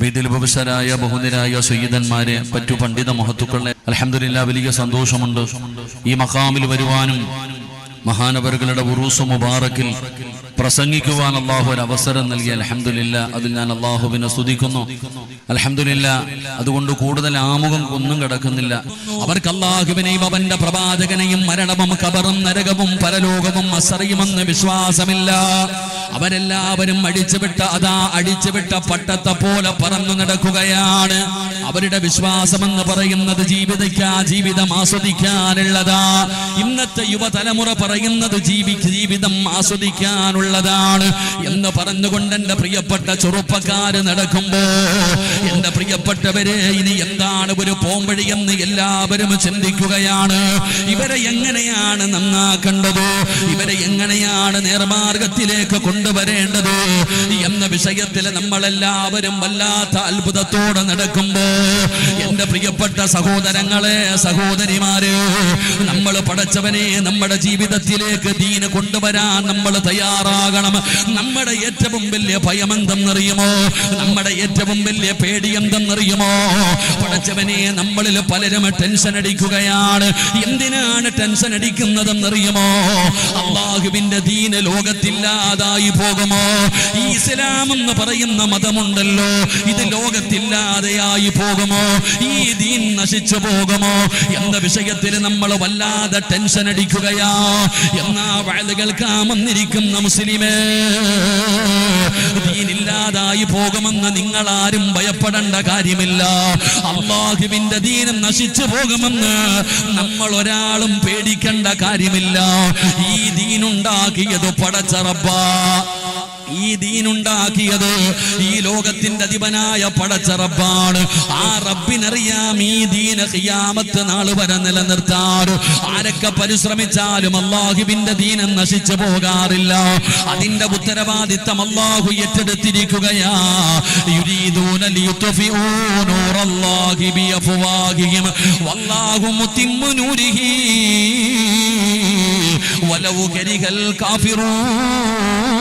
വേദിയിൽ ഉപവിഷ്ടരായ ബഹുനിരായ സയ്യിദന്മാരെ, മറ്റു പണ്ഡിത മഹത്തുക്കളെ, അൽഹംദുലില്ലാഹ് വലിയ സന്തോഷമുണ്ട് ഈ മഖാമിൽ വരുവാനും മഹാനവറുകളുടെ ഉറൂസ് മുബാറക്കിൽ പ്രസംഗിക്കുവാൻ അള്ളാഹു ഒരു അവസരം നൽകി. അൽഹംദുലില്ലാഹ്, അതിൽ ഞാൻ അള്ളാഹുവിനെ സ്തുതിക്കുന്നു. അൽഹംദുലില്ലാഹ്, അതുകൊണ്ട് കൂടുതൽ ആമുഖം ഒന്നും കിടക്കുന്നില്ല. അവർക്ക് അള്ളാഹുവിനെയും അവന്റെ പ്രവാചകനെയും മരണവും ഖബറും നരകവും പരലോകവും അസറിയുമെന്ന് വിശ്വാസമില്ല. അവരെല്ലാവരും അടിച്ചുവിട്ട പട്ടത്തെ പോലെ പറന്നു നടക്കുകയാണ്. അവരുടെ വിശ്വാസമെന്ന് പറയുന്നത് ജീവിതം ആസ്വദിക്കാനുള്ളതാ. ഇന്നത്തെ യുവതലമുറ പറയുന്നത് ജീവിതം ആസ്വദിക്കാനുള്ളതാണ് എന്ന് പറഞ്ഞുകൊണ്ട് എന്റെ പ്രിയപ്പെട്ട ചെറുപ്പക്കാര് നടക്കുമ്പോ, എന്റെ പ്രിയപ്പെട്ടവരെ, ഇനി എന്താണ് ഒരു പോംവഴി എന്ന് എല്ലാവരും ചിന്തിക്കുകയാണ്. ഇവരെ എങ്ങനെയാണ് നന്നാക്കേണ്ടത്, ഇവരെ എങ്ങനെയാണ് നേർമാർഗത്തിലേക്ക് കൊണ്ടുവരേണ്ടത് എന്ന വിഷയത്തിൽ നമ്മളെല്ലാവരും വല്ലാത്ത അത്ഭുതത്തോടെ നടക്കുമ്പോ, എന്റെ പ്രിയപ്പെട്ട സഹോദരങ്ങളെ, സഹോദരിമാരെ, നമ്മൾ പടച്ചവനെ നമ്മുടെ ജീവിതത്തിലേക്ക് ദീന് കൊണ്ടുവരാൻ നമ്മൾ തയ്യാറാകണം. നമ്മുടെ ഏറ്റവും വലിയ ഭയം എന്തെന്നറിയുമോ? നമ്മുടെ ഏറ്റവും വലിയ പേടി എന്തെന്നറിയുമോ? പടച്ചവനെ, നമ്മളിൽ പലരും ടെൻഷൻ അടിക്കുകയാണ്. എന്തിനാണ് ടെൻഷൻ അടിക്കുന്നതെന്നറിയുമോ? അല്ലാഹുവിന്റെ ദീന് ലോകത്തില്ലാതായി പോകുമോ? ഈ ഇസ്ലാം എന്ന് പറയുന്ന മതമുണ്ടല്ലോ, ഇത് ലോകത്തില്ലാതെയായി പോകുമോ? ഈ ദീൻ നശിച്ചു പോകുമോ എന്ന വിഷയത്തിൽ നമ്മൾ വല്ലാതെ ടെൻഷൻ അടിക്കുകയാ. എന്നാ വഅദ് കേൾക്കാൻ വന്നിരിക്കുന്ന മുസ്ലിമേ, ദീനില്ലാതായി പോകുമെന്ന് നിങ്ങളാരും ഭയപ്പെടേണ്ട കാര്യമില്ല. അല്ലാഹുവിന്റെ ദീൻ നശിച്ചു പോകുമെന്ന് നമ്മൾ ഒരാളും പേടിക്കേണ്ട കാര്യമില്ല. ഈ ദീനുണ്ടാക്കിയത് പടച്ച റബ്ബാ. ഈ ദീനുണ്ടാക്കിയത് ഈ ലോകത്തിന്റെ അധിപനായ പടച്ച റബ്ബാണ്. ആ റബ്ബിനറിയാം ഈ ദീന ഖിയാമത്ത് നാൾ വരെ നിലനിർത്താൻ. ആരൊക്കെ പരിശ്രമിച്ചാലും അല്ലാഹുവിന്റെ ദീൻ നശിച്ചു പോകാറില്ല. അതിന്റെ ഉത്തരവാദിത്തം അല്ലാഹു ഏറ്റെടുത്തിരിക്കുകയാ. യുരീദൂന ലിയുത്ഫിഊ നൂറല്ലാഹി ബിഅഫ്വാഹിഹിം വല്ലാഹു മുത്തിമ്മു നൂരിഹി വലൗ കരിഹൽ കാഫിറൂൻ.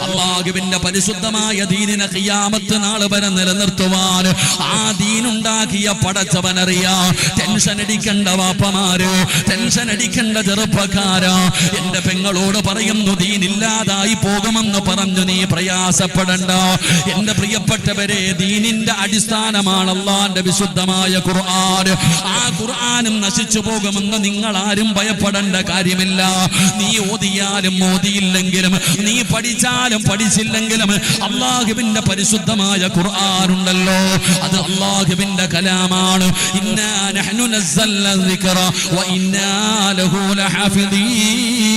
അല്ലാഹുവിന്റെ പരിശുദ്ധമായ ദീനിനെ ഖിയാമത്ത് നാൾ വരെ നിലനിർത്തുവാൻ ആ ദീനുണ്ടാക്കിയ പടച്ചവനറിയാ. ടെൻഷൻ അടിക്കണ്ട വാപ്പമാര്, ടെൻഷൻ അടിക്കണ്ട ചെറുപ്പക്കാരാ. എന്റെ പെങ്ങളോട് പറയുന്നു, ദീനില്ലാതായി പോകുമെന്ന് പറഞ്ഞു നീ പ്രയാസപ്പെടണ്ട. എന്റെ പ്രിയപ്പെട്ടവരെ, ദീനിന്റെ അടിസ്ഥാനമാണ് അല്ലാഹുവിന്റെ വിശുദ്ധമായ ഖുർആൻ. ആ ഖുർആനും നശിച്ചു പോകുമെന്ന് നിങ്ങൾ ആരും ഭയപ്പെടേണ്ട കാര്യമില്ല. നീ ഓതിയാലും ഓതിയില്ലെങ്കിലും, നീ പഠിച്ചാലും പഠിച്ചില്ലെങ്കിലും, അല്ലാഹുവിന്റെ പരിശുദ്ധമായ ഖുർആൻ ഉണ്ടല്ലോ, അത് അല്ലാഹുവിന്റെ കലാമാണ്. ഇന്നാ നഹ്നു നസ്സൽനാ ദിക്റ വ ഇന്നാ ലഹു ലഹാഫിദീൻ.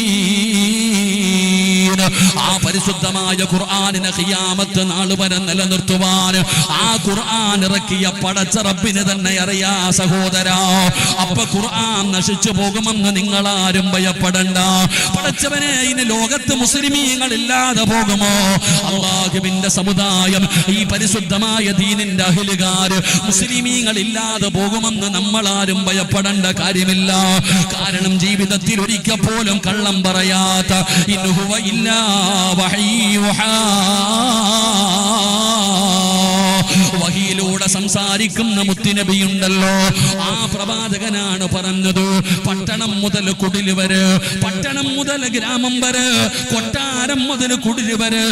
ആ പരിശുദ്ധമായ ഖുർആനിനെ ഖിയാമത്ത് നാൾ വരെ നിലനിർത്തുവാൻ ആ ഖുർആൻ ഇറക്കിയ പടച്ച റബ്ബിന് തന്നെ അറിയാ സഹോദരാ. അപ്പൊ ഖുർആൻ നശിച്ചു പോകുമെന്ന് നിങ്ങളാരും ഭയപ്പെടണ്ട. പടച്ചവനെ, ഇനി ലോകത്ത് മുസ്ലിമീങ്ങൾ ഇല്ലാതെ പോകുമോ? അല്ലാഹുവിന്റെ സമുദായം, ഈ പരിശുദ്ധമായ ദീനിന്റെ അഹ്ലുകാർ, മുസ്ലിമീങ്ങൾ ഇല്ലാതെ പോകുമെന്ന് നമ്മളാരും ഭയപ്പെടേണ്ട കാര്യമില്ല. കാരണം ജീവിതത്തിൽ ഒരിക്കൽ പോലും കള്ളം പറയാത്ത ഇൻഹുവ ഇല്ലാ വഹയ്യുഹാ, വഹിയിലൂടെ സംസാരിക്കുന്ന മുത്തുനബിയുണ്ടല്ലോ, ആ പ്രവാചകനാണ് പറഞ്ഞത്, പട്ടണം മുതൽ കുടില് വരെ, പട്ടണം മുതൽ ഗ്രാമം വരെ, കൊട്ടാരം മുതൽ കുടില് വരെ,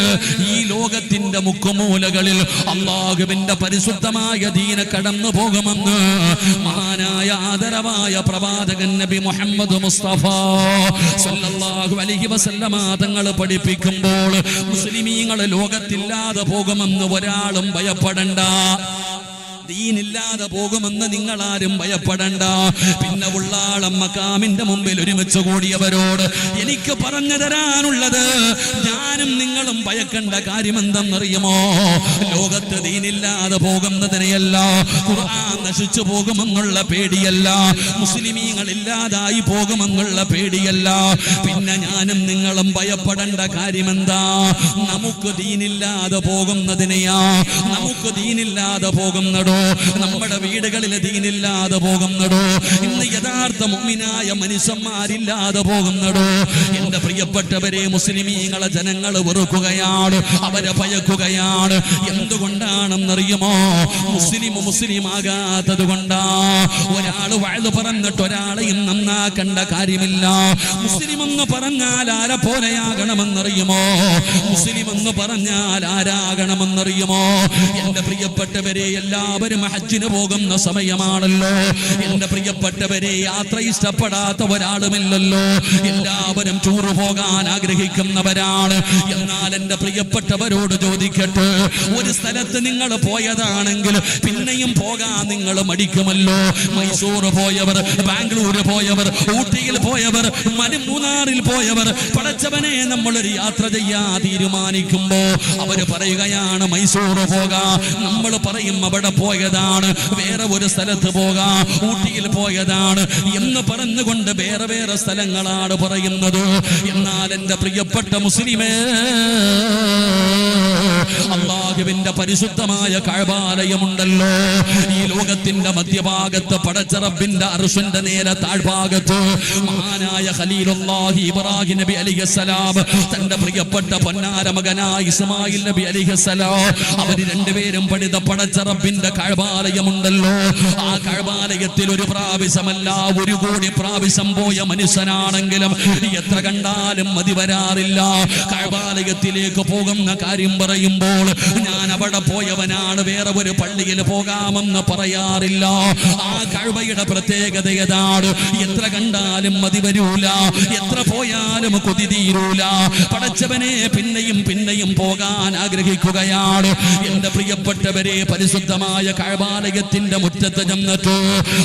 ഈ ലോകത്തിന്റെ മുക്കുമൂലകളിൽ അല്ലാഹുവിന്റെ പരിശുദ്ധമായ ദീന കടന്നു പോകുമെന്ന് മഹാനായ ആദരവായ പ്രവാചകൻ നബി മുഹമ്മദ് മുസ്തഫ സല്ലല്ലാഹു അലൈഹി വസല്ലമ തങ്ങൾ പഠിപ്പിക്കുമ്പോൾ, മുസ്ലിമീങ്ങൾ ലോകത്തില്ലാതെ പോകുമെന്ന് ഒരാളും ഭയപ്പെടണ്ട. ദീനില്ലാതെ പോകുമെന്ന് നിങ്ങളാരും ഭയപ്പെടണ്ട. പിന്നെ ഉള്ളാളം മക്കാമിന്റെ മുമ്പിൽ ഒരുമിച്ച് കൂടിയവരോട് എനിക്ക് പറഞ്ഞു തരാനുള്ളത്, ഞാനും നിങ്ങളും ഭയക്കേണ്ട കാര്യം എന്തെന്നറിയുമോ? ലോകത്ത് ദീനില്ലാതെ പോകുന്നതിനെയല്ല, ഖുർആൻ നശിച്ചു പോകുമെന്നുള്ള പേടിയല്ല, മുസ്ലിമീങ്ങൾ ഇല്ലാതായി പോകുമെന്നുള്ള പേടിയല്ല. പിന്നെ ഞാനും നിങ്ങളും ഭയപ്പെടേണ്ട കാര്യമെന്താ? നമുക്ക് ദീനില്ലാതെ പോകുന്നതിനെയാ. നമുക്ക് ദീനില്ലാതെ പോകുന്നതോ നമ്മുടെ വീടുകളിൽ ദീനില്ലാതെ പോകുന്നടോ. ഇന്ന് യഥാർത്ഥ മുഅ്മിനായ മനുഷ്യന്മാരില്ലാതെ പോകുന്നടോ. എന്റെ പ്രിയപ്പെട്ടവരെ, മുസ്ലിമീങ്ങളെ ജനങ്ങൾ വെറുക്കുകയാണ്, അവരെ ഭയക്കുകയാണ്. എന്തുകൊണ്ടാണെന്നറിയുമോ? മുസ്ലിമാകാത്തത് കൊണ്ടാ. ഒരാൾ വഅദ് പറഞ്ഞിട്ട് ഒരാളെയും നന്നാക്കേണ്ട കാര്യമില്ല. മുസ്ലിം എന്ന് പറഞ്ഞാൽ ആരെ പോലെയാകണമെന്നറിയുമോ? മുസ്ലിം എന്ന് പറഞ്ഞാൽ ആരാകണമെന്നറിയുമോ? എന്റെ പ്രിയപ്പെട്ടവരെ, എല്ലാവരും ഹജ്ജിന് പോകുന്ന സമയമാണല്ലോ. എന്റെ പ്രിയപ്പെട്ടവരെ, യാത്ര ഇഷ്ടപ്പെടാത്ത ഒരാളുമില്ലല്ലോ. എല്ലാവരും ടൂറ് പോകാൻ ആഗ്രഹിക്കുന്നവരാണ്. എന്നാൽ എന്റെ പ്രിയപ്പെട്ടവരോട് ചോദിക്കട്ടെ, ഒരു സ്ഥലത്ത് നിങ്ങൾ പോയതാണെങ്കിൽ പിന്നെയും പോകാൻ നിങ്ങൾ മടിക്കുമല്ലോ. മൈസൂർ പോയവർ, ബാംഗ്ലൂർ പോയവർ, ഊട്ടിയിൽ പോയവർ, മൂന്നാറിൽ പോയവർ, പടച്ചവനെ നമ്മളൊരു യാത്ര ചെയ്യാൻ തീരുമാനിക്കുമ്പോ അവര് പറയുകയാണ് മൈസൂർ പോകാം. നമ്മൾ പറയും അവിടെ പോയതാണ്, വേറെ ഒരു സ്ഥലത്ത് പോകാം, ഊട്ടിയിൽ പോയതാണ് എന്ന് പറഞ്ഞുകൊണ്ട് വേറെ വേറെ സ്ഥലങ്ങളാണ് പറയുന്നത്. എന്നാൽ എന്റെ പ്രിയപ്പെട്ട മുസ്ലിമേ, അല്ലാഹുവിന്റെ പരിശുദ്ധമായ കഅബാലയമുണ്ടല്ലോ. ഈ ലോകത്തിന്റെ മധ്യഭാഗത്ത് പടച്ച റബ്ബിന്റെ അർശിന്റെ നേരെ താഴ്ഭാഗത്ത് മഹാനായ ഖലീലുല്ലാഹി ഇബ്രാഹിം നബി അലൈഹിസ്സലാം തന്റെ പ്രിയപ്പെട്ട പൊന്നാര മകനായ ഇസ്മായിൽ നബി അലൈഹിസ്സലാം അവര് രണ്ടുപേരും പണിത പടച്ച റബ്ബിന്റെ കഅബാലയമുണ്ടല്ലോ. ആ കഅബാലയത്തിൽ ഒരു പ്രാവശ്യമല്ല, 1 കോടി പ്രാവശ്യം പോയ മനുഷ്യനാണെങ്കിലും എത്ര കണ്ടാലും മതി വരാറില്ല. കഅബാലയത്തിലേക്ക് പോകുന്ന കാര്യം പറയുമ്പോൾ ഞാൻ അവിടെ പോയവനാണ്, വേറെ ഒരു പള്ളിയിൽ പോകാമെന്ന് പറയാറില്ല. ആ കഅബയുടെ പ്രത്യേകത ഏതാണ്? എത്ര കണ്ടാലും മതി വരൂല, എത്ര പോയാലും കൊതി തീരൂല. പടച്ചവനെ പിന്നെയും പിന്നെയും പോകാൻ ആഗ്രഹിക്കുകയാണ്. എന്റെ പ്രിയപ്പെട്ടവരെ, പരിശുദ്ധമായ കഅബാലയത്തിന്റെ മുറ്റത്ത് ചെന്നിട്ട്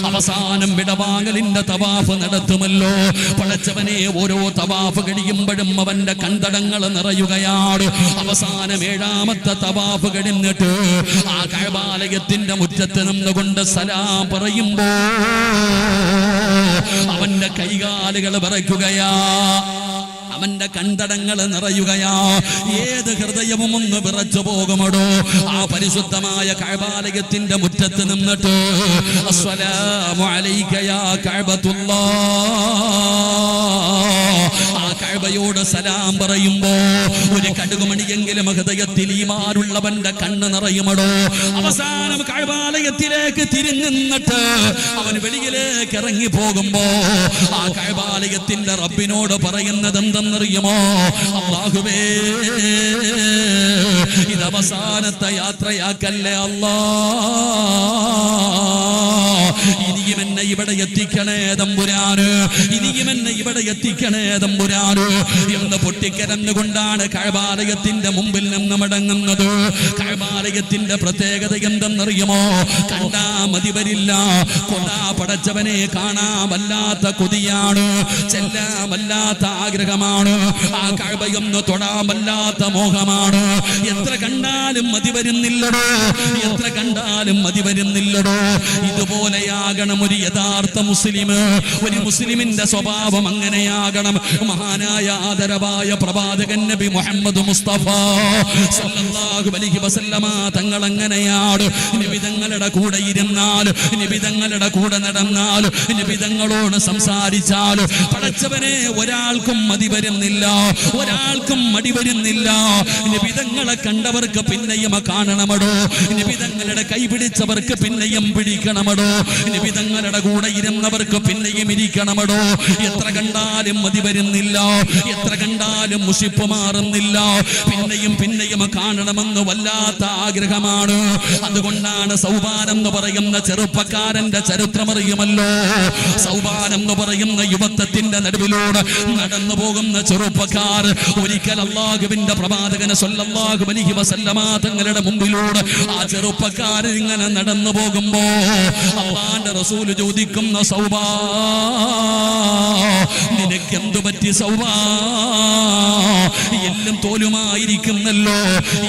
അവസാനം വിടവാങ്ങലിന്റെ തവാഫ് നടത്തുമല്ലോ. പടച്ചവനെ, ഓരോ തവാഫ് കഴിയുമ്പോഴും അവന്റെ കണ്ടടങ്ങൾ നിറയുകയാണ്. അവസാനം 7ാമത്തെ തവാഫ് കഴിഞ്ഞിട്ട് ആ കഅബാലയത്തിന്റെ മുറ്റത്ത് നിന്നുകൊണ്ട് സലാം പറയുമ്പോ അവന്റെ കൈകാലുകൾ വിറയ്ക്കുകയാ, അവന്റെ കണ്ടടങ്ങൾ നിറയുകയാ. ഏത് ഹൃദയവും ഒന്ന് വിറച്ചു പോകുമടോ. ആ പരിശുദ്ധമായ കഅബാലയത്തിന്റെ മുറ്റത്ത് നിന്നിട്ട് അസ്സലാമു അലൈക യാ കഅബത്തുല്ലാഹ്, ആ കഅബയോട് സലാം പറയുമ്പോ ഒരു കടുകുമണിയെങ്കിലും ഹൃദയത്തിൽ ഈമാനുള്ളവന്റെ കണ്ണ് നിറയുമടോ. അവസാനം കഅബാലയത്തിലേക്ക് തിരിഞ്ഞു നിന്നിട്ട് അവൻ വെളിയിലേക്ക് ഇറങ്ങി പോകുമ്പോ ആ കഅബാലയത്തിന്റെ റബ്ബിനോട് പറയുന്നത് എന്തെന്നറിയുമോ? അല്ലാഹുവേ, ഇത് അവസാനത്തെ യാത്രയാക്കല്ലേ അല്ലാ, ഇനിയും എന്നെ ഇവിടെ എത്തിക്കണേ തമ്പുരാന്, ഇനിയും എന്നെ ഇവിടെ എത്തിക്കണേ തമ്പുരാന് എന്ന് പൊട്ടിക്കരഞ്ഞുകൊണ്ടാണ് കഅബാലയത്തിന്റെ മുമ്പിൽ നിന്ന് മടങ്ങുന്നത്. കഅബാലയത്തിന്റെ പ്രത്യേകത എന്തെന്നറിയുമോ? കണ്ടാ മതി വരില്ല, കൊണ്ടാ പടച്ചവനെ കാണാമല്ലാത്ത കൊതിയാണ്, ചെല്ലാമല്ലാത്ത ആഗ്രഹമാണ്, ആ കഅബയൊന്ന് തൊടാമല്ലാത്ത മോഹമാണ്. എത്ര കണ്ടാലും മതി വരുന്നില്ലടോ, എത്ര കണ്ടാലും മതി വരുന്നില്ലടോ. ഇതുപോലെയാകണം ഒരു യഥാർത്ഥ മുസ്ലിം. ഒരു മുസ്ലിമിന്റെ സ്വഭാവം അങ്ങനെയാകണം. മഹാനായ ആദരവായ പ്രവാചകൻ നബി മുഹമ്മദ് മുസ്തഫ സല്ലല്ലാഹു അലൈഹി വസല്ലമ തങ്ങൾ അങ്ങനെയാണ്. നബി തങ്ങളുടെ കൂടെ ഇരുന്നാൽ, നബി തങ്ങളുടെ കൂടെ നടന്നാൽ, നബി തങ്ങളോട് സംസാരിച്ചാൽ പടച്ചവനെ ഒരാൾക്കും മതി വരുന്നില്ല, ഒരാൾക്കും മടി വരുന്നില്ല. നബി തങ്ങളെ കണ്ടവർക്ക് പിന്നെയും കാണണമടോ, നബി തങ്ങളുടെ കൈ പിടിച്ചവർക്ക് പിന്നെയും പിടിക്കണമടോ, നബി തങ്ങളുടെ കൂടെ ഇരുന്നവർക്ക് പിന്നെയും ഇരിക്കണമടോ. എത്ര കണ്ടാലും മതി വരുന്നില്ല, എത്ര കണ്ടാലും മുഷിപ്പ് മാറുന്നില്ല, പിന്നെയും പിന്നെയും കാണണമെന്ന് വല്ലാത്ത ആഗ്രഹമാണ്. അതുകൊണ്ടാണ് സൗബാൻ എന്ന് പറയുന്ന ചെറുപ്പക്കാരന്റെ ചരിത്രം അറിയുമല്ലോ. സൗബാൻ എന്ന് പറയുന്ന യുവത്വത്തിന്റെ നടുവിലൂടെ നടന്നു പോകുന്ന ചെറുപ്പക്കാർ ഒരിക്കൽ അല്ലാഹുവിന്റെ പ്രവാചകനെ സ്വല്ലല്ലാഹു അലൈഹി വസല്ലമ തങ്ങളുടെ മുമ്പിലൂടെ ആ ചെറുപ്പക്കാരൻ ഇങ്ങനെ നടന്നു പോകുമ്പോ അല്ലാഹുവിന്റെ റസൂൽ ചോദിക്കുന്ന സൗബാ, നിനക്കെന്തു പറ്റി സൗബാ? എല്ലാം തോലുമായിരിക്കുന്നല്ലോ,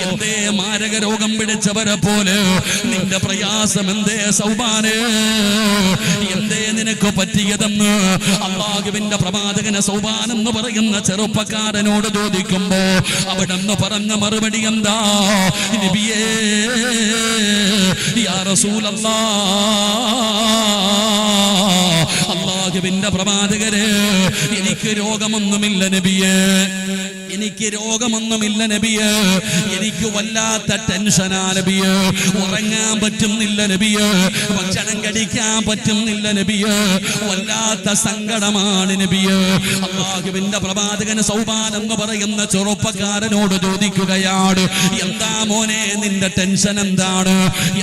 എന്തേ മാരക രോഗം പിടിച്ചവരെ പോലെ നിന്റെ പ്രയാസം എന്തേ സൗബാനെ? എന്തേ നിനക്ക് പറ്റിയതെന്ന് അല്ലാഹുവിന്റെ പ്രവാചകനെ സൗബാൻ എന്ന് പറയുന്ന ചെറുപ്പക്കാരനോട് ചോദിക്കുമ്പോ അവിടെ നിന്ന് പറഞ്ഞ മറുപടി എന്താ? നബിയേ, യാ റസൂലല്ലാഹ്, അല്ലാഹുവിന്റെ പ്രവാചകരെ, എനിക്ക് രോഗമൊന്നുമില്ല നബിയേ, എനിക്ക് രോഗമൊന്നുമില്ല നബിയേ, എനിക്ക് വല്ലാത്ത ടെൻഷനാ നബിയേ, ഉറങ്ങാൻ പറ്റുന്നില്ല നബിയേ, ഭക്ഷണം കഴിക്കാൻ പറ്റുന്നില്ല നബിയേ, വല്ലാത്ത സങ്കടമാണ് നബിയേ. അല്ലാഹുവിന്റെ പ്രവാചകൻ സൗബാൻ എന്ന് പറയുന്ന ചെറുപ്പക്കാരനോട് ചോദിക്കുകയാണ്, എന്താ മോനെ നിന്റെ ടെൻഷൻ എന്താണ്?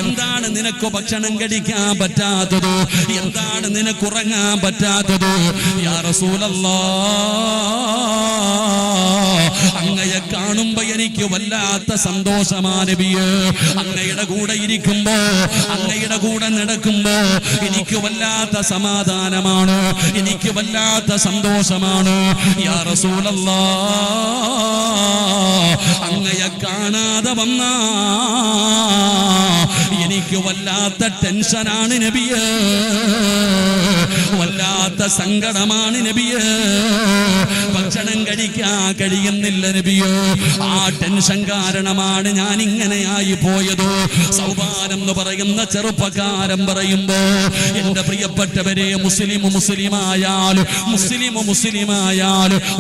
എന്താണ് നിനക്ക് ഭക്ഷണം കഴിക്കാൻ പറ്റാത്തത്? എന്താണ് നിനക്ക് ഉറങ്ങാൻ പറ്റാത്തത്? യാ റസൂലല്ലാഹ്, അങ്ങയെ കാണുമ്പോ എനിക്ക് വല്ലാത്ത സന്തോഷമാണ് നബിയേ, അങ്ങയുടെ കൂടെ ഇരിക്കുമ്പോ, അങ്ങയുടെ കൂടെ നടക്കുമ്പോ എനിക്ക് വല്ലാത്ത സമാധാനമാണ്, എനിക്ക് വല്ലാത്ത സന്തോഷമാണ്. യാ റസൂലല്ലാഹ്, അങ്ങയെ കാണാതെ വന്നാ എനിക്ക് വല്ലാത്ത ടെൻഷനാണ് നബിയേ, വല്ലാത്ത സങ്കടമാണ് നബിയേ, ഭക്ഷണം കഴിക്കാൻ കഴിയുന്നില്ല നബിയോ, ആ ടെൻഷൻ കാരണമാണ് ഞാൻ ഇങ്ങനെയായി പോയത്. സൗബാൻ എന്ന് പറയുന്ന ചെറുപ്പക്കാരൻ പറയുമ്പോ, എന്റെ പ്രിയപ്പെട്ടവരെ, മുസ്ലിമായാലും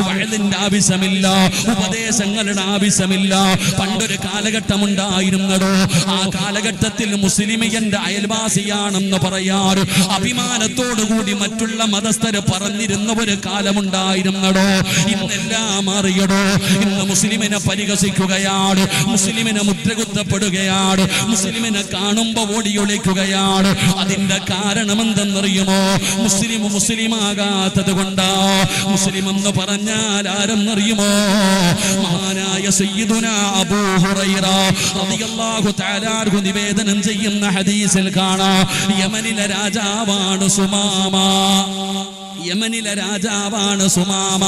വഅദിന്റെ ആവശ്യമില്ല, ഉപദേശങ്ങളുടെ ആവശ്യമില്ല. പണ്ടൊരു കാലഘട്ടമുണ്ടായിരുന്നടോ, ആ കാലഘട്ടത്തിൽ മുസ്ലിം എന്റെ അയൽവാസിയാണെന്ന് പറയാറ് അഭിമാനത്തോടുകൂടി മറ്റുള്ള മതസ്ഥര് പറഞ്ഞിരുന്ന ഒരു കാലമുണ്ടായിരുന്നടോ. ഇന്നെല്ലാം മാറിയടോ. ഇന്ന് മുസ്ലിമിനെ പരിഹസിക്കുകയാണ്, മുസ്ലിമിനെ മുദ്രകുത്തപ്പെടുകയാണ്, മുസ്ലിമിനെ കാണുമ്പോ ഓടിയൊളിക്കുകയാണ്. അതിന്റെ കാരണം എന്തെന്നറിയുമോ? മുസ്ലിമാകാത്തത് കൊണ്ടാ. മുസ്ലിം എന്ന് പറഞ്ഞാൽ ആരെന്നറിയുമോ? മഹാനായ സയ്യിദുനാ അബൂ ഹുറൈറ റളിയല്ലാഹു തആല അൻഹു നിവേദനം ചെയ്യുന്ന ഹദീസിൽ കാണാം, യമനിലെ രാജാവാണ് സുമാമ. യമനിലെ രാജാവാണ് സുമാമ.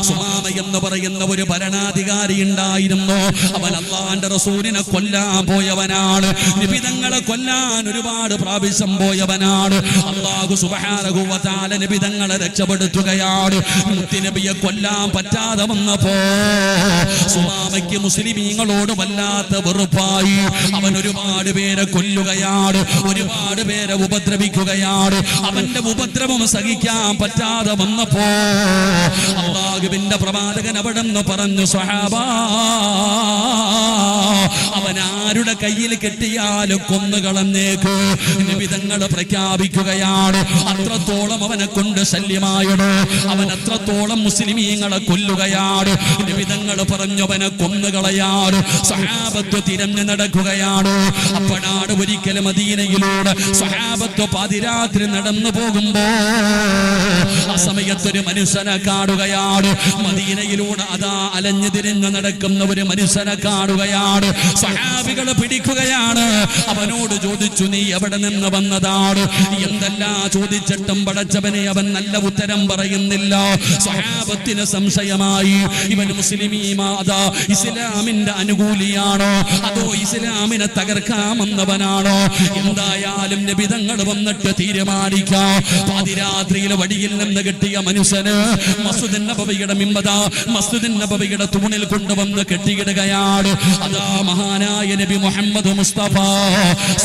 സുമാമ എന്ന് പറയുന്ന ഒരു ഭരണാധികാരി ഉണ്ടായിരുന്നു. അവൻ അല്ലാഹുവിന്റെ റസൂലിനെ കൊല്ലാൻ പോയവനാണ്, നിബിതങ്ങളെ കൊല്ലാൻ ഒരുപാട് പ്രാവശ്യം പോയവനാണ്. അല്ലാഹു സുബ്ഹാനഹു വ തആല നിബിതങ്ങളെ രക്ഷപ്പെടുത്തുകയാണ്. മുത്തുനബിയെ കൊല്ലാൻ പറ്റാതെ വന്നപ്പോ സുമാമയ്ക്ക് മുസ്ലിമീങ്ങളോട് വല്ലാത്ത വെറുപ്പായി. അവൻ ഒരുപാട് പേരെ കൊല്ലുകയാണ്, ഒരുപാട് പേരെ ഉപദ്രവിക്കുകയാണ്. അവന്റെ ഉപദ്രവം സഹിക്കാൻ പറ്റാതെ വന്നപ്പോ അല്ലാഹുവിന്റെ പ്രവാചകൻ അവിടെ നിന്ന് പറഞ്ഞു, സ്വഹാബാ, അവൻ ആരുടെ കയ്യിൽ കെട്ടിയാലും കൊന്നുകളന്നേക്ക്. നിബിതങ്ങൾ പ്രഖ്യാപിക്കുകയാണ്. അത്രത്തോളം അവനെ കൊണ്ട് ശല്യമായിടോ, അവൻ അത്രത്തോളം മുസ്ലിമീങ്ങളെ കൊല്ലുകയാണ്. നിബിതങ്ങൾ പറഞ്ഞു അവനെ കൊന്നുകളയാണ്. സ്വഹാബത്ത് തിരഞ്ഞു നടക്കുകയാണ്. അപ്പോഴാണ് ഒരിക്കലും മദീനയിലൂടെ സ്വഹാബത്ത് പാതിരാത്രി നടന്നു പോകുമ്പോ ആ സമയത്തൊരു മനുഷ്യനെ കാണുകയാണ്. മദീനയിലൂടെ അതാ അലഞ്ഞു തിരിഞ്ഞു നടക്കുന്ന ഒരു മനുഷ്യനെ കാണുകയാണ്. സ്വഹാബികളെ പിടിക്കുകയാണ്. അവനോട് ചോദിച്ചു, നീ എവിടെ നിന്ന് വന്നതാണ്? എന്തെല്ലാം ചോദിച്ചിട്ടും പടച്ചവനെ അവൻ നല്ല ഉത്തരം പറയുന്നില്ല. സ്വഹാബത്തിന് സംശയമായി, ഇവൻ മുസ്ലിമീമാതാ ഇസ്ലാമിന്റെ അനുകൂലിയാണോ അതോ ഇസ്ലാമിനെ തകർക്കാമെന്നവനാണോ? എന്തായാലും നബിതങ്ങൾ വന്നിട്ട് തീരുമാനിക്കാം. പാതിരാത്രിയിൽ വടിയിൽ നിന്ന് കിട്ടിയ മനുഷ്യന് മസ്ജിദുൻ നബവിയുടെ മിമ്പദാ മസ്ജിദുൻ നബവിയുടെ തൂണിൽ കൊണ്ടുവന്ന് കെട്ടിയിടുകയാണ്. അതാ മഹാനായ നബി മുഹമ്മദ് മുസ്തഫ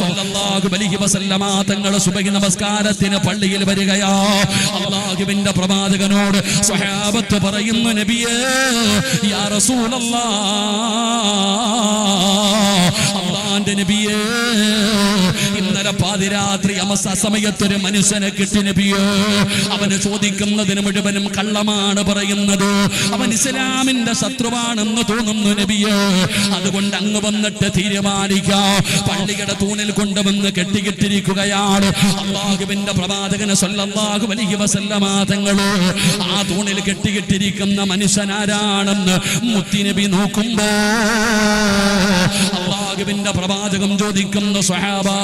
സല്ലല്ലാഹു അലൈഹി വസല്ലമ തങ്ങൾ സുബഹി നമസ്കാരത്തിന് പള്ളിയിൽ വരികയാ. അല്ലാഹുവിന്റെ പ്രവാചകനോട് സ്വഹാബത്ത് പറയുന്നു, നബിയേ, യാ റസൂലല്ലാഹ്, അല്ലാഹുവിന്റെ നബിയേ, ഇന്നലെ പാതിരാത്രി സമയത്തൊരു മനുഷ്യനെ കിട്ടി നബിയേ. അവന് ചോദിക്കുന്നതിന് മുഴുവനും കള്ളമാണ് പറയുന്നത്. അവൻ ഇസ്ലാമിന്റെ ശത്രുവാണെന്ന് തോന്നുന്നു നബിയേ. അതുകൊണ്ട് അങ്ങ് വന്നിട്ട് തീരുമാനിക്കാം. പള്ളിയുടെ തൂണിൽ കൊണ്ടുവന്ന് കെട്ടിക്കിട്ടിരിക്കുകയാണ്. അല്ലാഹുവിന്റെ പ്രവാചകൻ സല്ലല്ലാഹു അലൈഹി വസല്ലമ തങ്ങൾ ആ തൂണിൽ കെട്ടിക്കിട്ടിരിക്കുന്ന മനുഷ്യനാരാണെന്ന് മുത്തുനബി നോക്കുമ്പോ അല്ലാഹുവിന്റെ പ്രവാചകം ചോദിക്കുന്നു, സ്വഹാബാ,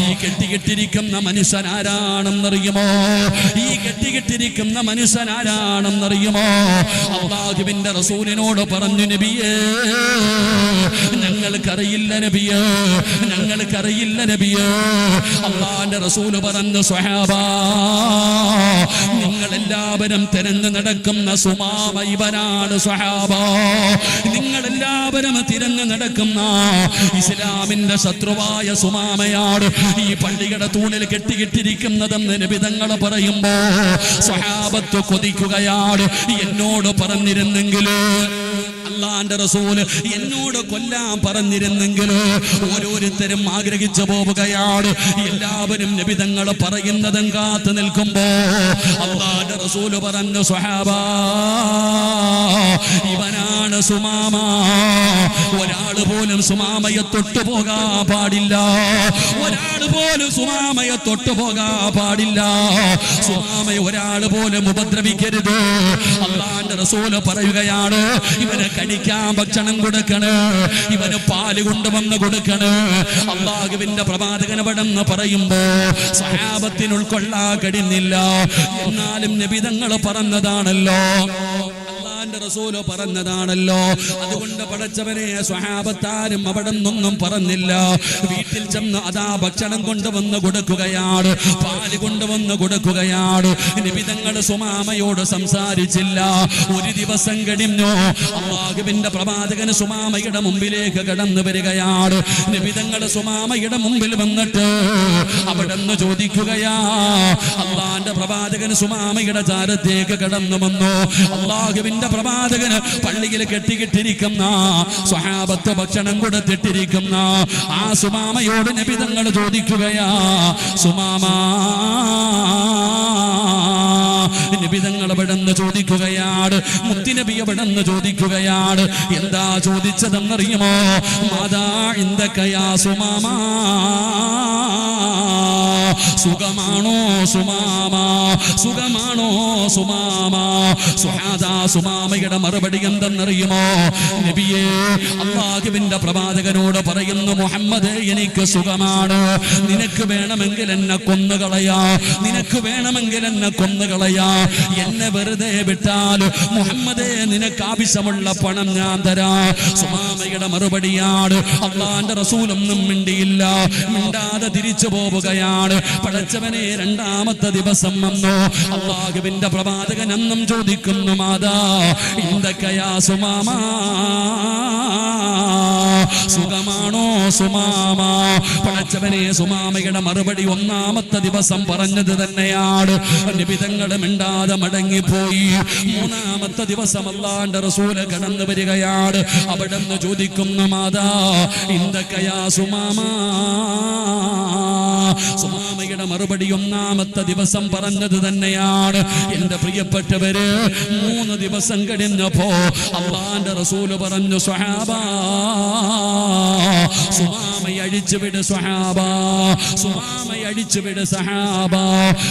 ഈ കെട്ടിക്കിട്ടിരിക്കുന്ന മനുഷ്യൻ ആരാണെന്നറിയുമോ? ഈ കെട്ടിക്കിട്ടിരിക്കുന്ന മനുഷ്യൻ ആരാണെന്നറിയുമോ? അല്ലാഹുവിന്റെ റസൂലിനോട് പറഞ്ഞു, നബിയേ, ഞങ്ങൾക്കറിയില്ല നബിയേ, ഞങ്ങൾക്കറിയില്ല നബിയേ. അല്ലാഹുവിന്റെ റസൂൽ പറഞ്ഞു, സ്വഹാബ നിങ്ങളെല്ലാവരും തിരഞ്ഞു നടക്കുന്ന സുമാമ ഇവനാണ്. സ്വഹാബ നിങ്ങളെല്ലാവരും തിരഞ്ഞു നടക്കുന്ന ഇസ്ലാമിന്റെ ശത്രുവായ സുമാമയാണ് ഈ പള്ളിയുടെ തൂണിൽ കെട്ടിക്കിട്ടിരിക്കുന്നതെന്ന് നബി തങ്ങൾ പറയുമ്പോ സ്വഹാബത്ത് കൊതിക്കുകയാണ്. എന്നോട് പറഞ്ഞിരുന്നെങ്കിലോ, അല്ലാഹുവിന്റെ റസൂല് എന്നോട് കൊല്ലാൻ പറഞ്ഞിരുന്നെങ്കിലോ. ഓരോരുത്തരും ആഗ്രഹിച്ചു പോവുകയാണ്. എല്ലാവരും നബി തങ്ങൾ പറയുന്നതും കാത്തു നിൽക്കുമ്പോ അല്ലാഹുവിന്റെ റസൂല് പറഞ്ഞു, സ്വഹാബ ഇവനാണ് സുമാമ. ഒരാള് പോലും സുമാമയെ തൊട്ടുപോകാൻ പാടില്ല, ഒരാള് പോലും സുമാമയെ തൊട്ടുപോകാൻ പാടില്ല. സുമാമയെ ഒരാള് പോലും ഉപദ്രവിക്കരുത്. അല്ലാഹുവിന്റെ റസൂല് പറയുകയാണ്, ഇവനെ കഴിക്കാൻ ഭക്ഷണം കൊടുക്കണ്, ഇവന് പാല് കൊണ്ടുവന്ന് കൊടുക്കണ്. അല്ലാഹുവിന്റെ പ്രവാചകൻ അവിടെന്ന് പറയുമ്പോ സ്വഹാബത്തിന് ഉൾക്കൊള്ളാൻ കഴിയുന്നില്ല. എന്നാലും നബി തങ്ങൾ പറഞ്ഞതാണല്ലോ, റസൂല് പറഞ്ഞതാണല്ലോ. അതുകൊണ്ട് പടച്ചവനെ സ്വഹാബത്താരും അവിടെ നിന്നൊന്നും പറഞ്ഞില്ല. വീട്ടിൽ ചെന്ന് അതാ ഭക്ഷണം കൊണ്ടുവന്ന് കൊടുക്കുകയാണ്, പാല് കൊണ്ടുവന്ന് കൊടുക്കുകയാണ്. നബി തങ്ങൾ സുമാമയോട് സംസാരിച്ചില്ല. ഒരു ദിവസം കഴിഞ്ഞു. അല്ലാഹുവിന്റെ പ്രവാചകൻ സുമാമയുടെ മുമ്പിലേക്ക് കടന്നു വരികയാണ്. നബി തങ്ങൾ സുമാമയുടെ മുമ്പിൽ വന്നിട്ട് അവിടെ നിന്ന് ചോദിക്കുകയാ. അല്ലാഹുവിന്റെ പ്രവാചകൻ സുമാമയുടെ ചാരത്തേക്ക് കടന്നു വന്നു. അല്ലാഹുവിന്റെ പ്രവാചകന് പള്ളിയിൽ കെട്ടിക്കിട്ടിരിക്കുന്ന സ്വഹാബത്ത് ഭക്ഷണം കൊടുത്തിട്ടിരിക്കുന്ന ആ സുമാമയോട് നബി തങ്ങൾ ചോദിക്കുകയാ, സുമാമ നബി തങ്ങൾ അവിടെന്ന് ചോദിക്കുകയാണ്, മുത്തുനബി അവിടെന്ന് ചോദിക്കുകയാണ്. എന്താ ചോദിച്ചതെന്നറിയുമോ? മാതാ ഇൻദകയാ സുമാമ, സുഖമാണോ സുമാമ, സുഖമാണോ സുമാമ. സുമാമയുടെ മറുപടി എന്തെന്നറിയുമോ? നബിയേ, അല്ലാഹുവിന്റെ പ്രവാചകനോട് പറയുന്നു, മുഹമ്മദ് എനിക്ക് സുഖമാണ്. നിനക്ക് വേണമെങ്കിൽ എന്നെ കൊന്നുകളയാ, നിനക്ക് വേണമെങ്കിൽ എന്നെ കൊന്നുകളയാ. എന്നെ വെറുതെ വിട്ടാൽ മുഹമ്മദേ നിനക്ക് ആവശ്യമുള്ള പണം ഞാൻ തരാം. സുമാമയുടെ മറുപടിയാണ്. അല്ലാഹുവിന്റെ റസൂലൊന്നും മിണ്ടിയില്ല, മിണ്ടാതെ തിരിച്ചു പോവുകയാണ്. പടച്ചവനെ രണ്ടാമത്തെ ദിവസം വന്നു. അല്ലാഹുവിന്റെ പ്രവാചകൻ എന്നും ചോദിക്കുന്നു, മാതാ ഇൻദകയാ സുമാമ, സുഖമാണോ സുമാമ. പടച്ചവനെ സുമാമയുടെ മറുപടി ഒന്നാമത്തെ ദിവസം പറഞ്ഞത് തന്നെയാണ്. നബി തങ്ങൾ മിണ്ടാതെ മടങ്ങിപ്പോയി. മൂന്നാമത്തെ ദിവസം അല്ലാഹുവിന്റെ റസൂല് കടന്നു വരികയാണ്. അവിടെന്ന് ചോദിക്കുന്നു, മാതാ ഇൻദകയാ സുമാമ. സുമാമയുടെ മറുപടി ഒന്നാമത്തെ ദിവസം പറഞ്ഞത് തന്നെയാണ്. എന്റെ പ്രിയപ്പെട്ടവര്, 3 ദിവസം കഴിഞ്ഞപ്പോ അല്ലാഹുവിന്റെ റസൂല് പറഞ്ഞു, സ്വഹാബ സുമാമയെ അഴിച്ചുവിട്, സ്വഹാബ സുമാമയെ അഴിച്ചുവിട് സഹാബ.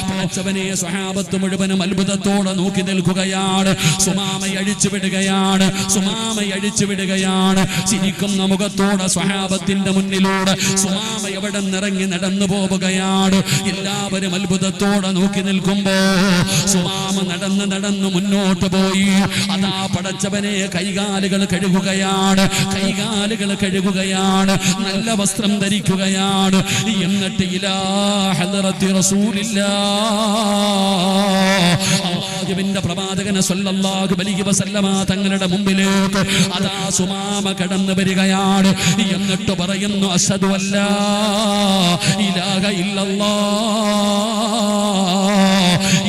പടച്ചവനെ സ്വഹാബത്ത് മുഴുവനും അത്ഭുതത്തോടെ നോക്കി നിൽക്കുകയാണ്. സുമാമയെ അഴിച്ചുവിടുകയാണ്, സുമാമയെ അഴിച്ചുവിടുകയാണ്. ചിരിക്കുന്ന മുഖത്തോടെ സ്വഹാബത്തിന്റെ മുന്നിലൂടെ സുമാമ എവിടെ നിറങ്ങി നടന്നു പോവുകയാണ്. എല്ലാവരും അത്ഭുതത്തോടെ നോക്കി നിൽക്കുമ്പോ സുമാമ നടന്ന് നടന്ന് മുന്നോട്ട് പോയി. അതാ പടച്ചവനെ കൈകാലുകൾ കഴുകുകയാണ്, കൈകാലുകൾ കഴുകുകയാണ്, നല്ല വസ്ത്രം ധരിക്കുകയാണ്. എന്നിട്ട് ഇലാ ഹദ്റത്തി റസൂലില്ലാഹ്, അല്ലാഹുവിന്റെ പ്രവാചകൻ സ്വല്ലല്ലാഹു അലൈഹി വസല്ലമ തങ്ങളുടെ മുമ്പിലേക്ക് അതാ സുമാമ കടന്നു വരികയാണ്. എന്നിട്ട് പറയുന്നു, അശ്ഹദു അല്ലാ ഇലാഹ ഇല്ലല്ലാഹ്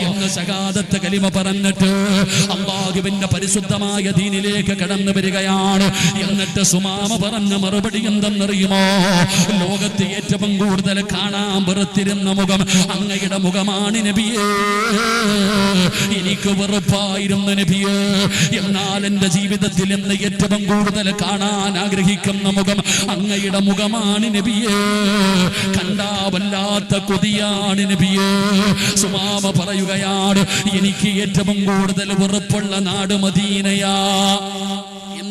എന്ന് ശഹാദത്ത് കലിമ പറഞ്ഞിട്ട് അല്ലാഹുവിന്റെ പരിശുദ്ധമായ ദീനിലേക്ക് കടന്നു വരികയാണ്. എന്നിട്ട് സുമാമ പറഞ്ഞ മറുപടി എന്തെന്നറിയുമോ? ലോകത്ത് ഏറ്റവും കൂടുതൽ കാണാൻ വെറുത്തിരുന്ന മുഖം അങ്ങയുടെ മുഖമാണ് നബിയേ. എനിക്ക് വെറുപ്പായിരുന്നു നബിയേ. എന്നാൽ എന്റെ ജീവിതത്തിൽ എന്ന് ഏറ്റവും കൂടുതൽ കാണാൻ ആഗ്രഹിക്കുന്ന മുഖം അങ്ങയുടെ മുഖമാണ് നബിയേ. കണ്ടാ വല്ലാത്ത കൊതിയാണ് നബിയേ. സുമാമ പറയുകയാണ്, എനിക്ക് ഏറ്റവും കൂടുതൽ വെറുപ്പുള്ള നാട് മദീനയാ.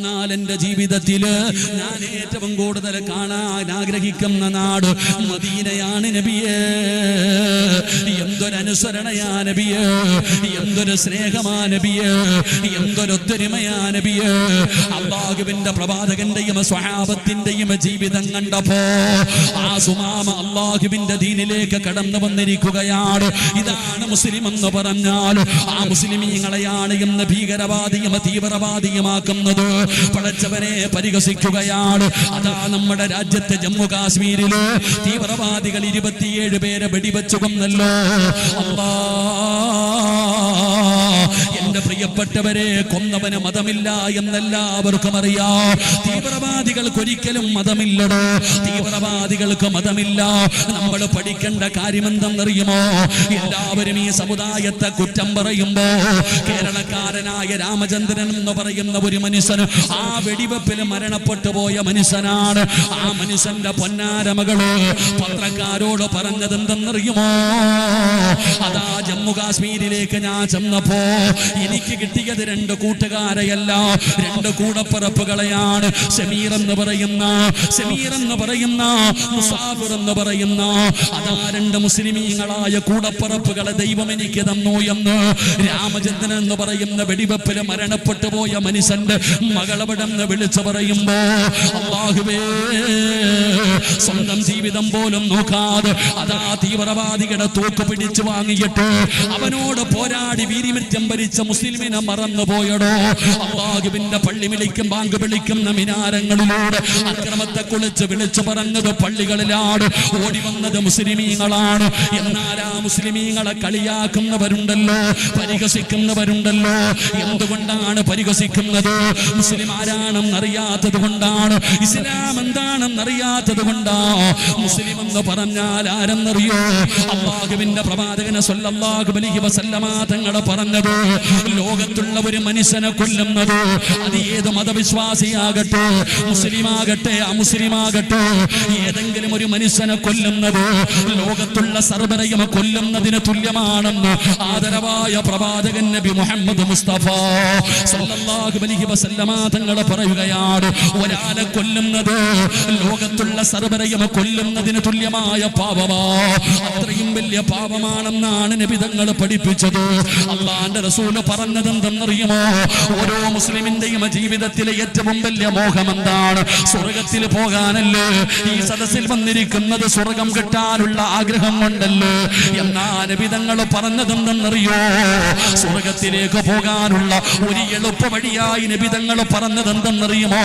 എന്നാൽ എന്റെ ജീവിതത്തില് ഞാൻ ഏറ്റവും കൂടുതൽ കാണാൻ ആഗ്രഹിക്കുന്ന നാട് മദീനയാണ് നബിയേ. എന്തൊരനുസരണയാ നബിയേ, എന്തൊരു സ്നേഹമാ നബിയേ, എന്തൊരൊത്തൊരുമയാ നബിയേ. അല്ലാഹുവിന്റെ പ്രവാചകന്റെയും സ്വഹാബത്തിന്റെയും ജീവിതം കണ്ടപ്പോ ആ സുമാമ അല്ലാഹുവിന്റെ ദീനിലേക്ക് കടന്നു വന്നിരിക്കുകയാണ്. ഇതാണ് മുസ്ലിം എന്ന് പറഞ്ഞാൽ ആ മുസ്ലിമീങ്ങളെയാണ് ഇന്ന് ഭീകരവാദിയും തീവ്രവാദിയുമാക്കുന്നത്. പടച്ചവനെ പരിഹസിക്കുകയാണ്. അതാ നമ്മുടെ രാജ്യത്തെ ജമ്മു കാശ്മീരില് തീവ്രവാദികൾ 27 പേരെ വെടിവെച്ചു കൊന്നല്ലോ. എന്റെ പ്രിയപ്പെട്ടവരെ, കൊന്നവന് മതമില്ല എന്നെല്ലാവർക്കും അറിയാം. തീവ്രവാദികൾക്ക് ഒരിക്കലും മതമില്ലടോ, തീവ്രവാദികൾക്ക് മതമില്ല. നമ്മൾ പഠിക്കേണ്ട കാര്യം എന്തെന്നറിയുമോ? എല്ലാവരും ഈ സമുദായത്തെ കുറ്റം പറയുമ്പോ കേരളക്കാരനായ രാമചന്ദ്രൻ എന്ന് പറയുന്ന ഒരു മനുഷ്യൻ ആ വെടിവെപ്പിൽ മരണപ്പെട്ടു പോയ മനുഷ്യനാണ്. ആ മനുഷ്യന്റെ പൊന്നാരമകള് പത്രക്കാരോട് പറഞ്ഞത് എന്തെന്നറിയുമോ? അതാ ജമ്മു കാശ്മീരിലേക്ക് ഞാൻ ചെന്നപ്പോ എനിക്ക് കിട്ടിയത് 2 കൂട്ടുകാരെയല്ല, 2 കൂടപ്പിറപ്പുകളെയാണ്. സമീർ എന്ന് പറയുന്ന മുസാഫിർ എന്ന് പറയുന്ന അതാ 2 മുസ്ലിമീങ്ങളായ കൂടപ്പിറപ്പുകളെ ദൈവം എനിക്ക് തന്നു എന്ന് രാമചന്ദ്രൻ എന്ന് പറയുന്ന വെടിവെപ്പിൽ മരണപ്പെട്ടു പോയ മനുഷ്യന്റെ മകളവിടെന്ന് വിളിച്ചു പറയുമ്പോ അല്ലാഹുവേ, സ്വന്തം ജീവിതം പോലും നോക്കാതെ അതാ തീവ്രവാദികളുടെ തോക്ക് പിടിച്ചു വാങ്ങിയിട്ട് അവനോട് പോരാടി വീരിമൃത്യം ഭരിച്ച മുസ്ലിമിനെ മറന്നു പോയടോ. അല്ലാഹുവിന്റെ പള്ളി ബാങ്ക് വിളിക്കുന്ന മിനാരങ്ങളിലൂടെ അക്രമത്തെ കുളിച്ച് വിളിച്ചു പറഞ്ഞത് പള്ളികളിലാണ്. ഓടി വന്നത് മുസ്ലിമീങ്ങളാണ്. എന്നാൽ ആ മുസ്ലിമീങ്ങളെ കളിയാക്കുന്നവരുണ്ടല്ലോ, പരിഹസിക്കുന്നവരുണ്ടല്ലോ. എന്തുകൊണ്ടാണ് പരിഹസിക്കുന്നത്? മുസ്ലിം ആരാണെന്ന് അറിയാത്തത് കൊണ്ടാണ്, ഇസ്ലാം എന്താണെന്ന് അറിയാത്തത് കൊണ്ടാ. മുസ്ലിം എന്ന് പറഞ്ഞാൽ ആരെന്നറിയോ? അല്ലാഹുവിന്റെ പ്രവാചകനെ സ്വല്ലല്ലാഹു അലൈഹി വസല്ലമ തങ്ങൾ പറഞ്ഞത്, ലോകത്തുള്ള ഒരു മനുഷ്യനെ കൊല്ലുന്നത് അത് ഏത് മതവിശ്വാസിയാകട്ടെ, മുസ്ലിമാകട്ടെ അമുസ്ലിമാകട്ടെ, ഏതെങ്കിലും ഒരു മനുഷ്യനെ കൊല്ലുന്നത് ലോകത്തുള്ള സർവരെയും കൊല്ലുന്നതിന് തുല്യമാണെന്ന് ആദരവായ പ്രവാചകൻ നബി മുഹമ്മദ് മുസ്തഫ സ്വല്ലല്ലാഹു അലൈഹി വസല്ലമ തങ്ങൾ പറയുകയാണ്. ഒരാളെ കൊല്ലുന്നത് ലോകത്തുള്ള സർവരെയും കൊല്ലുന്നതിന് തുല്യമായ പാപമാ. അത്രയും വലിയ പാപമാണെന്നാണ് നബി തങ്ങൾ പഠിപ്പിച്ചത്. അല്ലാഹുവിന്റെ റസൂൽ പറഞ്ഞത് എന്തെന്നറിയുമോ? ഓരോ മുസ്ലിമിന്റെയും ജീവിതത്തിലെ ഏറ്റവും വലിയ മോഹം എന്താണ്? സ്വർഗത്തിൽ പോകാനല്ലേ. ഈ സദസ്സിൽ വന്നിരിക്കുന്നത് സ്വർഗം കിട്ടാനുള്ള ആഗ്രഹം കൊണ്ടല്ലേ. എന്നാ നബി തങ്ങൾ പറഞ്ഞത് എന്തെന്നറിയോ? സ്വർഗത്തിലേക്ക് പോകാനുള്ള ഒരു എളുപ്പ വഴിയായി നബി തങ്ങൾ പറഞ്ഞത് എന്തെന്നറിയുമോ?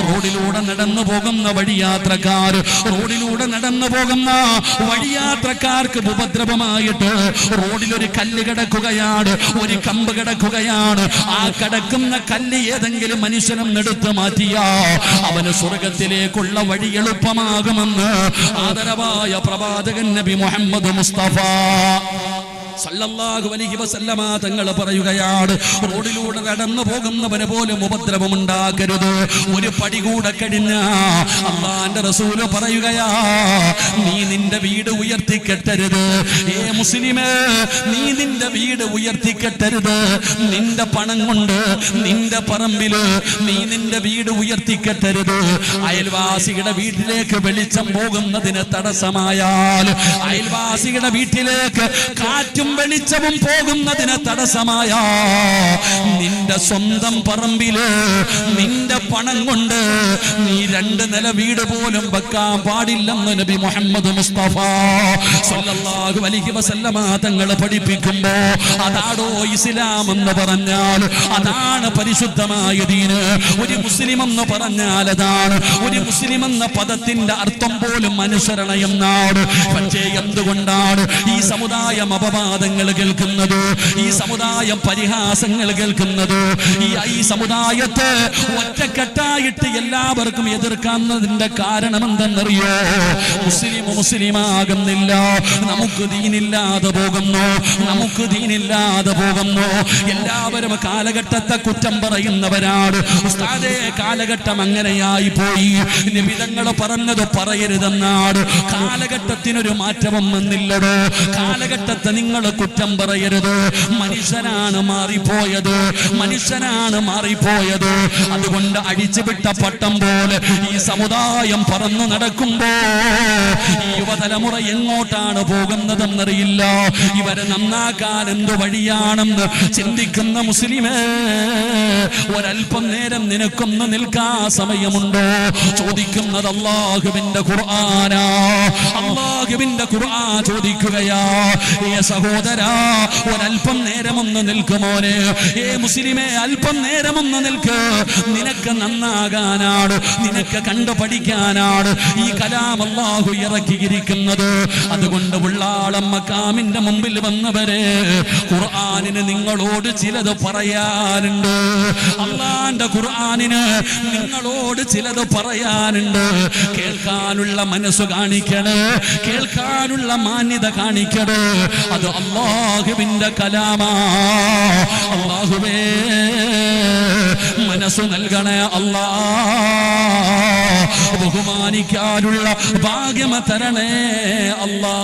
റോഡിലൂടെ നടന്നു പോകുന്ന വഴിയാത്രക്കാർ, റോഡിലൂടെ നടന്നു പോകുന്ന വഴിയാത്രക്കാർക്ക് ഉപദ്രവമായിട്ട് റോഡിലൊരു കല്ല് കിടക്കുകയാണ്, ഒരു കമ്പ് കിടക്കുകയാണ്. ആ കിടക്കുന്ന കല്ല് ഏതെങ്കിലും മനുഷ്യനും എടുത്തു മാറ്റിയാ അവന് സ്വർഗത്തിലേക്കുള്ള വഴി എളുപ്പമാകുമെന്ന് ആദരവായ പ്രവാചകൻ നബി മുഹമ്മദ് മുസ്തഫ സല്ലല്ലാഹു അലൈഹി വസല്ലമ തങ്ങൾ പറയുകയാണ്, റോഡിലൂടെ നടന്നു പോകുന്നവന് പോലും ഉപദ്രവം ഉണ്ടാക്കരുത്. ഒരു പടി കൂടെ കഴിഞ്ഞ അല്ലാഹുവിന്റെ റസൂൽ പറയുകയാ, നീ നിന്റെ വീട് ഉയർത്തിക്കെട്ടരുത്. ഏ മുസ്ലിമേ, നീ നിന്റെ വീട് ഉയർത്തിക്കെട്ടരുത്. നിന്റെ പണം കൊണ്ട് നിന്റെ പറമ്പില് നീ നിന്റെ വീട് ഉയർത്തിക്കെട്ടരുത്. അയൽവാസിയുടെ വീട്ടിലേക്ക് വെളിച്ചം പോകുന്നതിന് തടസ്സമായാൽ, അയൽവാസിയുടെ വീട്ടിലേക്ക് കാറ്റും വെളിച്ചവും പോകുന്നതിന് തടസ്സമായ നിന്റെ സ്വന്തം പറമ്പില് നിന്റെ പണം കൊണ്ട് നീ 2 നില വീട് പോലും വെക്കാൻ പാടില്ലെന്ന് നബി മുഹമ്മദ് മുസ്തഫ സല്ലല്ലാഹു അലൈഹി വസല്ലമ തങ്ങൾ പഠിപ്പിക്കുമ്പോ അതാടോ ഇസ്ലാം എന്ന് പറഞ്ഞാൽ, അതാണ് പരിശുദ്ധമായ ദീന്. ഒരു മുസ്ലിം എന്ന് പറഞ്ഞാൽ അതാണ്. ഒരു മുസ്ലിം എന്ന പദത്തിന്റെ അർത്ഥം പോലും അനുസരണ എന്നാണ്. പക്ഷേ എന്തുകൊണ്ടാണ് ഈ സമുദായം അപവാദങ്ങൾ കേൾക്കുന്നത്, ഈ സമുദായം പരിഹാസങ്ങൾ കേൾക്കുന്നത്? ഈ സമുദായത്തെ ഒറ്റക്കെട്ടായിട്ട് എല്ലാവർക്കും എതിർക്കാന്നതിന്റെ കാരണം എന്തെന്നറിയോ? മുസ്ലിമാകുന്നില്ല, നമുക്ക് ദീനില്ലാതെ പോകുന്നു, നമുക്ക് ദീനില്ലാതെ പോകുന്നു. എല്ലാവരും കാലഘട്ടത്തെ കുറ്റം പറയുന്നവരാണ്. ഉസ്താദേ, കാലഘട്ടം അങ്ങനെയായി പോയി. നിബിധങ്ങൾ പറഞ്ഞത് പറയരുതെന്നാണ്. കാലഘട്ടത്തിനൊരു മാറ്റവും വന്നില്ലടോ. കാലഘട്ടത്തെ നിങ്ങൾ നിങ്ങൾ കുറ്റം പറയരുത്. മനുഷ്യനാണ് മാറിപ്പോയത്, മനുഷ്യനാണ് മാറിപ്പോയത്. അതുകൊണ്ട് അടിച്ചുവിട്ട പട്ടം പോലെ ഈ സമുദായം പറന്നു നടക്കുമ്പോ ഈ യുവതലമുറ എങ്ങോട്ടാണ് പോകുന്നതെന്നറിയില്ല. ഇവരെ നന്നാക്കാൻ എന്തു വഴിയാണെന്ന് ചിന്തിക്കുന്ന മുസ്ലിമേ, ഒരൽപ്പം നേരം നിനക്കൊന്ന് നിൽക്കാൻ സമയമുണ്ടോ? ചോദിക്കുന്നത് അല്ലാഹുവിന്റെ ഖുർആനാ, അല്ലാഹുവിന്റെ ഖുർആൻ ചോദിക്കുകയാ. ഏ സഹോദരാ, ഒരൽപ്പം നേരം ഒന്ന് നിൽക്കുമോനെ. ഏ മുസ്ലിമേ, അല്പം നേരം ഒന്ന് നിൽക്ക്. നിനക്ക് നന്നാകാനാണ്, നിനക്ക് കണ്ടു പഠിക്കാനാണ് ഈ കലാം അല്ലാഹു ഇറക്കിയിരിക്കുന്നത്. അതുകൊണ്ട് ഉള്ളാളം മക്കാമിന്റെ മുമ്പിൽ വന്നവരെ, ഖുർആനിന് നിങ്ങളോട് ചിലത് പറയാനുണ്ട്. അല്ലാഹുവിന്റെ ഖുർആനിന് നിങ്ങളോട് ചിലത് പറയാനുണ്ട്. കേൾക്കാനുള്ള മനസ്സ് കാണിക്കണേ, കേൾക്കാനുള്ള മാന്യത കാണിക്കണേ. അത് അല്ലാഹുവിന്റെ കലാമാ. അല്ലാഹുവേ, മനസ്സ് നൽകണേ അല്ലാ. ബഹുമാനിക്കാനുള്ള ഭാഗ്യം തരണേ അല്ലാ.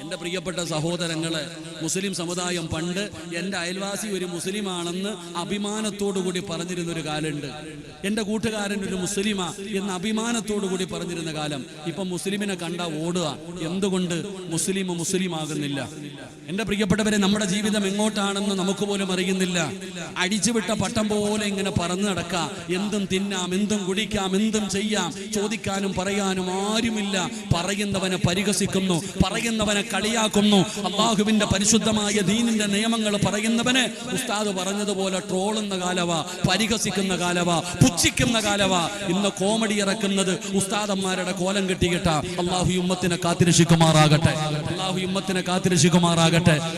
എൻ്റെ പ്രിയപ്പെട്ട സഹോദരങ്ങളെ, മുസ്ലിം സമുദായം പണ്ട് എൻ്റെ അയൽവാസി ഒരു മുസ്ലിമാണെന്ന് അഭിമാനത്തോടു കൂടി പറഞ്ഞിരുന്നൊരു കാലമുണ്ട്. എൻ്റെ കൂട്ടുകാരൻ ഒരു മുസ്ലിമാ എന്ന് അഭിമാനത്തോടു കൂടി പറഞ്ഞിരുന്ന കാലം. ഇപ്പം മുസ്ലിമിനെ കണ്ട ഓടുക. എന്തുകൊണ്ട്? മുസ്ലിം ആകുന്നില്ല. എൻ്റെ പ്രിയപ്പെട്ടവരെ, നമ്മുടെ ജീവിതം എങ്ങോട്ടാണെന്ന് നമുക്ക് പോലും അറിയുന്നില്ല. അടിച്ചുവിട്ട പട്ടം പോലെ ഇങ്ങനെ പറന്നു നടക്കാം. എന്തും തിന്നാം, എന്തും കുടിക്കാം, എന്തും ചെയ്യാം. ചോദിക്കാനും പറയാനും ആരുമില്ല. പറയുന്നവനെ പരിഹസിക്കുന്നു, പറയുന്നവനെ കളിയാക്കുന്നു. അല്ലാഹുവിന്റെ പരിശുദ്ധമായ ദീനിന്റെ നിയമങ്ങൾ പറയുന്നവനെ ഉസ്താദ് പറഞ്ഞതുപോലെ ട്രോളുന്ന കാലവാ, പരിഹസിക്കുന്ന കാലവാ, പുച്ഛിക്കുന്ന കാലവാ. ഇന്ന് കോമഡി ഇറക്കുന്നത് ഉസ്താദന്മാരുടെ കോലം കെട്ടിയിട്ട. അല്ലാഹു ഉമ്മത്തിനെ കാത്തിരക്ഷിക്കുമാറാകട്ടെ, അല്ലാഹു ഉമ്മത്തിനെ കാത്തിരക്ഷിക്കുമാറാകട്ടെ.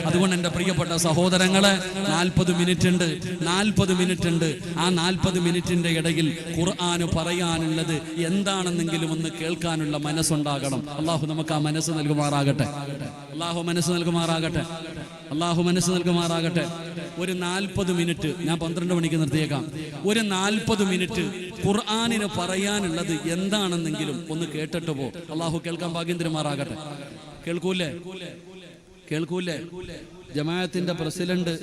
അതുകൊണ്ട് എൻ്റെ പ്രിയപ്പെട്ട സഹോദരങ്ങളെ, 40 മിനിറ്റ് ഉണ്ട്. ആ 40 മിനിറ്റിന്റെ ഇടയിൽ ഖുർആന് പറയാനുള്ളത് എന്താണെന്നെങ്കിലും ഒന്ന് കേൾക്കാനുള്ള മനസ്സുണ്ടാകണം. അല്ലാഹു നമുക്ക് ആ മനസ്സ് നൽകുമാറാകട്ടെ. അല്ലാഹു മനസ്സ് നൽകുമാറാകട്ടെ. അല്ലാഹു മനസ്സ് നൽകുമാറാകട്ടെ. ഒരു 40 മിനിറ്റ് ഞാൻ 12 മണിക്ക് നിർത്തിയേക്കാം. ഒരു 40 മിനിറ്റ് ഖുർആനിന് പറയാനുള്ളത് എന്താണെന്നെങ്കിലും ഒന്ന് കേട്ടിട്ട് പോ. അല്ലാഹു കേൾക്കാൻ ഭാഗ്യം തരുമാറാകട്ടെ. കേൾക്കൂലേ? ജമാഅത്തിന്റെ പ്രസിഡന്റ്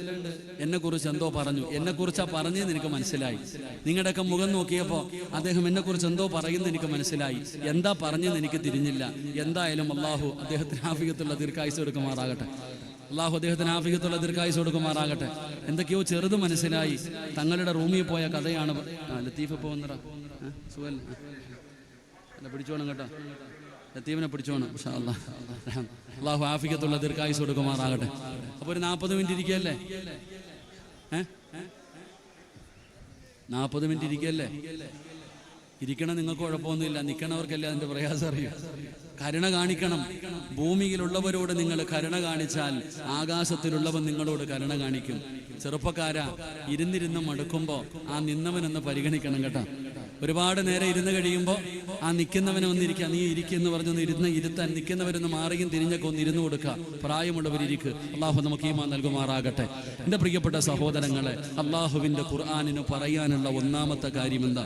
എന്നെ കുറിച്ച് എന്തോ പറഞ്ഞു. എന്നെ കുറിച്ചാ പറഞ്ഞതെന്ന് എനിക്ക് മനസ്സിലായി. നിങ്ങളുടെയൊക്കെ മുഖം നോക്കിയപ്പോൾ അദ്ദേഹം എന്നെ കുറിച്ച് എന്തോ പറയുന്നത് എനിക്ക് മനസ്സിലായി. എന്താ പറഞ്ഞെന്ന് എനിക്ക് തിരിഞ്ഞില്ല. എന്തായാലും അല്ലാഹു അദ്ദേഹത്തിന് ആഫിയത്തുള്ള ദീർഘായുസ്സ് കൊടുക്കുമാറാകട്ടെ. അല്ലാഹു അദ്ദേഹത്തിന് ആഫിയത്തുള്ള ദീർഘായുസ്സ് കൊടുക്കുമാറാകട്ടെ. എന്തൊക്കെയോ ചെറുത് മനസ്സിലായി. തങ്ങളുടെ റൂമിൽ പോയ കഥയാണ്. ലത്തീഫ് ഇപ്പോൾ വന്നടാ, സുഖല്ല, പിടിച്ചോണം കേട്ടോ, ലത്തീഫിനെ പിടിച്ചോണം. അല്ലാഹു ആഫിയത്തുള്ള ദീർഘായുസ്സ് കൊടുക്കുമാറാകട്ടെ. അപ്പോൾ ഒരു 40 മിനിറ്റ് ഇരിക്കല്ലേ? 40 മിനിറ്റ് ഇരിക്കല്ലേ? ഇരിക്കണം, നിങ്ങൾക്ക് കുഴപ്പമൊന്നുമില്ല. നിൽക്കണവർക്കല്ലേ അതിൻ്റെ പ്രയാസം അറിയൂ. കരുണ കാണിക്കണം. ഭൂമിയിലുള്ളവരോട് നിങ്ങൾ കരുണ കാണിച്ചാൽ ആകാശത്തിലുള്ളവൻ നിങ്ങളോട് കരുണ കാണിക്കും. ചെറുപ്പക്കാരാ, ഇരുന്നിരുന്ന് മടുക്കുമ്പോൾ ആ നിന്നവനൊന്ന് പരിഗണിക്കണം കേട്ടോ. ഒരുപാട് നേരം ഇരുന്ന് കഴിയുമ്പോൾ ആ നിൽക്കുന്നവനെ ഒന്നിരിക്കുക, നീ ഇരിക്കുമെന്ന് പറഞ്ഞൊന്ന് ഇരുത്താൻ നിൽക്കുന്നവരൊന്ന് മാറിയും തിരിഞ്ഞൊക്കെ ഒന്ന് ഇരുന്ന് കൊടുക്കുക. പ്രായമുള്ളവരിയ്ക്ക് അല്ലാഹു നമുക്ക് ഈമാൻ നൽകുമാറാകട്ടെ. എൻ്റെ പ്രിയപ്പെട്ട സഹോദരങ്ങളെ, അല്ലാഹുവിൻ്റെ ഖുർആനിന് പറയാനുള്ള ഒന്നാമത്തെ കാര്യം എന്താ?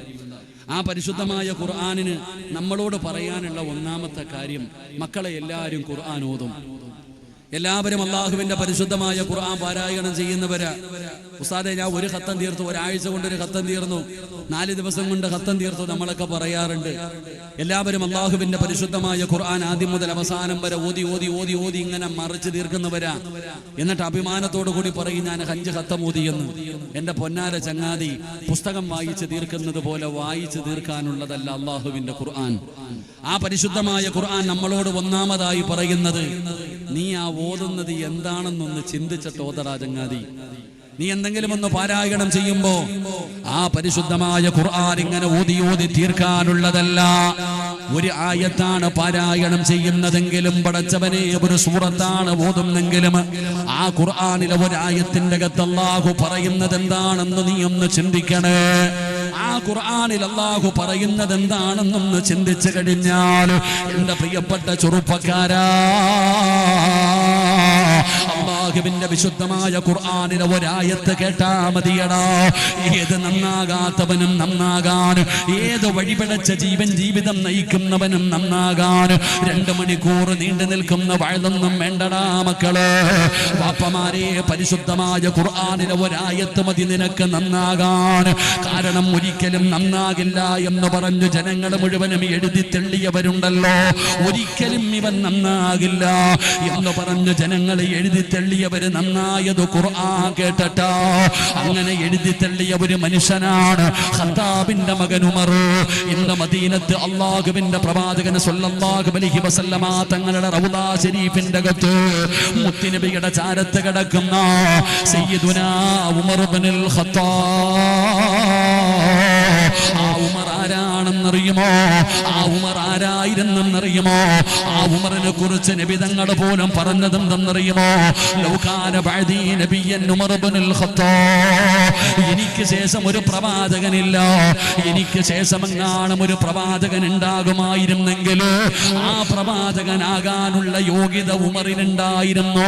ആ പരിശുദ്ധമായ ഖുർആനിന് നമ്മളോട് പറയാനുള്ള ഒന്നാമത്തെ കാര്യം, മക്കളെ എല്ലാവരും ഖുർആൻ ഓതും. എല്ലാവരും അല്ലാഹുവിന്റെ പരിശുദ്ധമായ ഖുർആൻ പാരായണം ചെയ്യുന്നവരാ. ഉസ്താദേ, ഞാൻ ഒരു ഖത്തം തീർത്തു, ഒരാഴ്ച കൊണ്ടൊരു ഖത്തം തീർന്നു, 4 ദിവസം കൊണ്ട് ഖത്തം തീർത്തു, നമ്മളൊക്കെ പറയാറുണ്ട്. എല്ലാവരും അല്ലാഹുവിന്റെ പരിശുദ്ധമായ ഖുർആൻ ആദ്യം മുതൽ അവസാനം വരെ ഓതി ഓതി ഓതി ഓതി ഇങ്ങനെ മറിച്ച് തീർക്കുന്നവരാ. എന്നിട്ട് അഭിമാനത്തോടു കൂടി പറയും, ഞാൻ 5 ഖത്തം ഓതിയെന്ന്. എൻ്റെ പൊന്നാര ചങ്ങാതി, പുസ്തകം വായിച്ച് തീർക്കുന്നത് പോലെ വായിച്ച് തീർക്കാനുള്ളതല്ല അല്ലാഹുവിന്റെ ഖുർആൻ. ആ പരിശുദ്ധമായ ഖുർആൻ നമ്മളോട് ഒന്നാമതായി പറയുന്നത്, നീ ആ ഓതുന്നത് എന്താണെന്നൊന്ന് ചിന്തിച്ചിട്ട് ഓതടാ ചങ്ങാതി. നീ എന്തെങ്കിലും ഒന്ന് പാരായണം ചെയ്യുമ്പോ ആ പരിശുദ്ധമായ ഖുർആൻ ഇങ്ങനെ ഓതി ഓതി തീർക്കാനുള്ളതല്ല. ഒരു ആയത്താണ് പാരായണം ചെയ്യുന്നതെങ്കിലും, പടച്ചവനെ ഒരു സൂറത്താണ് ഓതുന്നെങ്കിലും, ആ ഖുർആനിലെ ഒരു ആയത്തിന്റെ അകത്ത് അല്ലാഹു പറയുന്നത് എന്താണെന്ന് നീ ഒന്ന് ചിന്തിക്കണേ. ആ ഖുർആനിൽ അല്ലാഹു പറയുന്നത് എന്താണെന്നൊന്ന് ചിന്തിച്ചു കഴിഞ്ഞാൽ എൻ്റെ പ്രിയപ്പെട്ട ചെറുപ്പക്കാരാ, അല്ലാഹുവിന്റെ വിശുദ്ധമായ ഖുർആനിലെ ഒരായത്ത് കേട്ടാ മതിയടാ. ഏത് നന്നാകാത്തവനും നന്നാകാൻ, ഏത് വഴിപിഴച്ച ജീവിതം നയിക്കുന്നവനും നന്നാകാൻ 2 മണിക്കൂർ നീണ്ടു നിൽക്കുന്ന വഴതൊന്നും വേണ്ടടാ മക്കള്. വാപ്പമാരെ, പരിശുദ്ധമായ ഖുർആനിലെ ഒരായത്ത് മതി നിനക്ക് നന്നാകാൻ. കാരണം ഒരിക്കലും നന്നാകില്ല എന്ന് പറഞ്ഞു ജനങ്ങൾ മുഴുവനും എഴുതി തെള്ളിയവരുണ്ടല്ലോ. ഒരിക്കലും ഇവൻ നന്നാകില്ല എന്ന് പറഞ്ഞു ജനങ്ങൾ എഴുതി തെള്ളിയവര് നന്നായത് ഖുർആൻ കേട്ടട്ടാ. അങ്ങനെ എഴുതി തെള്ളിയ ഒരു മനുഷ്യനാണ് ഖത്താബിന്റെ മകൻ ഉമർ. ഇന്ന് മദീനത്ത് അല്ലാഹുവിന്റെ പ്രവാചകൻ സ്വല്ലല്ലാഹു അലൈഹി വസല്ലമ തങ്ങളുടെ റൗളാ ശരീഫിന്റെ അകത്ത് മുത്തുനബിയുടെ ചാരത്ത് കിടക്കുന്ന സയ്യിദുനാ ഉമർ ഇബ്നുൽ ഖത്താബ്. ആ ഉമർ ആരാണെന്നറിയുമോ? ആ ഉമർ ആരായിരുന്നെന്നറിയുമോ? ആ ഉമറിനെ കുറിച്ച് നബി തങ്ങൾ പോലും പറഞ്ഞതെന്തെന്നറിയുമോ? ലൗകാന ബഅദീ നബിയ്യൻ ഉമർ ഇബ്നുൽ ഖത്താബ്. എനിക്ക് ശേഷം ഒരു പ്രവാചകനില്ല, എനിക്ക് ശേഷം എങ്ങാനും ഒരു പ്രവാചകൻ ഉണ്ടാകുമായിരുന്നെങ്കിൽ ആ പ്രവാചകനാകാനുള്ള യോഗ്യത ഉമറിനുണ്ടായിരുന്നു.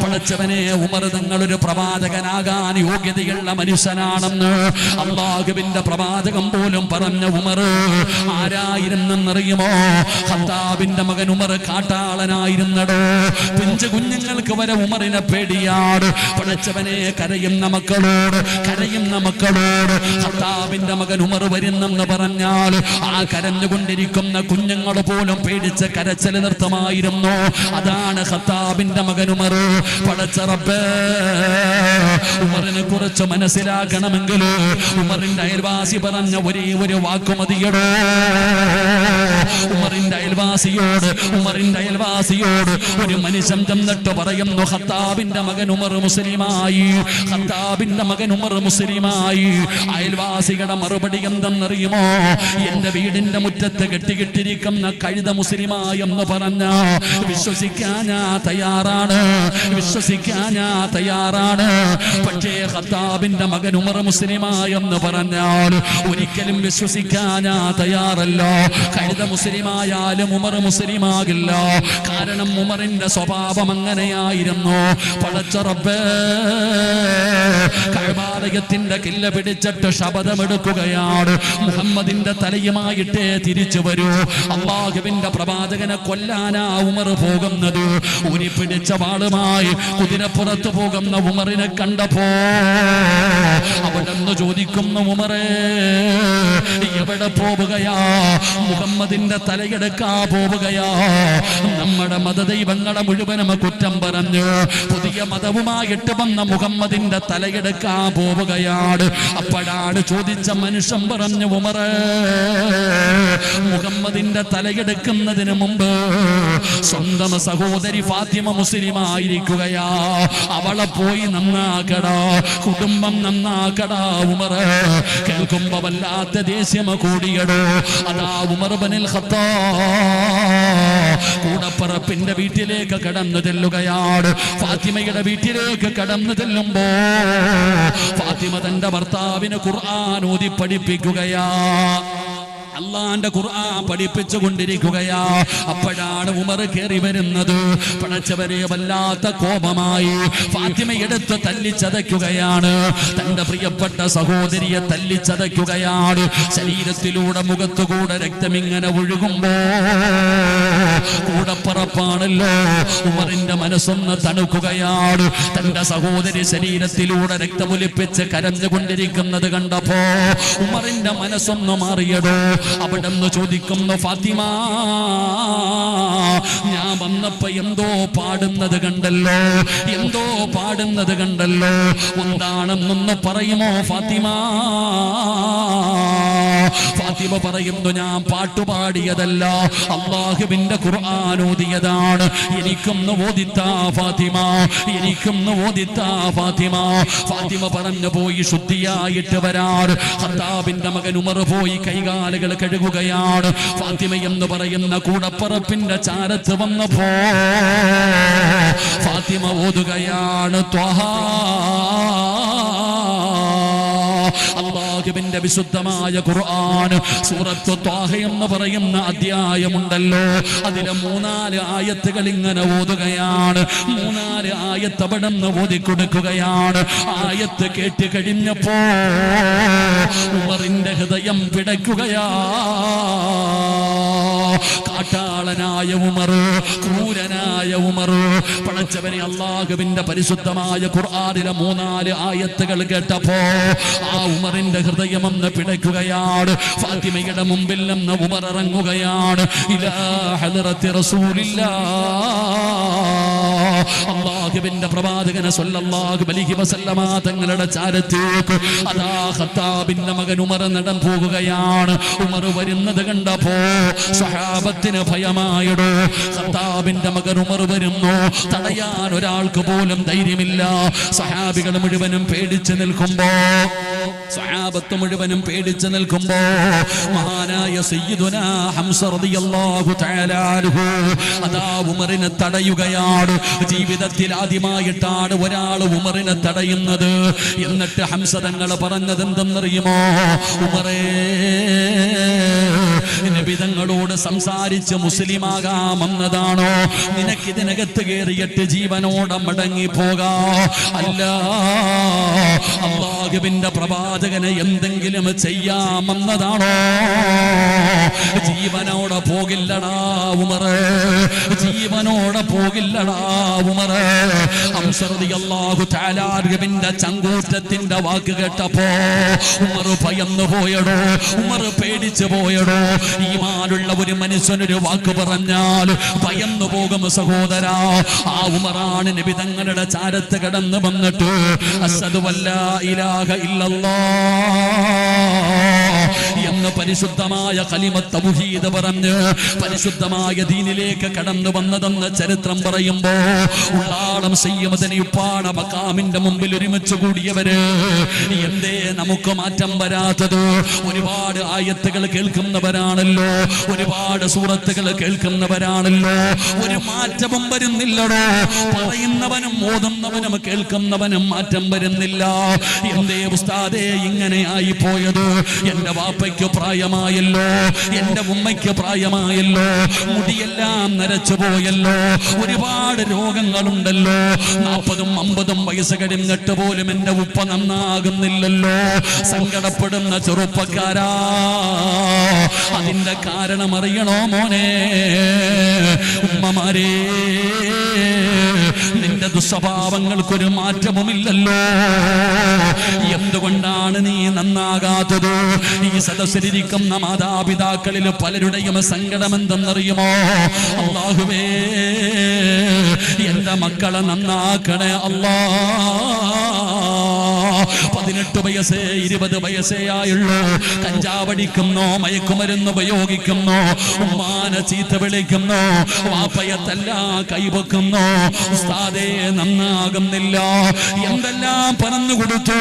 പടച്ചവനെ, ഉമർ തങ്ങളൊരു പ്രവാചകനാകാൻ യോഗ്യതയുള്ള മനുഷ്യനാണെന്ന് അല്ലാഹുവിന്റെ പ്രവാചകൻ പോലും പറഞ്ഞ ഉമർ ആരായിരുന്നെന്നറിയുമോ? ഖത്താബിന്റെ മകൻ ഉമർ കാട്ടാളനായിരുന്നടോ. പിഞ്ചു കുഞ്ഞുങ്ങൾക്ക് വരെ ഉമറിനെ പേടിയാണ്. പടച്ചവനെ, കരയുന്ന മക്കളോട് ഖത്താബിന്റെ മകൻ ഉമർ വരുന്നെന്ന് പറഞ്ഞാൽ ആ കരഞ്ഞുകൊണ്ടിരിക്കുന്ന കുഞ്ഞുങ്ങൾ പോലും പേടിച്ച് കരച്ചിൽ നിർത്തമായിരുന്നു. അതാണ് ഖത്താബിന്റെ മകൻ ഉമർ. പടച്ച റബ്ബേ, ഉമറിനെ കുറിച്ച് മനസ്സിലാക്കണമെങ്കിൽ ഉമറിന്റെ അയൽവാസി പറഞ്ഞ ഒരേ ഒരു വാക്കുമതിയടോ. ഉമറിന്റെ അയൽവാസിയോട് ഒരു മനുഷ്യൻ ചെന്നിട്ട് പറയുന്നു, ഖത്താബിന്റെ മകൻ ഉമർ മുസ്ലിമായി. അയൽവാസികളുടെ മറുപടി എന്തെന്നറിയുമോ? എന്റെ വീടിന്റെ മുറ്റത്ത് കെട്ടിക്കിട്ടിരിക്കുന്ന കഴുത മുസ്ലിമായി എന്ന് പറഞ്ഞ വിശ്വസിക്കാൻ ഞാൻ തയ്യാറാണ്. പക്ഷേ ഖത്താബിന്റെ മകൻ ഉമർ മുസ്ലിമായി എന്ന് പറഞ്ഞാൽ ഒരിക്കലും വിശ്വസിക്കാൻ ഞാൻ തയ്യാറല്ല. കഴുത മുസ്ലിമായാലും ഉമർ മുസ്ലിമാകില്ല. കാരണം ഉമറിന്റെ സ്വഭാവം അങ്ങനെയായിരുന്നു. പടച്ച റബ്ബേ, കഅബാലയത്തിന്റെ കില്ല പിടിച്ചിട്ട് ശപഥമെടുക്കുകയാണ്, മുഹമ്മദിന്റെ തലയുമായിട്ടേ തിരിച്ചു വരൂ. അല്ലാഹുവിന്റെ പ്രവാചകനെ കൊല്ലാനാ ഉമർ പോകുന്നത്. ഉരി പിടിച്ച വാളുമായി കുതിരപ്പുറത്ത് പോകുന്ന ഉമറിനെ കണ്ടപ്പോ അവിടെന്ന് ചോദിക്കുന്നു, ഉമറേ എവിടെ പോവുകയാ? മുഹമ്മദിന്റെ തലയെടുക്കാ പോവുകയാ. നമ്മുടെ മതദൈവങ്ങളെ മുഴുവനും കുറ്റം പറഞ്ഞു പുതിയ മതവുമായിട്ട് വന്ന മുഹമ്മദിന്റെ തലയെടുക്കാൻ പോവുകയാണ്. അപ്പോഴാണ് ചോദിച്ച മനുഷ്യൻ പറഞ്ഞു, ഉമറേ, മുഹമ്മദിന്റെ തലയെടുക്കുന്നതിന് മുമ്പ് സ്വന്തം സഹോദരി ഫാത്തിമ മുസ്ലിമായിരിക്കുകയാ. അവളെ പോയി നന്നാക്കടാ, കുടുംബം നന്നാക്കടാ ഉമറേ. കേൾക്കുമ്പോ വല്ലാത്ത ദേഷ്യം കൂടിയടോ. അതാ ഉമർ ഇബ്നുൽ ഖത്താബ് കൂടപ്പറപ്പിന്റെ വീട്ടിലേക്ക് കടന്നു ചെല്ലുകയാണ്. ഫാത്തിമയുടെ വീട്ടിലേക്ക് കടന്നു ചെല്ലുമ്പോ ഫാത്തിമ തന്റെ ഭർത്താവിന് ഖുർആൻ ഓതി പഠിപ്പിക്കുകയാ. അള്ളാന്റെ ഖുർആൻ പഠിപ്പിച്ചു കൊണ്ടിരിക്കുകയാ. അപ്പോഴാണ് ഉമർ കയറി വരുന്നത്. പടച്ചവരെ, വല്ലാത്ത കോപമായി ഫാത്തിമ എടുത്ത് തല്ലിച്ചതയ്ക്കുകയാണ്. തന്റെ പ്രിയപ്പെട്ട സഹോദരിയെ തല്ലിച്ചതയ്ക്കുകയാണ്. ശരീരത്തിലൂടെ മുഖത്തുകൂടെ രക്തമിങ്ങനെ ഒഴുകുമ്പോ കൂടപ്പറപ്പാണല്ലോ, ഉമറിന്റെ മനസ്സൊന്ന് തണുക്കുകയാണ്. തന്റെ സഹോദരി ശരീരത്തിലൂടെ രക്തമൊലിപ്പിച്ച് കരഞ്ഞുകൊണ്ടിരിക്കുന്നത് കണ്ടപ്പോ ഉമറിന്റെ മനസ്സൊന്ന് മാറിയടോ. അവിടെ നിന്ന് ചോദിക്കുന്നു, ഫാത്തിമ, ഞാൻ വന്നപ്പോ എന്തോ പാടുന്നത് കണ്ടല്ലോ, എന്താണെന്നൊന്ന് പറയുമോ ഫാത്തിമ? ഫാത്തിമ പറയുന്നു, ഞാൻ പാട്ടുപാടിയതല്ല, അല്ലാഹുവിന്റെ ഖുർആൻ ഓതിയതാണ്. എനിക്കൊന്ന് ഓദിത്താ ഫാത്തിമ. ഫാത്തിമ പറഞ്ഞു, പോയി ശുദ്ധിയായിട്ട് വരാറ്. ഖത്താബിന്റെ മകൻ ഉമർ പോയി കൈകാലുകൾ കഴുകുകയാണ്. ഫാത്തിമ എന്ന് പറയുന്ന കൂടപ്പറപ്പിന്റെ ചാരത്ത് വന്നപ്പോ ഫാത്തിമ ഓതുകയാണ്, ത്വഹാ അല്ലാഹുവിന്റെ വിശുദ്ധമായ ഖുർആൻ സൂറത്ത് ത്വാഹ എന്ന് പറയുന്ന അധ്യായമുണ്ടല്ലോ, അതിലെ 3-4 ആയത്തുകൾ ഇങ്ങനെ ഓതുകയാണ്. 3-4 ആയത്ത് അവിടെ നിന്ന് ഓതിക്കൊടുക്കുകയാണ്. ആയത്ത് കേട്ട് കഴിഞ്ഞപ്പോ ഉമറിന്റെ ഹൃദയം പിടയ്ക്കുകയാ. കാട്ടാളനായ ഉമർ, ക്രൂരനായ ഉമർ, പടച്ചവനെ അല്ലാഹുവിന്റെ പരിശുദ്ധമായ ഖുർആനിലെ 3-4 ആയത്തുകൾ കേട്ടപ്പോ ആ ഉമറിന്റെ ഹൃദയം ഒന്ന് പിടയ്ക്കുകയാണ്. ഫാത്തിമയുടെ മുമ്പിൽ നിന്ന് ഉമർ ഇറങ്ങുകയാണ്. ഇലാ ഹദ്റത്തി റസൂലില്ലാഹ്, അല്ലാഹുവിന്റെ പ്രവാചകൻ സ്വല്ലല്ലാഹു അലൈഹി വസല്ലമ തങ്ങളുടെ ചാരത്തേക്ക് അതാ ഖത്താബിന്റെ മകൻ ഉമർ നടന്നു പോകുകയാണ്. ഉമർ വരുന്നത് കണ്ടപ്പോ സഹാബത്തിന് ഭയമായിടോ. ഖത്താബിന്റെ മകൻ ഉമർ വരുന്നു, തടയാൻ ഒരാൾക്ക് പോലും ധൈര്യമില്ല. സഹാബികൾ മുഴുവനും പേടിച്ചു നിൽക്കുമ്പോ, സഹാബത്ത് മുഴുവനും പേടിച്ചു നിൽക്കുമ്പോ മഹാനായ സയ്യിദുനാ ഹംസ റളിയല്ലാഹു തആല അൻഹു അതാ ഉമറിനെ തടയുകയാണ്. ജീവിതത്തിൽ ആദ്യമായിട്ടാണ് ഒരാൾ ഉമറിനെ തടയുന്നത്. എന്നിട്ട് ഹംസ തങ്ങൾ പറഞ്ഞത് എന്തെന്നറിയുമോ? ഉമറേ, നബി തങ്ങളോട് സംസാരിച്ച് മുസ്ലിമാകാമെന്നതാണോ? നിനക്കിതിനകത്ത് കയറിയിട്ട് ജീവനോടെ മടങ്ങി പോകാം. അല്ല, അല്ലാഹുവിന്റെ പ്രവാചകനെ എന്തെങ്കിലും ചെയ്യാമെന്നതാണോ? ജീവനോടെ പോകില്ലടാ ഉമറേ, ജീവനോടെ പോകില്ലടാ ഉമറേ. ഹംസ റളിയല്ലാഹു തആല അൻഹുവിന്റെ ചങ്കൂറ്റത്തിന്റെ വാക്ക് കേട്ടപ്പോ ഉമർ ഭയന്നു പോയടോ, ഉമർ പേടിച്ചു പോയടോ. ഈമാനുള്ള ഒരു മനുഷ്യനൊരു വാക്ക് പറഞ്ഞാൽ ഭയന്നു പോകും സഹോദരാ. ആ ഉമറാണ് നബി തങ്ങളുടെ ചാരത്ത് കടന്നു വന്നിട്ട് അശ്ഹദു അല്ലാ ഇലാഹ ഇല്ലല്ലാഹ് എന്ന് പരിശുദ്ധമായ കലിമത്ത് തൗഹീദ് പറഞ്ഞ് പരിശുദ്ധമായ ദീനിലേക്ക് കടന്നു വന്നതെന്ന് ചരിത്രം പറയുമ്പോ ഉള്ളാളം സയ്യിദുനയുപ്പാട മഖാമിന്റെ മുമ്പിൽ ഒരുമിച്ച് കൂടിയവര് എന്തേ നമുക്ക് മാറ്റം വരാത്തത്? ഒരുപാട് ആയത്തുകൾ കേൾക്കുന്നവരാണല്ലോ, ഒരുപാട് സൂറത്തുകൾ കേൾക്കുന്നവരാണല്ലോ, ഒരു മാറ്റവും വരുന്നില്ലടോ. പറയുന്നവനും ഓതുന്നവനും കേൾക്കുന്നവനും മാറ്റം വരുന്നില്ല. എന്തേ ഉസ്താദേ ഇങ്ങനെ ആയി പോയത്? എന്റെ വാപ്പയ്ക്ക് പ്രായമായല്ലോ, എന്റെ ഉമ്മയ്ക്ക് പ്രായമായല്ലോ, മുടിയെല്ലാം നരച്ചു പോയല്ലോ, ഒരുപാട് രോഗങ്ങളുണ്ടല്ലോ, 40-50 വയസ്സ് കഴിഞ്ഞിട്ട് പോലും എന്റെ ഉപ്പ നന്നാകുന്നില്ലല്ലോ. സങ്കടപ്പെടുന്ന ചെറുപ്പക്കാരാ, അതിന്റെ കാരണം അറിയണോ മോനെ? ഉമ്മമാരേ, നിന്റെ ദുസ്വഭാവങ്ങൾക്കൊരു മാറ്റവുമില്ലല്ലോ. എന്തുകൊണ്ടാണ് നീ നന്നാകാത്തത്? ഈ സദസ്സിലിരിക്കുന്ന മാതാപിതാക്കളിൽ പലരുടെയും സങ്കടം എന്തെന്നറിയുമോ? അല്ലാഹുവേ, എന്റെ മക്കളെ നന്നാക്കണേ അല്ലാ. 18 വയസ്സേ 20 വയസ്സേ ആയുള്ളൂ, കഞ്ചാവടിക്കുന്നു, മയക്കുമരുന്ന് ഉപയോഗിക്കുന്നു, ഉമ്മാനെ ചീത്ത വിളിക്കുന്നു, വാപ്പയെ തല്ലാ കൈവെക്കുന്നു. ഉസ്താദേ നന്നാകുന്നില്ല. എന്തെല്ലാം പറഞ്ഞു കൊടുത്തു,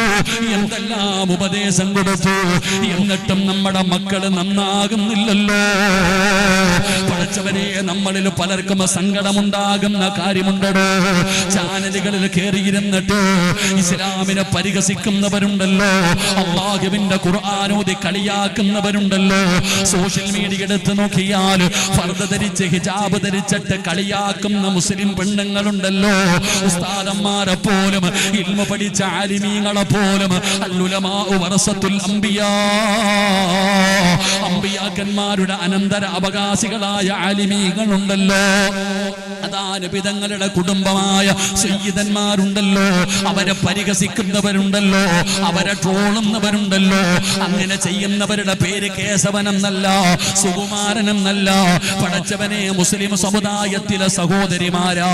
എന്തെല്ലാം ഉപദേശം കൊടുത്തു, എന്നിട്ടും നമ്മുടെ മക്കള് നന്നാകുന്നില്ലല്ലോ. പഠിച്ചവരെ, നമ്മളിൽ പലർക്കും സങ്കടമുണ്ടാകുന്ന കാര്യമുണ്ടോ? ചാനലുകളിൽ കയറിയിരുന്നിട്ട് ഇസ്ലാമിനെ പരിഹസിക്കുന്നവരുണ്ടല്ലോ, അല്ലാഹുവിന്റെ ഖുർആനോദി കളിയാക്കുന്നവരുണ്ടല്ലോ. സോഷ്യൽ മീഡിയ എടുത്ത് നോക്കിയാൽ ഫർദ ധരിച്ച് ഹിജാബ് ധരിച്ചിട്ട് കളിയാക്കുന്ന മുസ്ലിം പെണ്ണുങ്ങളുണ്ടല്ലോ. ഉസ്താദന്മാരെ പോലും, ഇൽമ പഠിച്ച ആലിമീങ്ങളെ പോലും അൽഉലമാഉ വറസത്തുൽ അംബിയാ, അംബിയാക്കന്മാരുടെ അനന്തര അവകാശികളായ ആലിമീങ്ങളുണ്ടല്ലോ. അതാ നബി തങ്ങളുടെ കുടുംബമായ സയ്യിദന്മാരുണ്ടല്ലോ, അവരെ പരിഹസിക്കുന്നവരുണ്ടല്ലോ, അവരെ ട്രോളുന്നവരുണ്ടല്ലോ. അങ്ങനെ ചെയ്യുന്നവരുടെ പേര് കേശവനെന്നല്ല, സുകുമാരനെന്നല്ല. പടച്ചവനെ, മുസ്ലിം സമുദായത്തിലെ സഹോദരിമാരാ,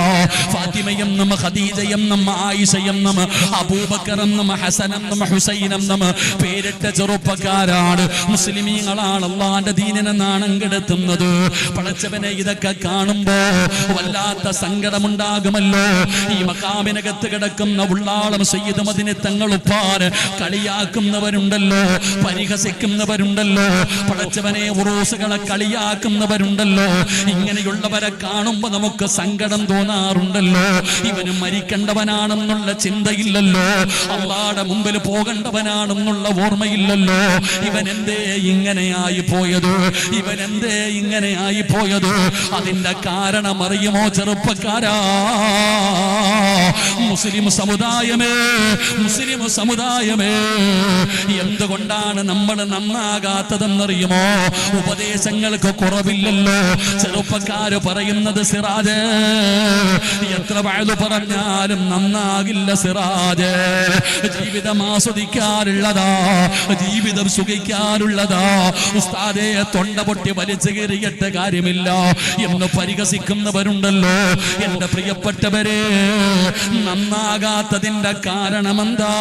ഫാത്തിമയെന്നും ഖദീജയെന്നും ആയിഷയെന്നും അബൂബക്കറെന്നും ഹസനെന്നും ഹുസൈനെന്നും പേരിട്ട ചെറുപ്പക്കാരാണ്, മുസ്ലിമീങ്ങളാണ് അല്ലാഹുവിന്റെ ദീനിനെ നാണം കെടുത്തുന്നത്. പടച്ചവനെ, ഇതൊക്കെ കാണുമ്പോ വല്ലാത്ത സങ്കടമുണ്ടാകുമല്ലോ. ഈ മഖാമിനകത്ത് കിടക്കുന്ന ഉള്ളാളം സയ്യിദ് മദീനി തങ്ങൾ ഉപ്പാന കളിയാക്കുന്നവരുണ്ടല്ലോ, പരിഹസിക്കുന്നവരുണ്ടല്ലോ, പടച്ചവനെ ഉറൂസുകളെ കളിയാക്കുന്നവരുണ്ടല്ലോ. ഇങ്ങനെയുള്ളവരെ കാണുമ്പോ നമുക്ക് സങ്കടം തോന്നാറുണ്ടല്ലോ. ഇവന് മരിക്കേണ്ടവനാണെന്നുള്ള ചിന്തയില്ലല്ലോ, അള്ളാഹുവിന്റെ മുമ്പിൽ പോകേണ്ടവനാണെന്നുള്ള ഓർമ്മയില്ലല്ലോ. ഇവൻ എന്തേ ഇങ്ങനെയായി പോയത്? ഇവൻ എന്തേ ഇങ്ങനെയായി പോയത്? അതിന്റെ കാരണം അറിയുമോ ചെറുപ്പക്കാരാ? മുസ്ലിം സമുദായമേ, മുസ്ലിം സമുദായമേ, എന്തുകൊണ്ടാണ് നമ്മൾ നന്നാകാത്തതെന്നറിയുമോ? ഉപദേശങ്ങൾക്ക് കുറവില്ലല്ലോ. ചെറുപ്പക്കാര് പറയുന്നത്, സിറാജ് എത്ര വഅദ് പറഞ്ഞാലും നന്നാകില്ല സിറാജ്. ജീവിതം ആസ്വദിക്കാനുള്ളതാ, ജീവിതം സുഖിക്കാനുള്ളതാ. ഉസ്താദേ തൊണ്ട പൊട്ടി വലിച്ചു കയറിയിട്ട് കാര്യമില്ല എന്ന് പരിഹസിക്കുന്നവരുണ്ടല്ലോ. എന്റെ പ്രിയപ്പെട്ടവരെ, നന്നാകാത്തതിന്റെ കാരണമെന്താ?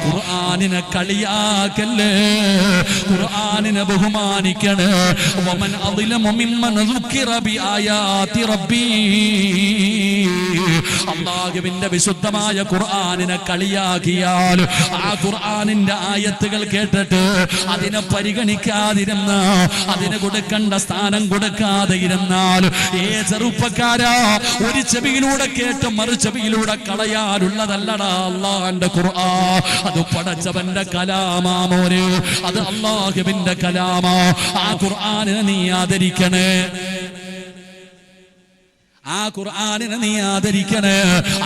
ഖുർആനിനെ കളിയാക്കല്ലേ, ഖുർആനിനെ ബഹുമാനിക്കണേ. വമൻ അദ്ലമു മിമ്മൻ ദുക്കിറ ബിആയാതി റബ്ബി. അല്ലാഹുവിന്റെ വിശുദ്ധമായ ഖുർആനിനെ കളിയാക്കിയാൽ, ആ ഖുർആനിന്റെ ആയത്തുകൾ കേട്ടിട്ട് അതിനെ പരിഗണിക്കാതിരുന്ന, അതിന് കൊടുക്കേണ്ട സ്ഥാനം കൊടുക്കാതെ ഇരുന്നാൽ, ചെറുപ്പക്കാരാ, ഒരു ചെവിയിലൂടെ കേട്ട് മറു ചെവിയിലൂടെ കളയാനുള്ളതല്ലടാ അല്ലാഹുവിന്റെ ഖുർആൻ. അത് പടച്ചവന്റെ കലാമാ മോനെ, അത് അല്ലാഹുവിന്റെ കലാമാ. ആ ഖുർആനിനെ നീ ആദരിക്കണേ, ആ ഖുർആനിനെ നീ ആദരിക്കണേ,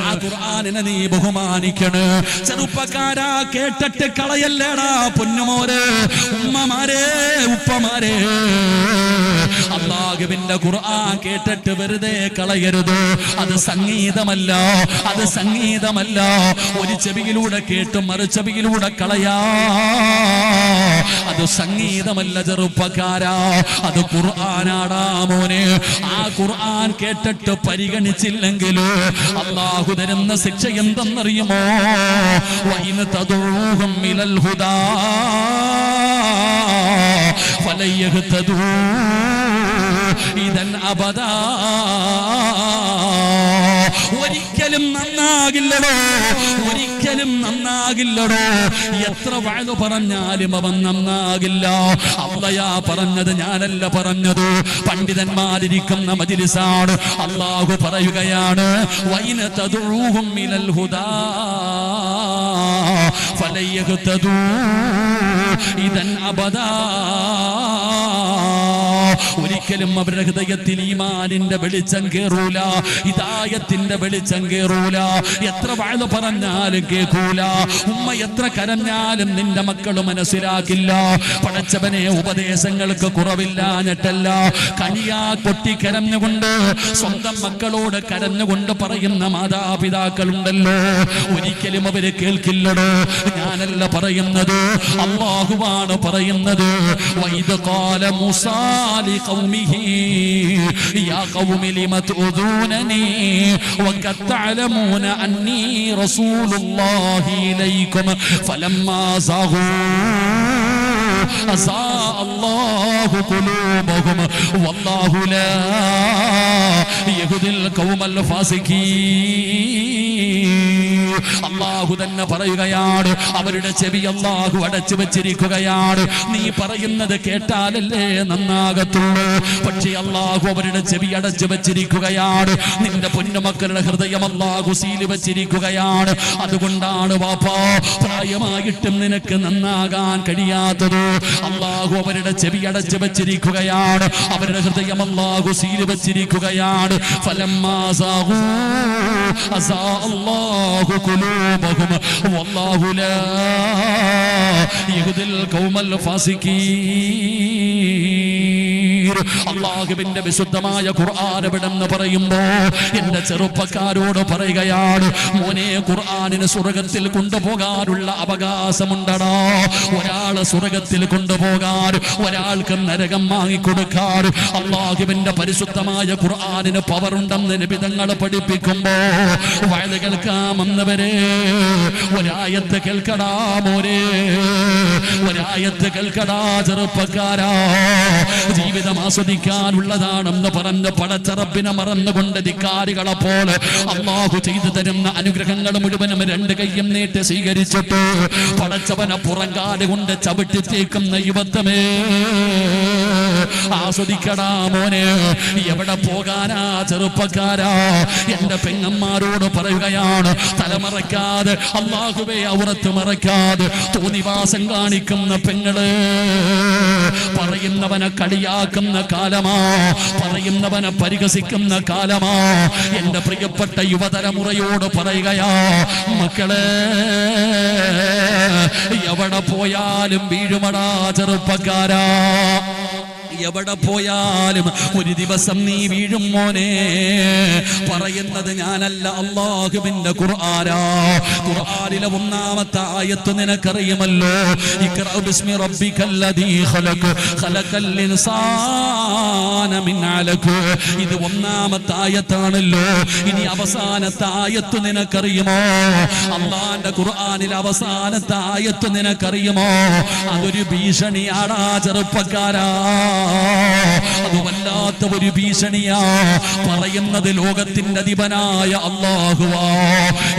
ആ ഖുർആനിനെ നീ ബഹുമാനിക്കണേ. ചെറുപ്പക്കാരാ, കേട്ടിട്ട് കളയല്ലേടാ പൊന്നുമോരെ, ഉമ്മമാരെ, ഉപ്പമാരെ. അല്ലാഹുവിന്റെ ഖുർആൻ കേട്ടിട്ട് വെറുതെ കളയരുത്. അത് സംഗീതമല്ല, അത് സംഗീതമല്ല. ഒരു ചെവിയിലൂടെ കേട്ട് മറു ചെവിയിലൂടെ കളയാ, അത് സംഗീതമല്ല ചെറുപ്പക്കാരാ, അത് ഖുർആനാടാ മോനെ. ആ ഖുർആൻ കേട്ടിട്ട് പരിഗണിച്ചില്ലെങ്കിലോ അല്ലാഹു തരുന്ന ശിക്ഷ എന്തെന്നറിയുമോ? വഇൻ തദഊഹും ഇലൽ ഹുദാ ഫലൻ യഹ്തദൂ ഇദൻ അബദാ. ഒരിക്കലും നന്നാകില്ലടോ, ഒരിക്കലും നന്നാകില്ലടോ. എത്ര വഅദ് പറഞ്ഞാലും അവൻ നന്നാകില്ല. അല്ലാഹ് പറഞ്ഞത്, ഞാനല്ല പറഞ്ഞത്, പണ്ഡിതന്മാരിരിക്കുന്ന മജ്ലിസാണ്. അല്ലാഹു പറയുകയാണ്, വഇൻ തദഊഹും ഇലൽ ഹുദാ ഫലൻ യഹ്തദൂ ഇദൻ അബദാ. ഒരിക്കലും അവരുടെ ഹൃദയത്തിൽ ഈമാനിന്റെ വെളിച്ചം കേറൂല, ഹിദായത്തിന്റെ വെളിച്ചം കേറൂല. എത്ര വഅദ് പറഞ്ഞാലും കേൾക്കൂല. ഉമ്മ എത്ര കരഞ്ഞാലും നിന്റെ മക്കൾ മനസ്സിലാക്കില്ല. പടച്ചവനെ, ഉപദേശങ്ങൾക്ക് കുറവില്ലാഞ്ഞിട്ടല്ല, കനിയാ പൊട്ടി കരഞ്ഞുകൊണ്ട് സ്വന്തം മക്കളോട് കരഞ്ഞുകൊണ്ട് പറയുന്ന മാതാപിതാക്കളുണ്ടല്ലോ, ഒരിക്കലും അവര് കേൾക്കില്ലടോ. ഞാനല്ല പറയുന്നത്, അല്ലാഹുവാണ് പറയുന്നത്. വഇദ് ഖാല മൂസാ ലിഖൗമിഹി യാ ഖൗമി ലിമ തുദൂനനി വഖദ് തഅലമൂന അന്നീ റസൂലുള്ളാഹി ഇലൈക്കും ഫലമ്മാ സാഗൂ അസാ അല്ലാഹു ഖുലൂബഹും വല്ലാഹു ലാ യഹ്ദിൽ ഖൗമൽ ഫാസിഖീൻ. അല്ലാഹു തന്നെ പറയുകയാണ്, അവരുടെ ചെവി അല്ലാഹു അടച്ചു വെച്ചിരിക്കുകയാണ്. നീ പറയുന്നത് കേട്ടാലല്ലേ നന്നാകത്തുള്ളൂ. പക്ഷേ അല്ലാഹു അവരുടെ ചെവി അടച്ചു വെച്ചിരിക്കുകയാണ്. നിന്റെ പൊന്നുമക്കളുടെ ഹൃദയം അല്ലാഹു സീല് വെച്ചിരിക്കുകയാണ്. അതുകൊണ്ടാണ് വാപ്പാ, പ്രായമായിട്ടും നിനക്ക് നന്നാകാൻ കഴിയാത്തത്. അല്ലാഹു അവരുടെ ചെവി അടച്ചു വെച്ചിരിക്കുകയാണ്, അവരുടെ ഹൃദയം അല്ലാഹു സീല് വെച്ചിരിക്കുകയാണ്. ഫലമ്മാ സാഗൂ അസാ അല്ലാഹു ഖുലൂബഹും വല്ലാഹു ലാ യഹ്ദിൽ ഖൗമൽ ഫാസിഖീൻ. അല്ലാഹുവിന്റെ വിശുദ്ധമായ ഖുർആൻ എവിടെന്ന് പറയുമ്പോ എന്റെ ചെറുപ്പക്കാരോട് പറയുകയാണ്, മോനെ, ഖുർആനിന് സ്വർഗത്തിൽ കൊണ്ടുപോകാനുള്ള അവകാശമുണ്ടടാ. ഒരാള് സ്വർഗത്തിൽ കൊണ്ടുപോകാൻ, ഒരാൾക്ക് നരകം വാങ്ങിക്കൊടുക്കാൻ അല്ലാഹുവിന്റെ പരിശുദ്ധമായ ഖുർആനിന് പവറുണ്ടെന്ന് നബി തങ്ങൾ പഠിപ്പിക്കുമ്പോ വഅദ് കേൾക്കാമെന്നവരെ ഒരായത്ത് കേൾക്കടാ മോനെ, ഒരായത്ത് കേൾക്കടാ ചെറുപ്പക്കാരാ. ജീവിതം ആസ്വദിക്കാനുള്ളതാണെന്ന് പറഞ്ഞ് പടച്ച റബ്ബിനെ മറന്നുകൊണ്ട് ധിക്കാരികളെ പോലെ അല്ലാഹു ചെയ്തു തരുന്ന അനുഗ്രഹങ്ങൾ മുഴുവനും രണ്ട് കൈയും നീട്ടി സ്വീകരിച്ചിട്ട് പടച്ചവനെ പുറങ്കാല് കൊണ്ട് ചവിട്ടി തേക്കുന്ന യുവത്വമേ, ആസ്വദിക്കടാ മോനെ. എവിടെ പോകാനാ ചെറുപ്പക്കാരാ? എന്റെ പെങ്ങന്മാരോട് പറയുകയാണ്, തലമറക്കാതെ അല്ലാഹുവേ ഔറത്ത് മറക്കാതെ തോന്നിവാസം കാണിക്കുന്ന പെങ്ങള്, പറയുന്നവനെ കളിയാക്കുന്ന കാലമാ, പറയുന്നവനെ പരിഹസിക്കുന്ന കാലമാ. എന്റെ പ്രിയപ്പെട്ട യുവതലമുറയോട് പറയുകയാ, മക്കളെ എവിടെ പോയാലും വീഴുമടാ ചെറുപ്പക്കാരാ. എവിടെ പോയാലും ഒരു ദിവസം നീ വീഴും മോനെ. പറയുന്നത് ഞാനല്ല, അല്ലാഹുവിന്റെ ഖുർആനാ. ഖുർആനിലെ ഒന്നാമത്തെ ആയത്ത് നിനക്കറിയുമല്ലോ, ഇഖ്റ ബിസ്മി റബ്ബിക്കല്ലദീ ഖലഖ് ഖലഖൽ ഇൻസാന മിൻ അലഖ്. ഇത് ഒന്നാമത്തെ ആയത്താണല്ലോ. ഇനി അവസാനത്തെ ആയത്ത് നിനക്കറിയുമോ? അല്ലാഹുവിന്റെ ഖുർആനിലെ അവസാനത്തെ ആയത്ത് നിനക്കറിയുമോ? അതൊരു ഭീഷണിയാടാ ചെറുപ്പക്കാരാ. അത് വല്ലാത്ത ഒരു ഭീഷണിയാ. പറയുന്നത് ലോകത്തിന്റെ അധിപനായ അല്ലാഹുവാ.